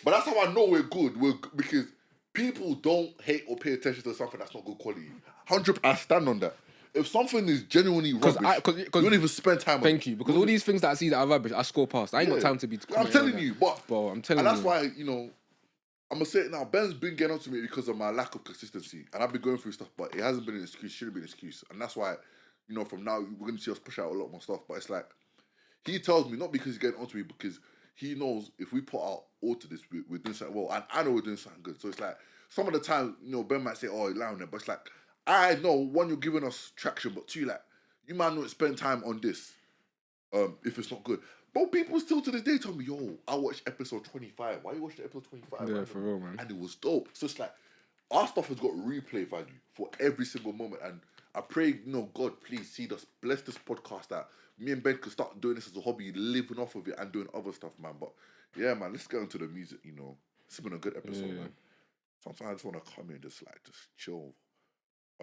that's how I know we're good. Because people don't hate or pay attention to something that's not good quality. 100%, I stand on that. If something is genuinely rubbish, you don't even spend time on it. Thank you. Because all these things that I see that are rubbish, I score past. I ain't got time to be... I'm telling you. I'm telling you. And that's why, I'm going to say it now. Ben's been getting on to me because of my lack of consistency. And I've been going through stuff, but it hasn't been an excuse. It shouldn't be an excuse. And that's why, from now, we're going to see us push out a lot more stuff. But it's like, he tells me, not because he's getting on to me, because he knows if we put out all to this, we're doing something well. And I know we're doing something good. So it's like, some of the time, Ben might say, oh, you're lying there. But it's like, I know, one, you're giving us traction, but two, like, you might not spend time on this if it's not good. But people still to this day tell me, yo, I watched episode 25. Why you watched episode 25? Yeah, for real, man. And it was dope. So it's like, our stuff has got replay value for every single moment. And I pray, God, please see us, bless this podcast that me and Ben could start doing this as a hobby, living off of it and doing other stuff, man. But yeah, man, let's get into the music, It's been a good episode, man. Sometimes I just want to come in and just chill.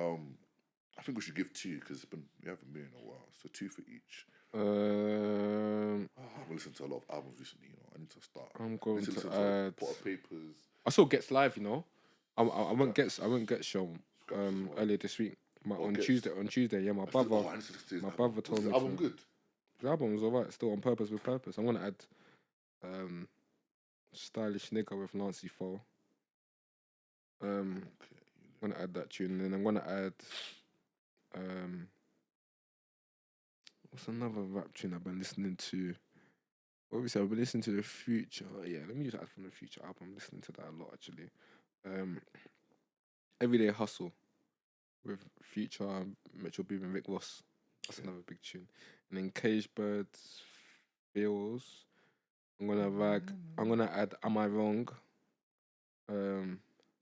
I think we should give 2 because we haven't been in a while. So 2 for each. I haven't listened to a lot of albums recently. I need to start. I'm going to add Pot of Papers. I saw Gets Live. I went Get show earlier this week. On Tuesday. Yeah, my brother told me. The album good. The album was alright. Still on Purpose with Purpose. I'm gonna add Stylish Nigga with Nancy Foe. I'm gonna add that tune, and then I'm gonna add what's another rap tune I've been listening to? Obviously, I've been listening to the Future. Yeah, let me just add from the Future album. I'm listening to that a lot actually. Everyday Hustle with Future, Metro Boomin, Rick Ross. That's another big tune. And then Cage Birds, Feels. I'm gonna add Am I Wrong?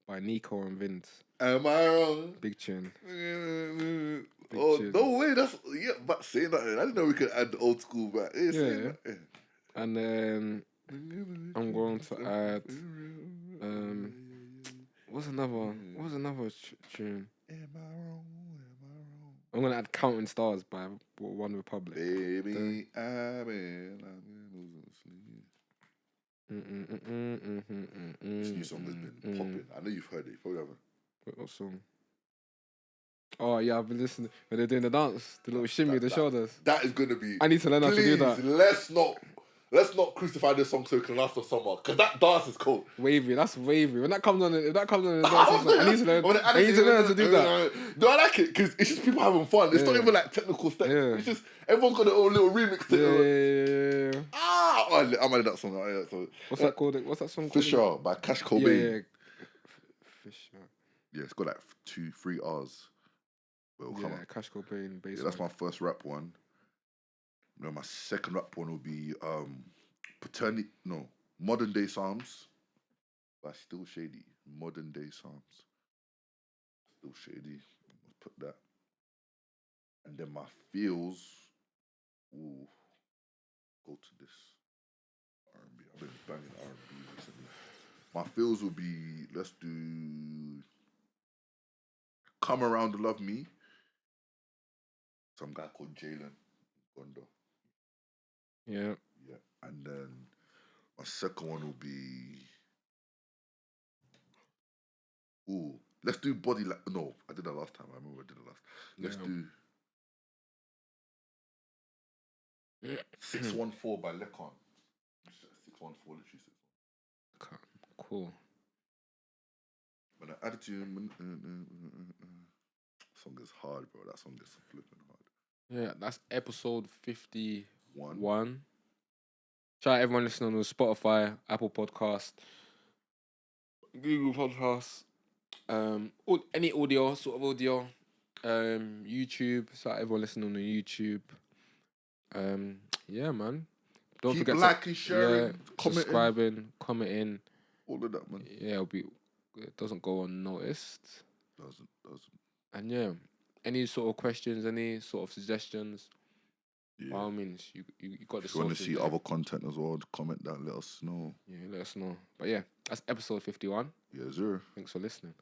By Nico and Vince. Am I wrong? Big tune. Tune. No way. But saying that, I didn't know we could add the old school back. Yeah. And then I'm going to add what's another tune? Am I wrong? I'm gonna add Counting Stars by One Republic. Baby, I've been losing sleep. This new song has been popping. I know you've heard it. You probably haven't. What song? Oh yeah, I've been listening when they're doing the dance, the little shimmy, the shoulders. That is gonna be. I need to learn how to do that. Let's not crucify this song so it can last us summer, because that dance is cool. Wavy, that's wavy. When that comes on, if that comes on, the dance, I need to learn how to do that. Do I like it? Because it's just people having fun. It's not even like technical steps. Yeah. It's just everyone's got their own little remix to it. Yeah. I'm adding that song. What's that called? What's that song called? Fisher by Cash Cobain. Yeah. Fisher. Yeah, it's got like 2-3 R's. Cash Cobain. Yeah, that's my first rap one. My second rap one will be Modern Day Psalms by Still Shady. Modern Day Psalms. Still Shady. Let's put that. And then my feels. Ooh. Go to this. R&B. I've been banging R&B recently. My feels will be, let's do Come Around to Love Me. Some guy called Jalen Gondo. Yeah. Yeah. And then my second one will be, ooh, let's do Body Like, no, I did that last time. I remember I did it last. Let's do 614 by Lekon. 614, literally 614. Cool. When I added to you, song is hard, bro. That song is flipping hard. Yeah, that's episode 51. One. Shout out everyone listening on Spotify, Apple Podcast, Google Podcasts, any audio, sort of audio, YouTube. Shout out everyone listening on the YouTube. Yeah, man. Don't Keep forget liking, sharing, commenting. subscribing, commenting. All of that, man. Yeah, it doesn't go unnoticed. Doesn't. And yeah, any sort of questions, any sort of suggestions, by all means, you got the. If you want to see other content as well, comment down, let us know. Yeah, let us know. But yeah, that's episode 51. Yeah, sir. Thanks for listening.